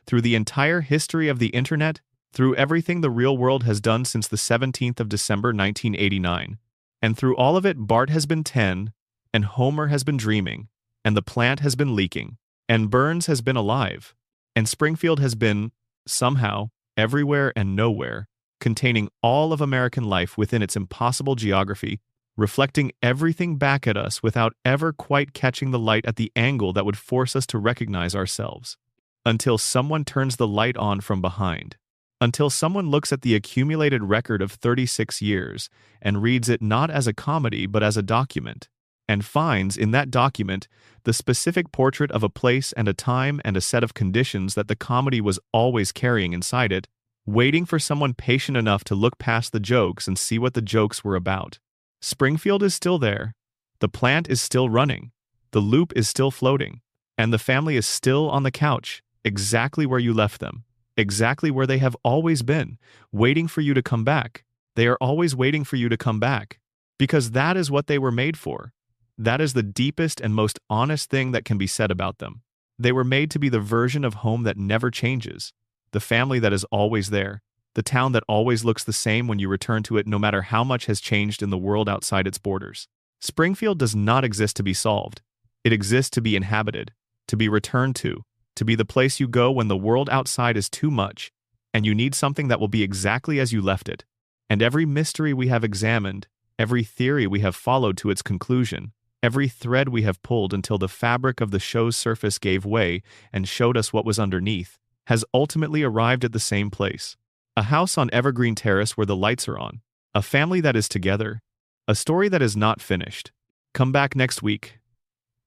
through the entire history of the internet, through everything the real world has done since the 17th of December 1989. And through all of it, Bart has been 10, and Homer has been dreaming, and the plant has been leaking, and Burns has been alive, and Springfield has been, somehow, everywhere and nowhere, containing all of American life within its impossible geography, reflecting everything back at us without ever quite catching the light at the angle that would force us to recognize ourselves. Until someone turns the light on from behind. Until someone looks at the accumulated record of 36 years and reads it not as a comedy but as a document, and finds in that document the specific portrait of a place and a time and a set of conditions that the comedy was always carrying inside it, waiting for someone patient enough to look past the jokes and see what the jokes were about. Springfield is still there, the plant is still running, the loop is still floating, and the family is still on the couch, exactly where you left them. Exactly where they have always been, waiting for you to come back. They are always waiting for you to come back. Because that is what they were made for. That is the deepest and most honest thing that can be said about them. They were made to be the version of home that never changes, the family that is always there, the town that always looks the same when you return to it no matter how much has changed in the world outside its borders. Springfield does not exist to be solved. It exists to be inhabited, to be returned to be the place you go when the world outside is too much, and you need something that will be exactly as you left it. And every mystery we have examined, every theory we have followed to its conclusion, every thread we have pulled until the fabric of the show's surface gave way and showed us what was underneath, has ultimately arrived at the same place. A house on Evergreen Terrace where the lights are on, a family that is together, a story that is not finished. Come back next week.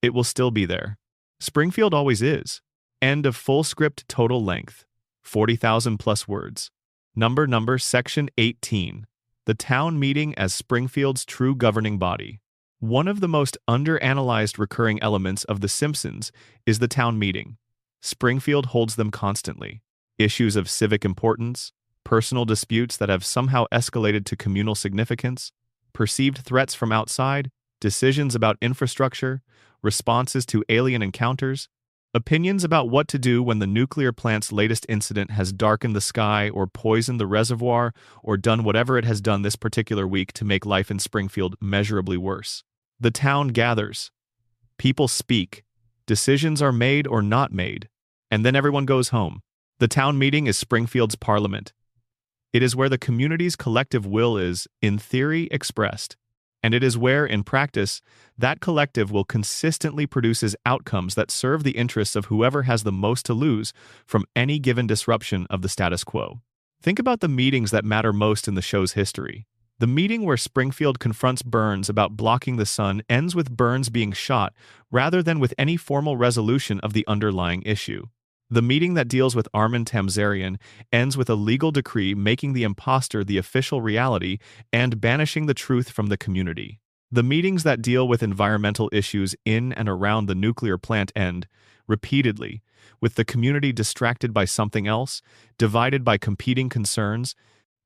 It will still be there. Springfield always is. End of full script total length. 40,000 plus words. Number section 18. The town meeting as Springfield's true governing body. One of the most underanalyzed recurring elements of The Simpsons is the town meeting. Springfield holds them constantly. Issues of civic importance, personal disputes that have somehow escalated to communal significance, perceived threats from outside, decisions about infrastructure, responses to alien encounters, opinions about what to do when the nuclear plant's latest incident has darkened the sky or poisoned the reservoir or done whatever it has done this particular week to make life in Springfield measurably worse. The town gathers. People speak. Decisions are made or not made. And then everyone goes home. The town meeting is Springfield's parliament. It is where the community's collective will is, in theory, expressed. And it is where, in practice, that collective will consistently produces outcomes that serve the interests of whoever has the most to lose from any given disruption of the status quo. Think about the meetings that matter most in the show's history. The meeting where Springfield confronts Burns about blocking the sun ends with Burns being shot rather than with any formal resolution of the underlying issue. The meeting that deals with Armin Tamzarian ends with a legal decree making the imposter the official reality and banishing the truth from the community. The meetings that deal with environmental issues in and around the nuclear plant end, repeatedly, with the community distracted by something else, divided by competing concerns,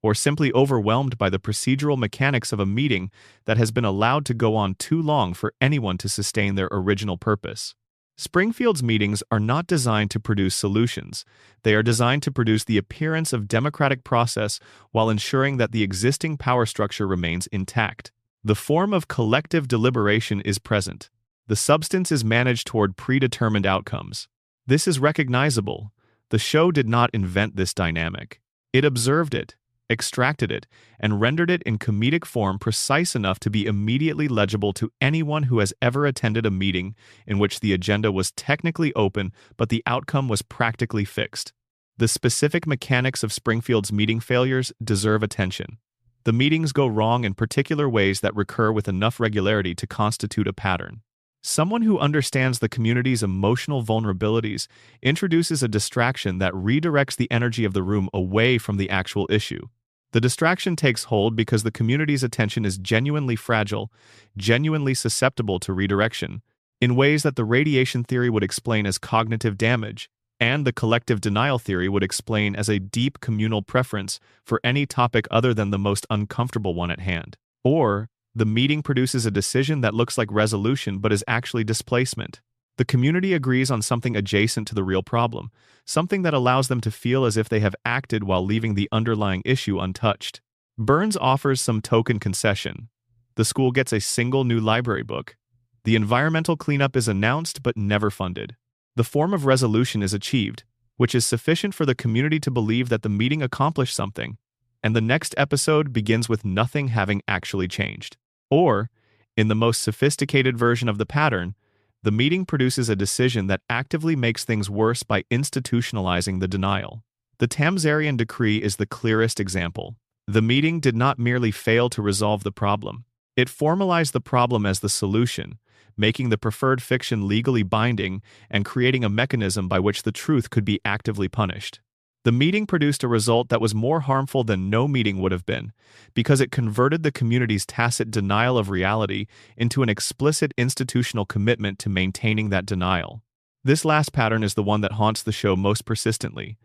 or simply overwhelmed by the procedural mechanics of a meeting that has been allowed to go on too long for anyone to sustain their original purpose. Springfield's meetings are not designed to produce solutions. They are designed to produce the appearance of democratic process while ensuring that the existing power structure remains intact. The form of collective deliberation is present. The substance is managed toward predetermined outcomes. This is recognizable. The show did not invent this dynamic. It observed it, extracted it, and rendered it in comedic form precise enough to be immediately legible to anyone who has ever attended a meeting in which the agenda was technically open but the outcome was practically fixed. The specific mechanics of Springfield's meeting failures deserve attention. The meetings go wrong in particular ways that recur with enough regularity to constitute a pattern. Someone who understands the community's emotional vulnerabilities introduces a distraction that redirects the energy of the room away from the actual issue. The distraction takes hold because the community's attention is genuinely fragile, genuinely susceptible to redirection, in ways that the radiation theory would explain as cognitive damage, and the collective denial theory would explain as a deep communal preference for any topic other than the most uncomfortable one at hand. Or, the meeting produces a decision that looks like resolution but is actually displacement. The community agrees on something adjacent to the real problem, something that allows them to feel as if they have acted while leaving the underlying issue untouched. Burns offers some token concession. The school gets a single new library book. The environmental cleanup is announced but never funded. The form of resolution is achieved, which is sufficient for the community to believe that the meeting accomplished something, and the next episode begins with nothing having actually changed. Or, in the most sophisticated version of the pattern, the meeting produces a decision that actively makes things worse by institutionalizing the denial. The Tamzarian decree is the clearest example. The meeting did not merely fail to resolve the problem. It formalized the problem as the solution, making the preferred fiction legally binding and creating a mechanism by which the truth could be actively punished. The meeting produced a result that was more harmful than no meeting would have been, because it converted the community's tacit denial of reality into an explicit institutional commitment to maintaining that denial. This last pattern is the one that haunts the show most persistently,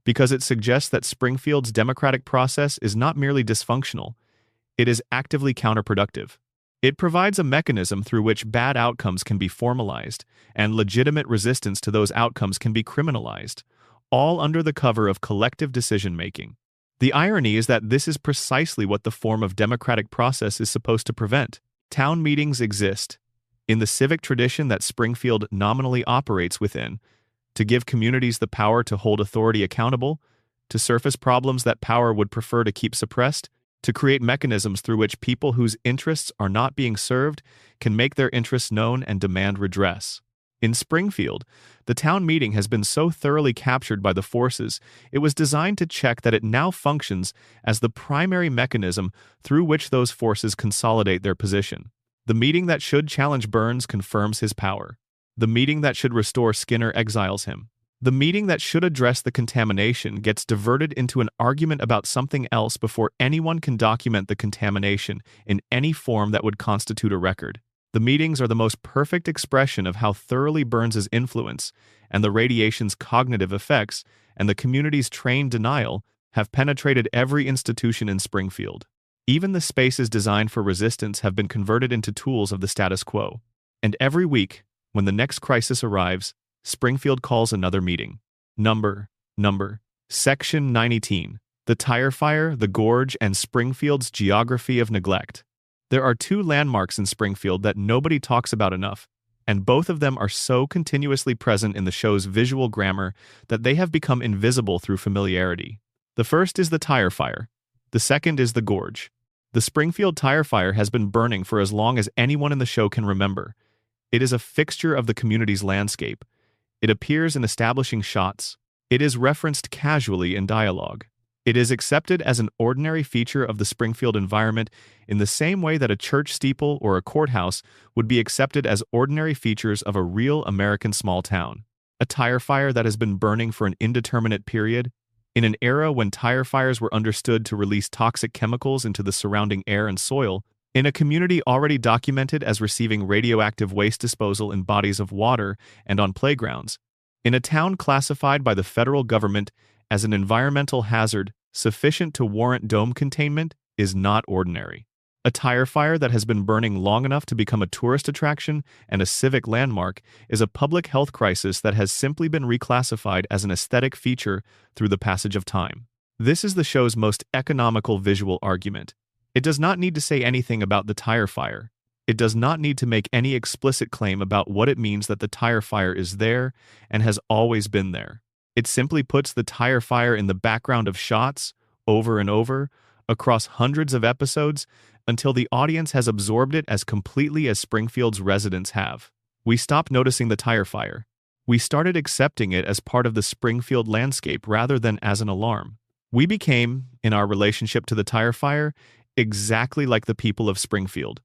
because it suggests that Springfield's democratic process is not merely dysfunctional, it is actively counterproductive. It provides a mechanism through which bad outcomes can be formalized, and legitimate resistance to those outcomes can be criminalized, all under the cover of collective decision-making. The irony is that this is precisely what the form of democratic process is supposed to prevent. Town meetings exist, in the civic tradition that Springfield nominally operates within, to give communities the power to hold authority accountable, to surface problems that power would prefer to keep suppressed, to create mechanisms through which people whose interests are not being served can make their interests known and demand redress. In Springfield, the town meeting has been so thoroughly captured by the forces, it was designed to check that it now functions as the primary mechanism through which those forces consolidate their position. The meeting that should challenge Burns confirms his power. The meeting that should restore Skinner exiles him. The meeting that should address the contamination gets diverted into an argument about something else before anyone can document the contamination in any form that would constitute a record. The meetings are the most perfect expression of how thoroughly Burns's influence and the radiation's cognitive effects and the community's trained denial have penetrated every institution in Springfield. Even the spaces designed for resistance have been converted into tools of the status quo. And every week, when the next crisis arrives, Springfield calls another meeting. Number, Section 918, the tire fire, the gorge, and Springfield's geography of neglect. There are two landmarks in Springfield that nobody talks about enough, and both of them are so continuously present in the show's visual grammar that they have become invisible through familiarity. The first is the tire fire. The second is the gorge. The Springfield tire fire has been burning for as long as anyone in the show can remember. It is a fixture of the community's landscape. It appears in establishing shots. It is referenced casually in dialogue. It is accepted as an ordinary feature of the Springfield environment in the same way that a church steeple or a courthouse would be accepted as ordinary features of a real American small town. A tire fire that has been burning for an indeterminate period, in an era when tire fires were understood to release toxic chemicals into the surrounding air and soil, in a community already documented as receiving radioactive waste disposal in bodies of water and on playgrounds, in a town classified by the federal government as an environmental hazard sufficient to warrant dome containment is not ordinary. A tire fire that has been burning long enough to become a tourist attraction and a civic landmark is a public health crisis that has simply been reclassified as an aesthetic feature through the passage of time. This is the show's most economical visual argument. It does not need to say anything about the tire fire. It does not need to make any explicit claim about what it means that the tire fire is there and has always been there. It simply puts the tire fire in the background of shots, over and over, across hundreds of episodes, until the audience has absorbed it as completely as Springfield's residents have. We stopped noticing the tire fire. We started accepting it as part of the Springfield landscape rather than as an alarm. We became, in our relationship to the tire fire, exactly like the people of Springfield,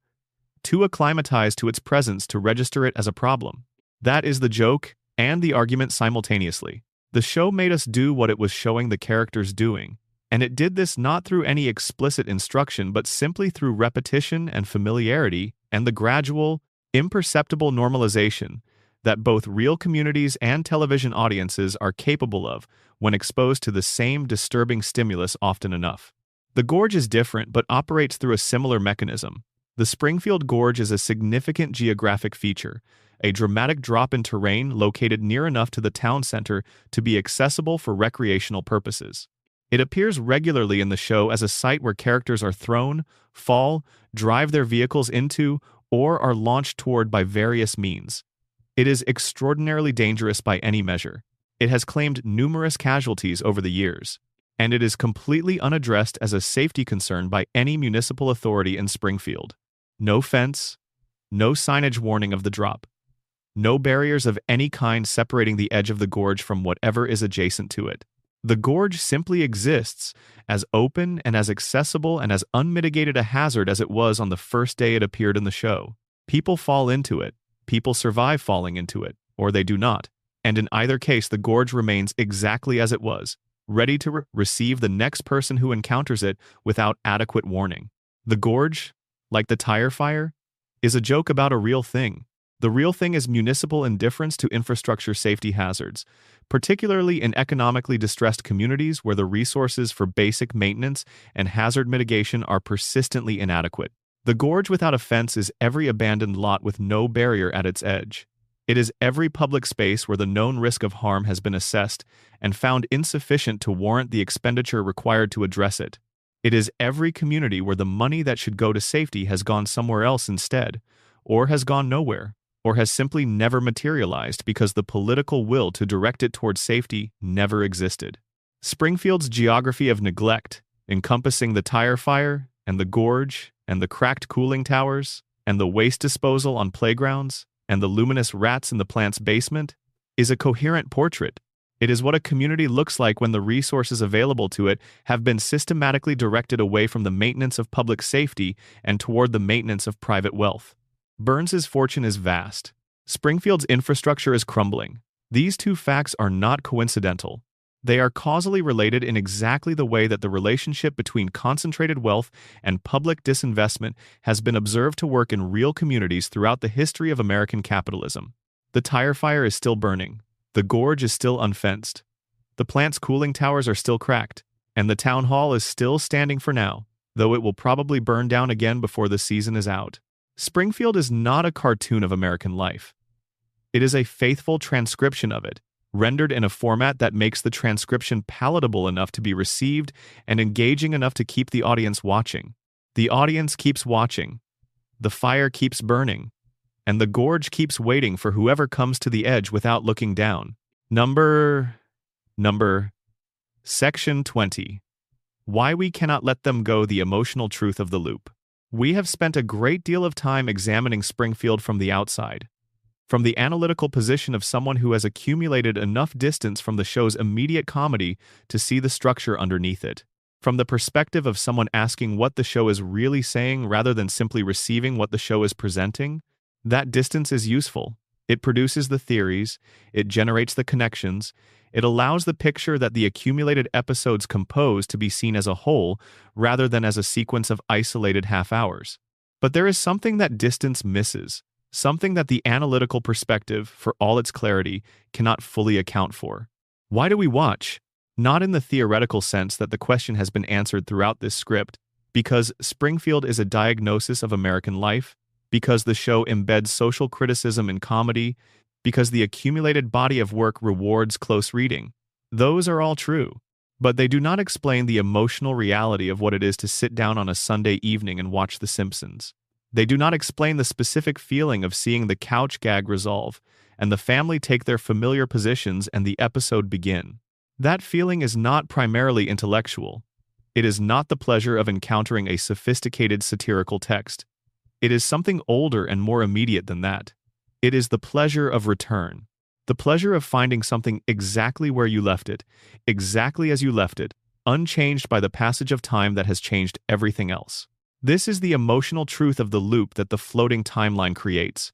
too acclimatized to its presence to register it as a problem. That is the joke and the argument simultaneously. The show made us do what it was showing the characters doing, and it did this not through any explicit instruction but simply through repetition and familiarity and the gradual, imperceptible normalization that both real communities and television audiences are capable of when exposed to the same disturbing stimulus often enough. The gorge is different but operates through a similar mechanism. The Springfield Gorge is a significant geographic feature, a dramatic drop in terrain located near enough to the town center to be accessible for recreational purposes. It appears regularly in the show as a site where characters are thrown, fall, drive their vehicles into, or are launched toward by various means. It is extraordinarily dangerous by any measure. It has claimed numerous casualties over the years, and it is completely unaddressed as a safety concern by any municipal authority in Springfield. No fence, no signage warning of the drop. No barriers of any kind separating the edge of the gorge from whatever is adjacent to it. The gorge simply exists as open and as accessible and as unmitigated a hazard as it was on the first day it appeared in the show. People fall into it, people survive falling into it, or they do not, and in either case the gorge remains exactly as it was, ready to receive the next person who encounters it without adequate warning. The gorge, like the tire fire, is a joke about a real thing. The real thing is municipal indifference to infrastructure safety hazards, particularly in economically distressed communities where the resources for basic maintenance and hazard mitigation are persistently inadequate. The gorge without a fence is every abandoned lot with no barrier at its edge. It is every public space where the known risk of harm has been assessed and found insufficient to warrant the expenditure required to address it. It is every community where the money that should go to safety has gone somewhere else instead, or has gone nowhere, or has simply never materialized because the political will to direct it towards safety never existed. Springfield's geography of neglect, encompassing the tire fire and the gorge and the cracked cooling towers and the waste disposal on playgrounds and the luminous rats in the plant's basement, is a coherent portrait. It is what a community looks like when the resources available to it have been systematically directed away from the maintenance of public safety and toward the maintenance of private wealth. Burns's fortune is vast. Springfield's infrastructure is crumbling. These two facts are not coincidental. They are causally related in exactly the way that the relationship between concentrated wealth and public disinvestment has been observed to work in real communities throughout the history of American capitalism. The tire fire is still burning. The gorge is still unfenced. The plant's cooling towers are still cracked. And the town hall is still standing for now, though it will probably burn down again before the season is out. Springfield is not a cartoon of American life. It is a faithful transcription of it, rendered in a format that makes the transcription palatable enough to be received and engaging enough to keep the audience watching. The audience keeps watching. The fire keeps burning. and the gorge keeps waiting for whoever comes to the edge without looking down. Number Section 20. Why we cannot let them go: the emotional truth of the loop. We have spent a great deal of time examining Springfield from the outside, from the analytical position of someone who has accumulated enough distance from the show's immediate comedy to see the structure underneath it, from the perspective of someone asking what the show is really saying rather than simply receiving what the show is presenting. That distance is useful. It produces the theories, it generates the connections, it allows the picture that the accumulated episodes compose to be seen as a whole rather than as a sequence of isolated half-hours. But there is something that distance misses, something that the analytical perspective, for all its clarity, cannot fully account for. Why do we watch? Not in the theoretical sense that the question has been answered throughout this script, because Springfield is a diagnosis of American life, because the show embeds social criticism in comedy, because the accumulated body of work rewards close reading. Those are all true, but they do not explain the emotional reality of what it is to sit down on a Sunday evening and watch The Simpsons. They do not explain the specific feeling of seeing the couch gag resolve, and the family take their familiar positions and the episode begin. That feeling is not primarily intellectual. It is not the pleasure of encountering a sophisticated satirical text. It is something older and more immediate than that. It is the pleasure of return. The pleasure of finding something exactly where you left it, exactly as you left it, unchanged by the passage of time that has changed everything else. This is the emotional truth of the loop that the floating timeline creates.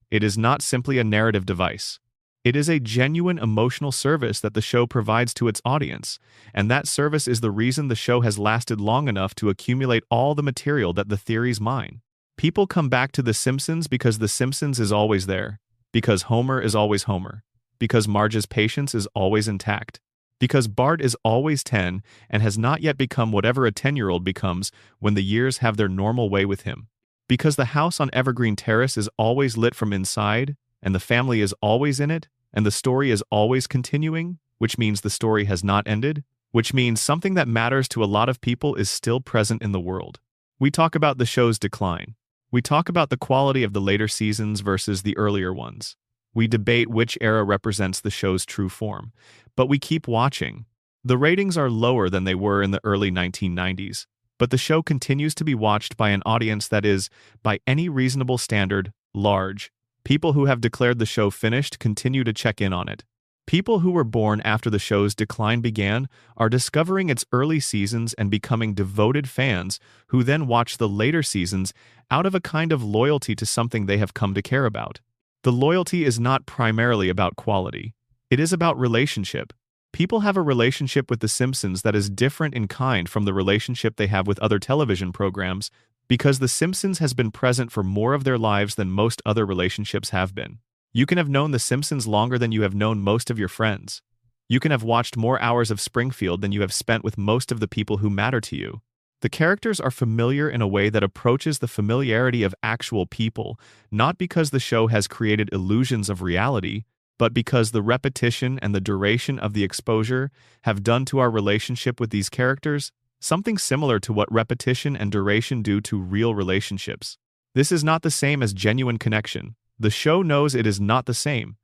It is not simply a narrative device. It is a genuine emotional service that the show provides to its audience, and that service is the reason the show has lasted long enough to accumulate all the material that the theories mine. People come back to The Simpsons because The Simpsons is always there, because Homer is always Homer, because Marge's patience is always intact, because Bart is always 10 and has not yet become whatever a 10-year-old becomes when the years have their normal way with him, because the house on Evergreen Terrace is always lit from inside, and the family is always in it, and the story is always continuing, which means the story has not ended, which means something that matters to a lot of people is still present in the world. We talk about the show's decline. We talk about the quality of the later seasons versus the earlier ones. We debate which era represents the show's true form, but we keep watching. The ratings are lower than they were in the early 1990s, but the show continues to be watched by an audience that is, by any reasonable standard, large. People who have declared the show finished continue to check in on it. People who were born after the show's decline began are discovering its early seasons and becoming devoted fans who then watch the later seasons out of a kind of loyalty to something they have come to care about. The loyalty is not primarily about quality. It is about relationship. People have a relationship with The Simpsons that is different in kind from the relationship they have with other television programs because The Simpsons has been present for more of their lives than most other relationships have been. You can have known The Simpsons longer than you have known most of your friends. You can have watched more hours of Springfield than you have spent with most of the people who matter to you. The characters are familiar in a way that approaches the familiarity of actual people, not because the show has created illusions of reality, but because the repetition and the duration of the exposure have done to our relationship with these characters something similar to what repetition and duration do to real relationships. This is not the same as genuine connection. The show knows it is not the same,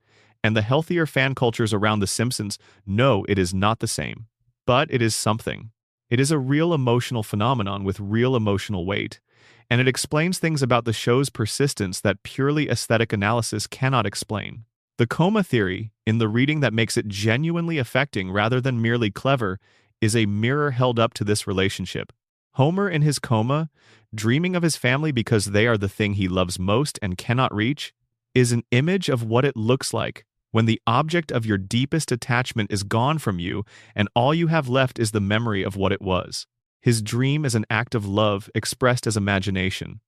and the healthier fan cultures around The Simpsons know it is not the same. But it is something. It is a real emotional phenomenon with real emotional weight, and it explains things about the show's persistence that purely aesthetic analysis cannot explain. The coma theory, in the reading that makes it genuinely affecting rather than merely clever, is a mirror held up to this relationship. Homer in his coma, dreaming of his family because they are the thing he loves most and cannot reach, is an image of what it looks like when the object of your deepest attachment is gone from you and all you have left is the memory of what it was. His dream is an act of love expressed as imagination.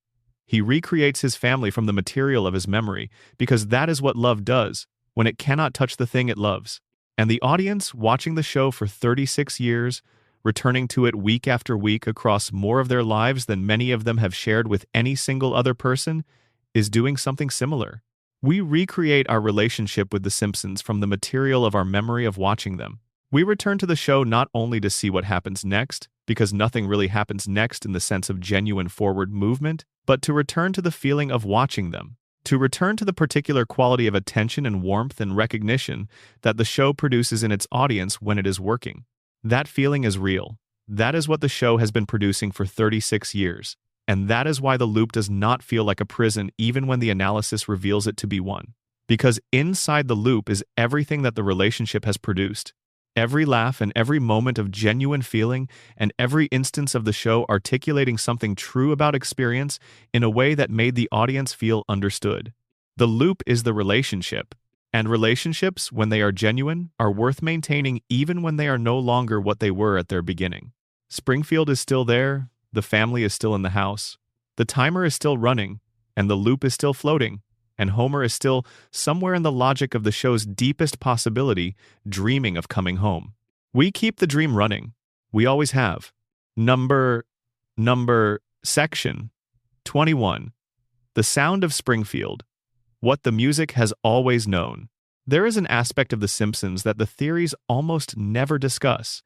He recreates his family from the material of his memory because that is what love does when it cannot touch the thing it loves. And the audience, watching the show for 36 years, returning to it week after week across more of their lives than many of them have shared with any single other person, is doing something similar. We recreate our relationship with The Simpsons from the material of our memory of watching them. We return to the show not only to see what happens next, because nothing really happens next in the sense of genuine forward movement, but to return to the feeling of watching them. To return to the particular quality of attention and warmth and recognition that the show produces in its audience when it is working. That feeling is real. That is what the show has been producing for 36 years. And that is why the loop does not feel like a prison even when the analysis reveals it to be one. Because inside the loop is everything that the relationship has produced. Every laugh and every moment of genuine feeling and every instance of the show articulating something true about experience in a way that made the audience feel understood. The loop is the relationship. And relationships, when they are genuine, are worth maintaining even when they are no longer what they were at their beginning. Springfield is still there, the family is still in the house, the timer is still running, and the loop is still floating, and Homer is still, somewhere in the logic of the show's deepest possibility, dreaming of coming home. We keep the dream running. We always have. Section 21. The Sound of Springfield. What the music has always known. There is an aspect of The Simpsons that the theories almost never discuss,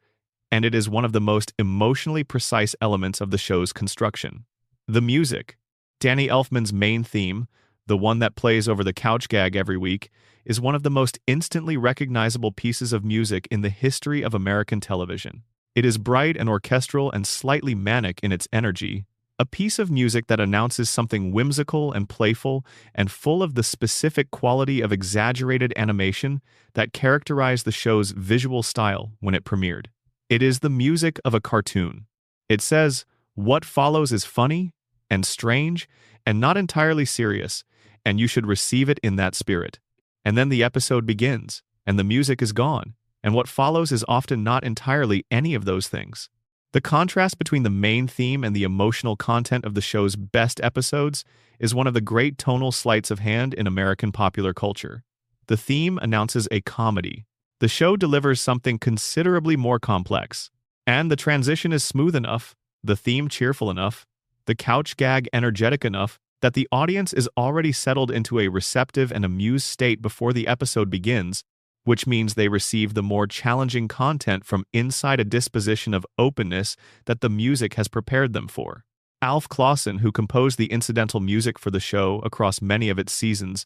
and it is one of the most emotionally precise elements of the show's construction. The music. Danny Elfman's main theme, the one that plays over the couch gag every week, is one of the most instantly recognizable pieces of music in the history of American television. It is bright and orchestral and slightly manic in its energy, a piece of music that announces something whimsical and playful and full of the specific quality of exaggerated animation that characterized the show's visual style when it premiered. It is the music of a cartoon. It says, what follows is funny and strange and not entirely serious, and you should receive it in that spirit. And then the episode begins, and the music is gone, and what follows is often not entirely any of those things. The contrast between the main theme and the emotional content of the show's best episodes is one of the great tonal sleights of hand in American popular culture. The theme announces a comedy. The show delivers something considerably more complex. And the transition is smooth enough, the theme cheerful enough, the couch gag energetic enough that the audience is already settled into a receptive and amused state before the episode begins, which means they receive the more challenging content from inside a disposition of openness that the music has prepared them for. Alf Clausen, who composed the incidental music for the show across many of its seasons,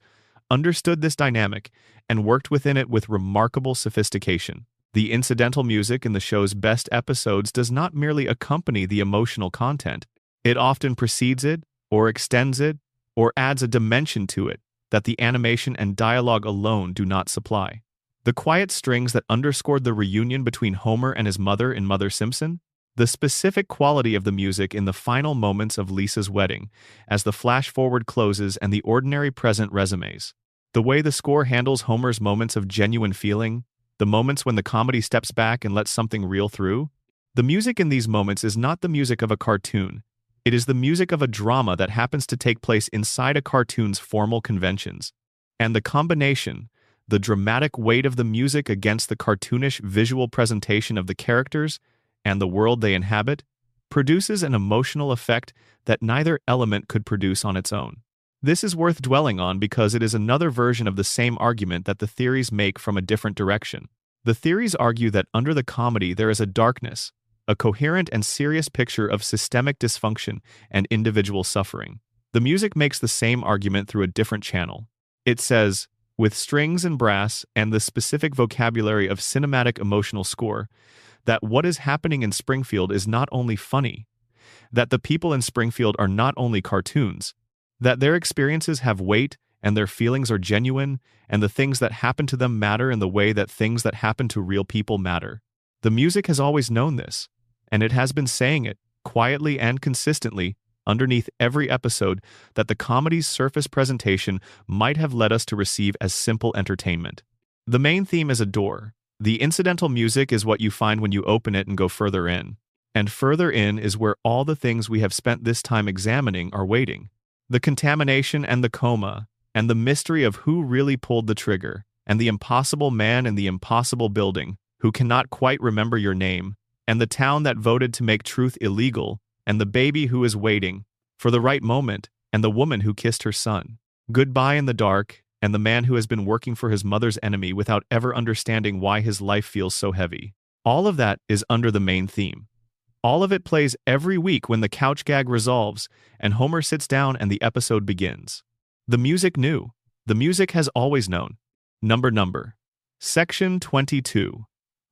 understood this dynamic and worked within it with remarkable sophistication. The incidental music in the show's best episodes does not merely accompany the emotional content. It often precedes it, or extends it, or adds a dimension to it that the animation and dialogue alone do not supply. The quiet strings that underscored the reunion between Homer and his mother in Mother Simpson, the specific quality of the music in the final moments of Lisa's wedding, as the flash-forward closes and the ordinary present resumes, the way the score handles Homer's moments of genuine feeling, the moments when the comedy steps back and lets something reel through. The music in these moments is not the music of a cartoon. It is the music of a drama that happens to take place inside a cartoon's formal conventions. And the combination, the dramatic weight of the music against the cartoonish visual presentation of the characters and the world they inhabit, produces an emotional effect that neither element could produce on its own. This is worth dwelling on because it is another version of the same argument that the theories make from a different direction. The theories argue that under the comedy there is a darkness, a coherent and serious picture of systemic dysfunction and individual suffering. The music makes the same argument through a different channel. It says, with strings and brass and the specific vocabulary of cinematic emotional score, that what is happening in Springfield is not only funny, that the people in Springfield are not only cartoons, that their experiences have weight and their feelings are genuine, and the things that happen to them matter in the way that things that happen to real people matter. The music has always known this, and it has been saying it, quietly and consistently, underneath every episode that the comedy's surface presentation might have led us to receive as simple entertainment. The main theme is a door. The incidental music is what you find when you open it and go further in. And further in is where all the things we have spent this time examining are waiting. The contamination and the coma, and the mystery of who really pulled the trigger, and the impossible man in the impossible building, who cannot quite remember your name, and the town that voted to make truth illegal, and the baby who is waiting for the right moment, and the woman who kissed her son. Goodbye in the dark, and the man who has been working for his mother's enemy without ever understanding why his life feels so heavy. All of that is under the main theme. All of it plays every week when the couch gag resolves, and Homer sits down and the episode begins. The music knew. The music has always known. Number. Section 22.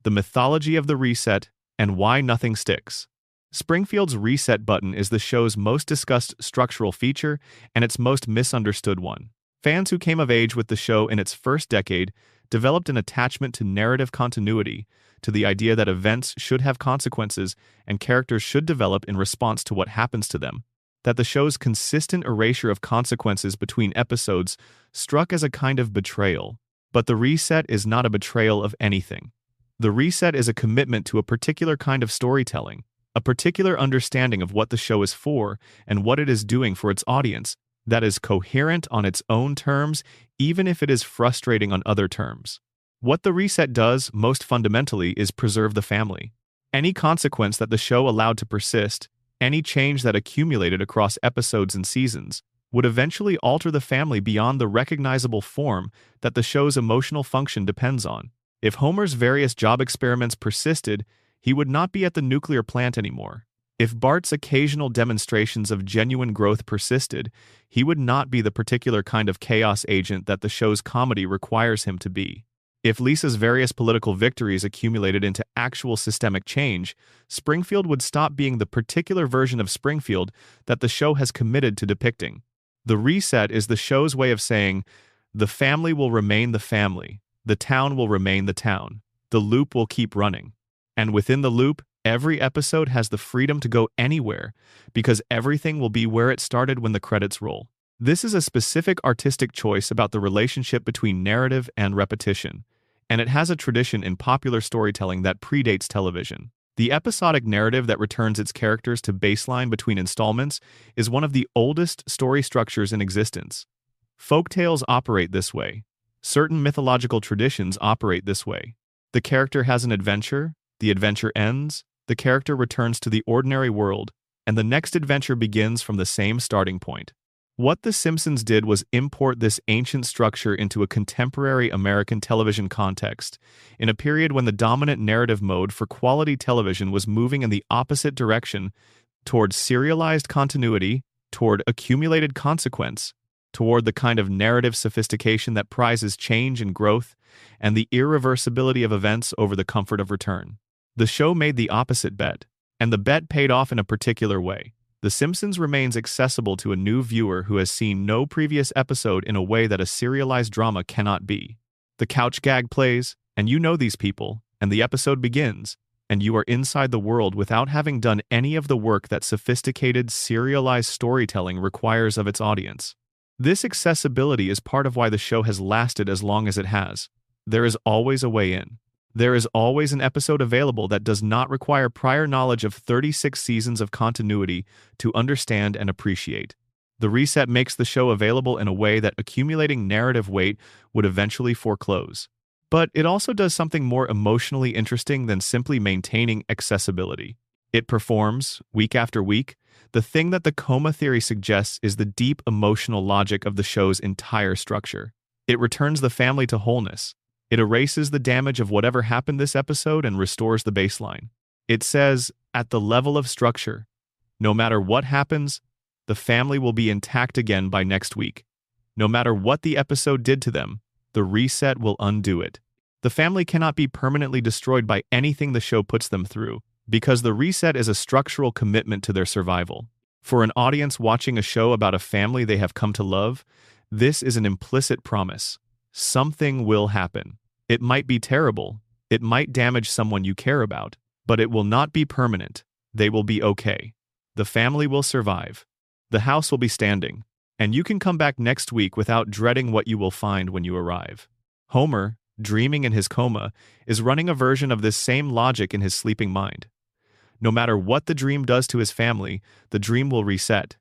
The mythology of the reset and why nothing sticks. Springfield's reset button is the show's most discussed structural feature and its most misunderstood one. Fans who came of age with the show in its first decade developed an attachment to narrative continuity, to the idea that events should have consequences and characters should develop in response to what happens to them, that the show's consistent erasure of consequences between episodes struck as a kind of betrayal. But the reset is not a betrayal of anything. The reset is a commitment to a particular kind of storytelling, a particular understanding of what the show is for and what it is doing for its audience, that is coherent on its own terms, even if it is frustrating on other terms. What the reset does, most fundamentally, is preserve the family. Any consequence that the show allowed to persist, any change that accumulated across episodes and seasons, would eventually alter the family beyond the recognizable form that the show's emotional function depends on. If Homer's various job experiments persisted, he would not be at the nuclear plant anymore. If Bart's occasional demonstrations of genuine growth persisted, he would not be the particular kind of chaos agent that the show's comedy requires him to be. If Lisa's various political victories accumulated into actual systemic change, Springfield would stop being the particular version of Springfield that the show has committed to depicting. The reset is the show's way of saying, the family will remain the family, the town will remain the town, the loop will keep running. And within the loop, every episode has the freedom to go anywhere, because everything will be where it started when the credits roll. This is a specific artistic choice about the relationship between narrative and repetition, and it has a tradition in popular storytelling that predates television. The episodic narrative that returns its characters to baseline between installments is one of the oldest story structures in existence. Folktales operate this way. Certain mythological traditions operate this way. The character has an adventure, the adventure ends, the character returns to the ordinary world, and the next adventure begins from the same starting point. What The Simpsons did was import this ancient structure into a contemporary American television context, in a period when the dominant narrative mode for quality television was moving in the opposite direction, toward serialized continuity, toward accumulated consequence, toward the kind of narrative sophistication that prizes change and growth, and the irreversibility of events over the comfort of return. The show made the opposite bet, and the bet paid off in a particular way. The Simpsons remains accessible to a new viewer who has seen no previous episode in a way that a serialized drama cannot be. The couch gag plays, and you know these people, and the episode begins, and you are inside the world without having done any of the work that sophisticated, serialized storytelling requires of its audience. This accessibility is part of why the show has lasted as long as it has. There is always a way in. There is always an episode available that does not require prior knowledge of 36 seasons of continuity to understand and appreciate. The reset makes the show available in a way that accumulating narrative weight would eventually foreclose. But it also does something more emotionally interesting than simply maintaining accessibility. It performs, week after week, the thing that the coma theory suggests is the deep emotional logic of the show's entire structure. It returns the family to wholeness. It erases the damage of whatever happened this episode and restores the baseline. It says, at the level of structure, no matter what happens, the family will be intact again by next week. No matter what the episode did to them, the reset will undo it. The family cannot be permanently destroyed by anything the show puts them through, because the reset is a structural commitment to their survival. For an audience watching a show about a family they have come to love, this is an implicit promise. Something will happen. It might be terrible, it might damage someone you care about, but it will not be permanent. They will be okay. The family will survive. The house will be standing, and you can come back next week without dreading what you will find when you arrive. Homer, dreaming in his coma, is running a version of this same logic in his sleeping mind. No matter what the dream does to his family, the dream will reset.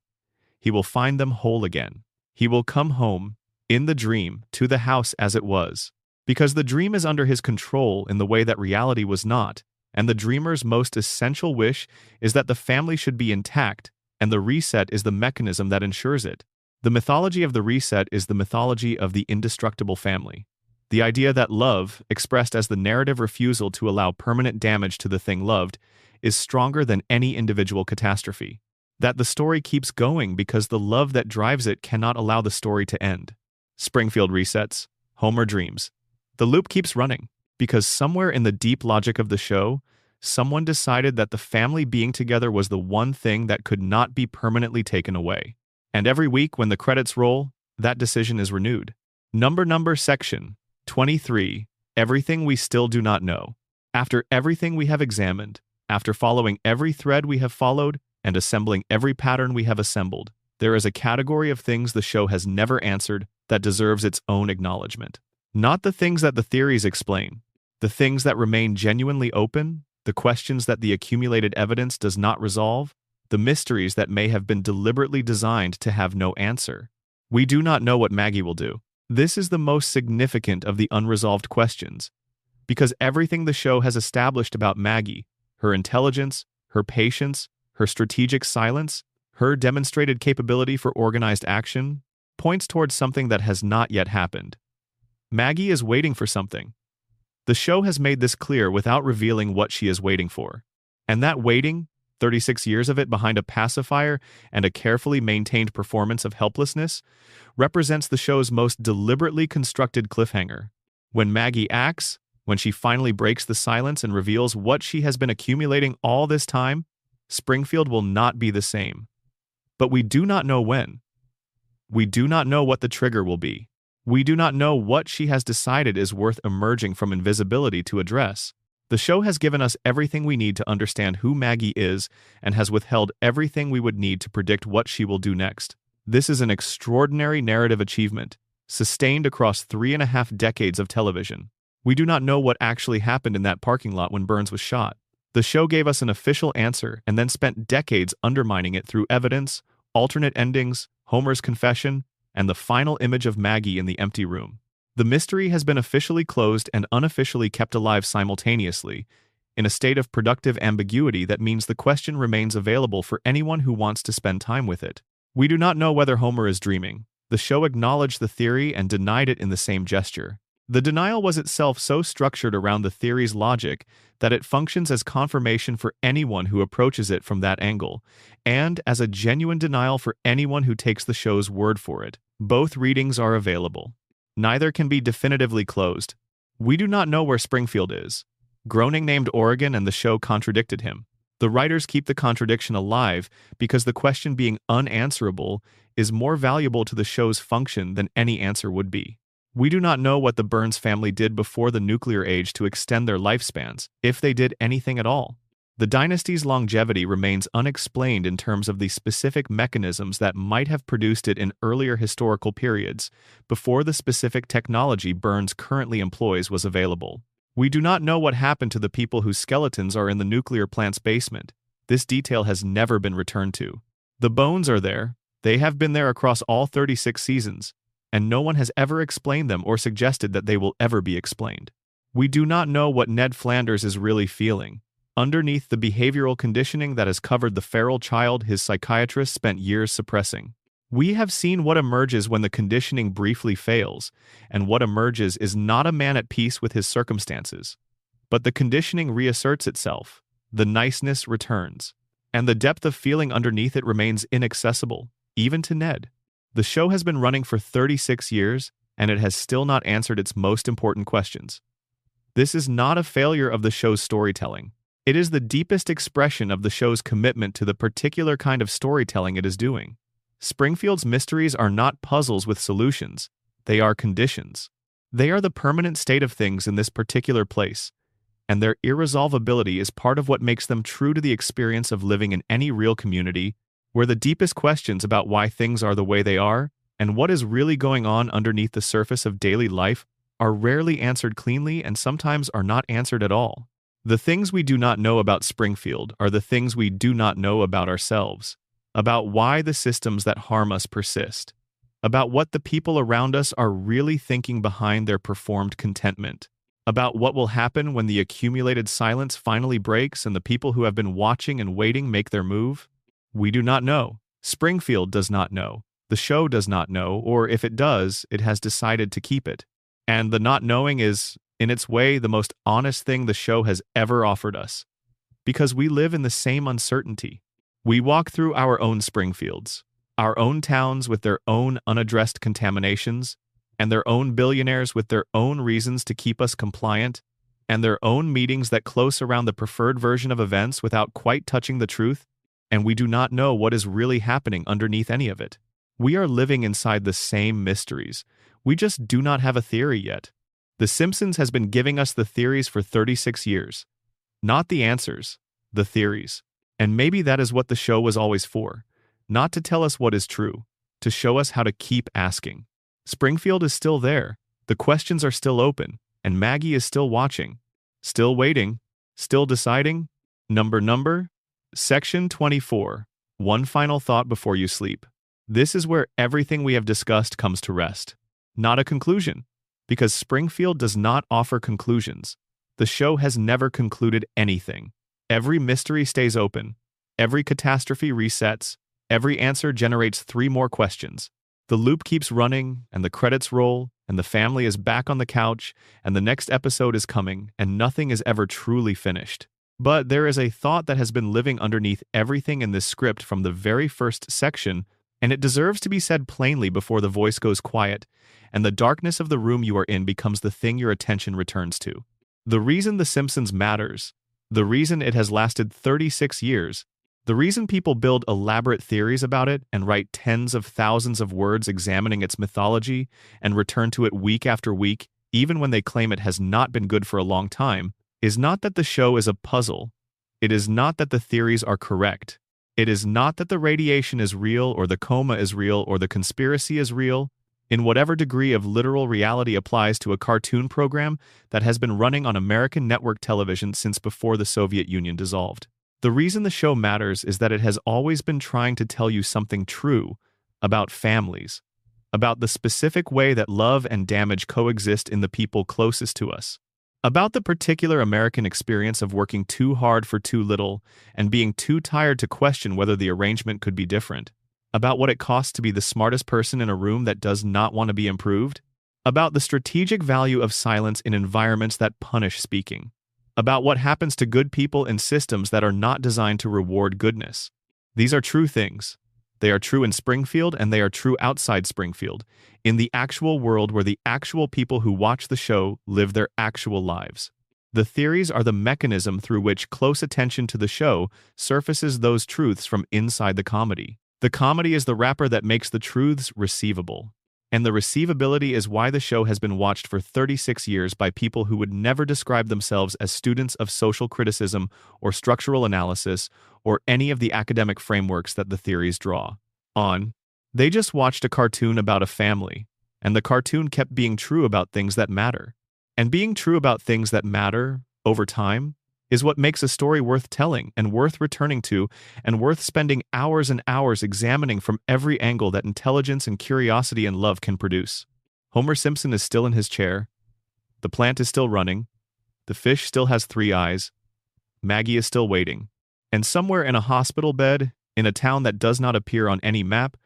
He will find them whole again. He will come home, in the dream, to the house as it was. Because the dream is under his control in the way that reality was not, and the dreamer's most essential wish is that the family should be intact, and the reset is the mechanism that ensures it. The mythology of the reset is the mythology of the indestructible family. The idea that love, expressed as the narrative refusal to allow permanent damage to the thing loved, is stronger than any individual catastrophe. That the story keeps going because the love that drives it cannot allow the story to end. Springfield resets. Homer dreams. The loop keeps running because somewhere in the deep logic of the show, someone decided that the family being together was the one thing that could not be permanently taken away. And every week when the credits roll, that decision is renewed. Number section 23. Everything we still do not know. After everything we have examined, after following every thread we have followed, and assembling every pattern we have assembled, there is a category of things the show has never answered that deserves its own acknowledgement. Not the things that the theories explain, the things that remain genuinely open, the questions that the accumulated evidence does not resolve, the mysteries that may have been deliberately designed to have no answer. We do not know what Maggie will do. This is the most significant of the unresolved questions, because everything the show has established about Maggie, her intelligence, her patience, her strategic silence, her demonstrated capability for organized action, points towards something that has not yet happened. Maggie is waiting for something. The show has made this clear without revealing what she is waiting for. And that waiting, 36 years of it behind a pacifier and a carefully maintained performance of helplessness, represents the show's most deliberately constructed cliffhanger. When Maggie acts, when she finally breaks the silence and reveals what she has been accumulating all this time, Springfield will not be the same. But we do not know when. We do not know what the trigger will be. We do not know what she has decided is worth emerging from invisibility to address. The show has given us everything we need to understand who Maggie is and has withheld everything we would need to predict what she will do next. This is an extraordinary narrative achievement, sustained across 3.5 decades of television. We do not know what actually happened in that parking lot when Burns was shot. The show gave us an official answer and then spent decades undermining it through evidence, alternate endings, Homer's confession, and the final image of Maggie in the empty room. The mystery has been officially closed and unofficially kept alive simultaneously, in a state of productive ambiguity that means the question remains available for anyone who wants to spend time with it. We do not know whether Homer is dreaming. The show acknowledged the theory and denied it in the same gesture. The denial was itself so structured around the theory's logic that it functions as confirmation for anyone who approaches it from that angle, and as a genuine denial for anyone who takes the show's word for it. Both readings are available. Neither can be definitively closed. We do not know where Springfield is. Groening named Oregon and the show contradicted him. The writers keep the contradiction alive because the question being unanswerable is more valuable to the show's function than any answer would be. We do not know what the Burns family did before the nuclear age to extend their lifespans, if they did anything at all. The dynasty's longevity remains unexplained in terms of the specific mechanisms that might have produced it in earlier historical periods, before the specific technology Burns currently employs was available. We do not know what happened to the people whose skeletons are in the nuclear plant's basement. This detail has never been returned to. The bones are there. They have been there across all 36 seasons, and no one has ever explained them or suggested that they will ever be explained. We do not know what Ned Flanders is really feeling. Underneath the behavioral conditioning that has covered the feral child his psychiatrist spent years suppressing. We have seen what emerges when the conditioning briefly fails, and what emerges is not a man at peace with his circumstances. But the conditioning reasserts itself, the niceness returns, and the depth of feeling underneath it remains inaccessible, even to Ned. The show has been running for 36 years, and it has still not answered its most important questions. This is not a failure of the show's storytelling. It is the deepest expression of the show's commitment to the particular kind of storytelling it is doing. Springfield's mysteries are not puzzles with solutions. They are conditions. They are the permanent state of things in this particular place, and their irresolvability is part of what makes them true to the experience of living in any real community, where the deepest questions about why things are the way they are and what is really going on underneath the surface of daily life are rarely answered cleanly and sometimes are not answered at all. The things we do not know about Springfield are the things we do not know about ourselves, about why the systems that harm us persist, about what the people around us are really thinking behind their performed contentment, about what will happen when the accumulated silence finally breaks and the people who have been watching and waiting make their move. We do not know. Springfield does not know. The show does not know, or if it does, it has decided to keep it. And the not knowing is, in its way, the most honest thing the show has ever offered us. Because we live in the same uncertainty. We walk through our own Springfields, our own towns with their own unaddressed contaminations, and their own billionaires with their own reasons to keep us compliant, and their own meetings that close around the preferred version of events without quite touching the truth, and we do not know what is really happening underneath any of it. We are living inside the same mysteries. We just do not have a theory yet. The Simpsons has been giving us the theories for 36 years. Not the answers, the theories. And maybe that is what the show was always for. Not to tell us what is true, to show us how to keep asking. Springfield is still there. The questions are still open, and Maggie is still watching. Still waiting. Still deciding. Number. Section 24. One final thought before you sleep. This is where everything we have discussed comes to rest. Not a conclusion, because Springfield does not offer conclusions. The show has never concluded anything. Every mystery stays open. Every catastrophe resets. Every answer generates 3 more questions. The loop keeps running, and the credits roll, and the family is back on the couch, and the next episode is coming, and nothing is ever truly finished. But there is a thought that has been living underneath everything in this script from the very first section, and it deserves to be said plainly before the voice goes quiet, and the darkness of the room you are in becomes the thing your attention returns to. The reason The Simpsons matters, the reason it has lasted 36 years, the reason people build elaborate theories about it and write tens of thousands of words examining its mythology and return to it week after week, even when they claim it has not been good for a long time, is not that the show is a puzzle. It is not that the theories are correct. It is not that the radiation is real or the coma is real or the conspiracy is real. In whatever degree of literal reality applies to a cartoon program that has been running on American network television since before the Soviet Union dissolved. The reason the show matters is that it has always been trying to tell you something true about families, about the specific way that love and damage coexist in the people closest to us, about the particular American experience of working too hard for too little and being too tired to question whether the arrangement could be different, about what it costs to be the smartest person in a room that does not want to be improved, about the strategic value of silence in environments that punish speaking, about what happens to good people in systems that are not designed to reward goodness. These are true things. They are true in Springfield and they are true outside Springfield, in the actual world where the actual people who watch the show live their actual lives. The theories are the mechanism through which close attention to the show surfaces those truths from inside the comedy. The comedy is the wrapper that makes the truths receivable. And the receivability is why the show has been watched for 36 years by people who would never describe themselves as students of social criticism or structural analysis or any of the academic frameworks that the theories draw on. They just watched a cartoon about a family, and the cartoon kept being true about things that matter. And being true about things that matter, over time, is what makes a story worth telling and worth returning to and worth spending hours and hours examining from every angle that intelligence and curiosity and love can produce. Homer Simpson is still in his chair. The plant is still running. The fish still has 3 eyes. Maggie is still waiting. And somewhere in a hospital bed, in a town that does not appear on any map,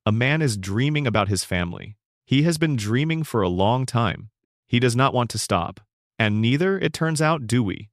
a man is dreaming about his family. He has been dreaming for a long time. He does not want to stop. And neither, it turns out, do we.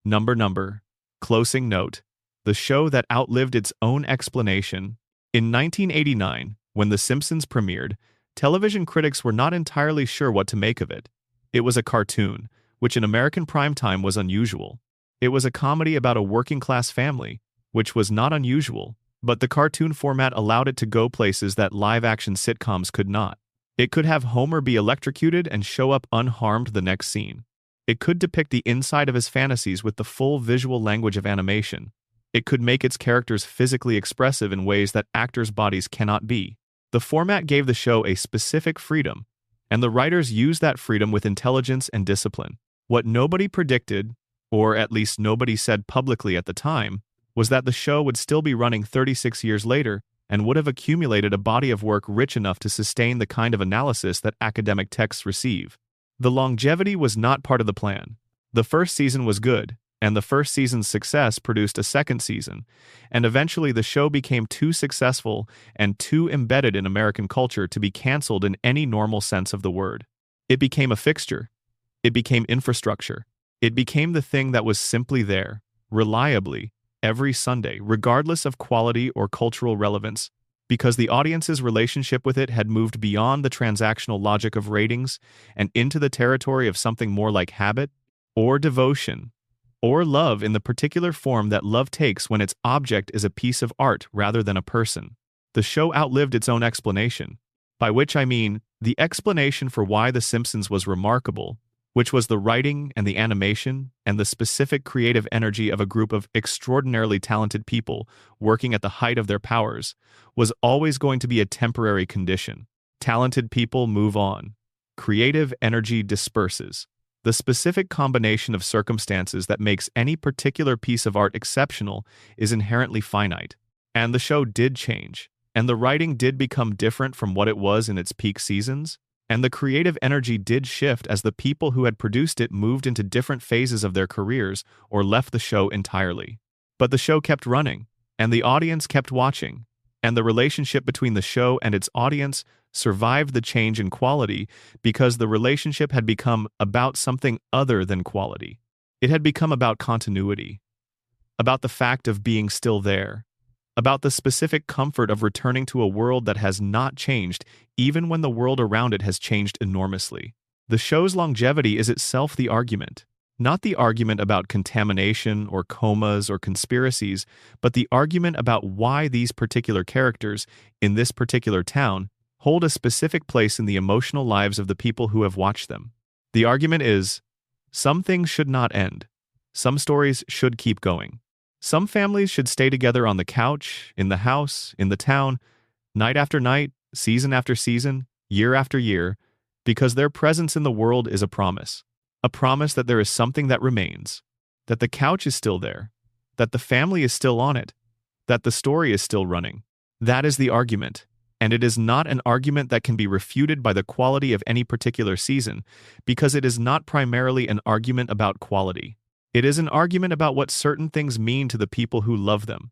Number. Closing note. The show that outlived its own explanation. In 1989, when The Simpsons premiered, television critics were not entirely sure what to make of it. It was a cartoon, which in American primetime was unusual. It was a comedy about a working-class family, which was not unusual, but the cartoon format allowed it to go places that live-action sitcoms could not. It could have Homer be electrocuted and show up unharmed the next scene. It could depict the inside of his fantasies with the full visual language of animation. It could make its characters physically expressive in ways that actors' bodies cannot be. The format gave the show a specific freedom, and the writers used that freedom with intelligence and discipline. What nobody predicted, or at least nobody said publicly at the time, was that the show would still be running 36 years later and would have accumulated a body of work rich enough to sustain the kind of analysis that academic texts receive. The longevity was not part of the plan. The first season was good, and the first season's success produced a second season, and eventually the show became too successful and too embedded in American culture to be canceled in any normal sense of the word. It became a fixture. It became infrastructure. It became the thing that was simply there, reliably, every Sunday, regardless of quality or cultural relevance, because the audience's relationship with it had moved beyond the transactional logic of ratings and into the territory of something more like habit, or devotion, or love in the particular form that love takes when its object is a piece of art rather than a person. The show outlived its own explanation, by which I mean the explanation for why The Simpsons was remarkable, which was the writing and the animation and the specific creative energy of a group of extraordinarily talented people working at the height of their powers, was always going to be a temporary condition. Talented people move on. Creative energy disperses. The specific combination of circumstances that makes any particular piece of art exceptional is inherently finite. And the show did change, and the writing did become different from what it was in its peak seasons, and the creative energy did shift as the people who had produced it moved into different phases of their careers or left the show entirely. But the show kept running, and the audience kept watching, and the relationship between the show and its audience survived the change in quality because the relationship had become about something other than quality. It had become about continuity, about the fact of being still there, about the specific comfort of returning to a world that has not changed, even when the world around it has changed enormously. The show's longevity is itself the argument. Not the argument about contamination or comas or conspiracies, but the argument about why these particular characters, in this particular town, hold a specific place in the emotional lives of the people who have watched them. The argument is, some things should not end. Some stories should keep going. Some families should stay together on the couch, in the house, in the town, night after night, season after season, year after year, because their presence in the world is a promise that there is something that remains, that the couch is still there, that the family is still on it, that the story is still running. That is the argument, and it is not an argument that can be refuted by the quality of any particular season, because it is not primarily an argument about quality. It is an argument about what certain things mean to the people who love them,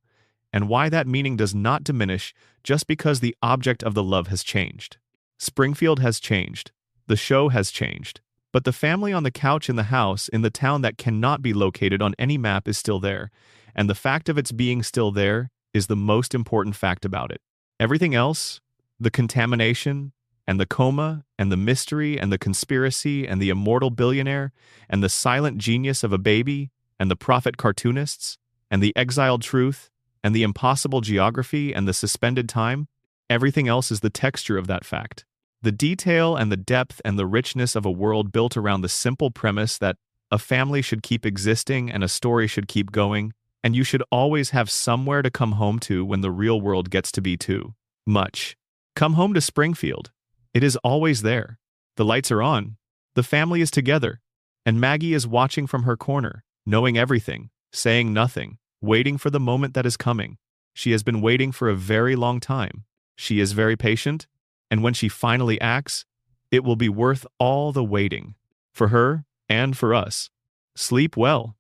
and why that meaning does not diminish just because the object of the love has changed. Springfield has changed. The show has changed. But the family on the couch in the house in the town that cannot be located on any map is still there, and the fact of its being still there is the most important fact about it. Everything else, the contamination, and the coma, and the mystery, and the conspiracy, and the immortal billionaire, and the silent genius of a baby, and the prophet cartoonists, and the exiled truth, and the impossible geography, and the suspended time, everything else is the texture of that fact. The detail and the depth and the richness of a world built around the simple premise that a family should keep existing and a story should keep going, and you should always have somewhere to come home to when the real world gets to be too much. Come home to Springfield. It is always there. The lights are on. The family is together. And Maggie is watching from her corner, knowing everything, saying nothing, waiting for the moment that is coming. She has been waiting for a very long time. She is very patient, and when she finally acts, it will be worth all the waiting. For her and for us. Sleep well.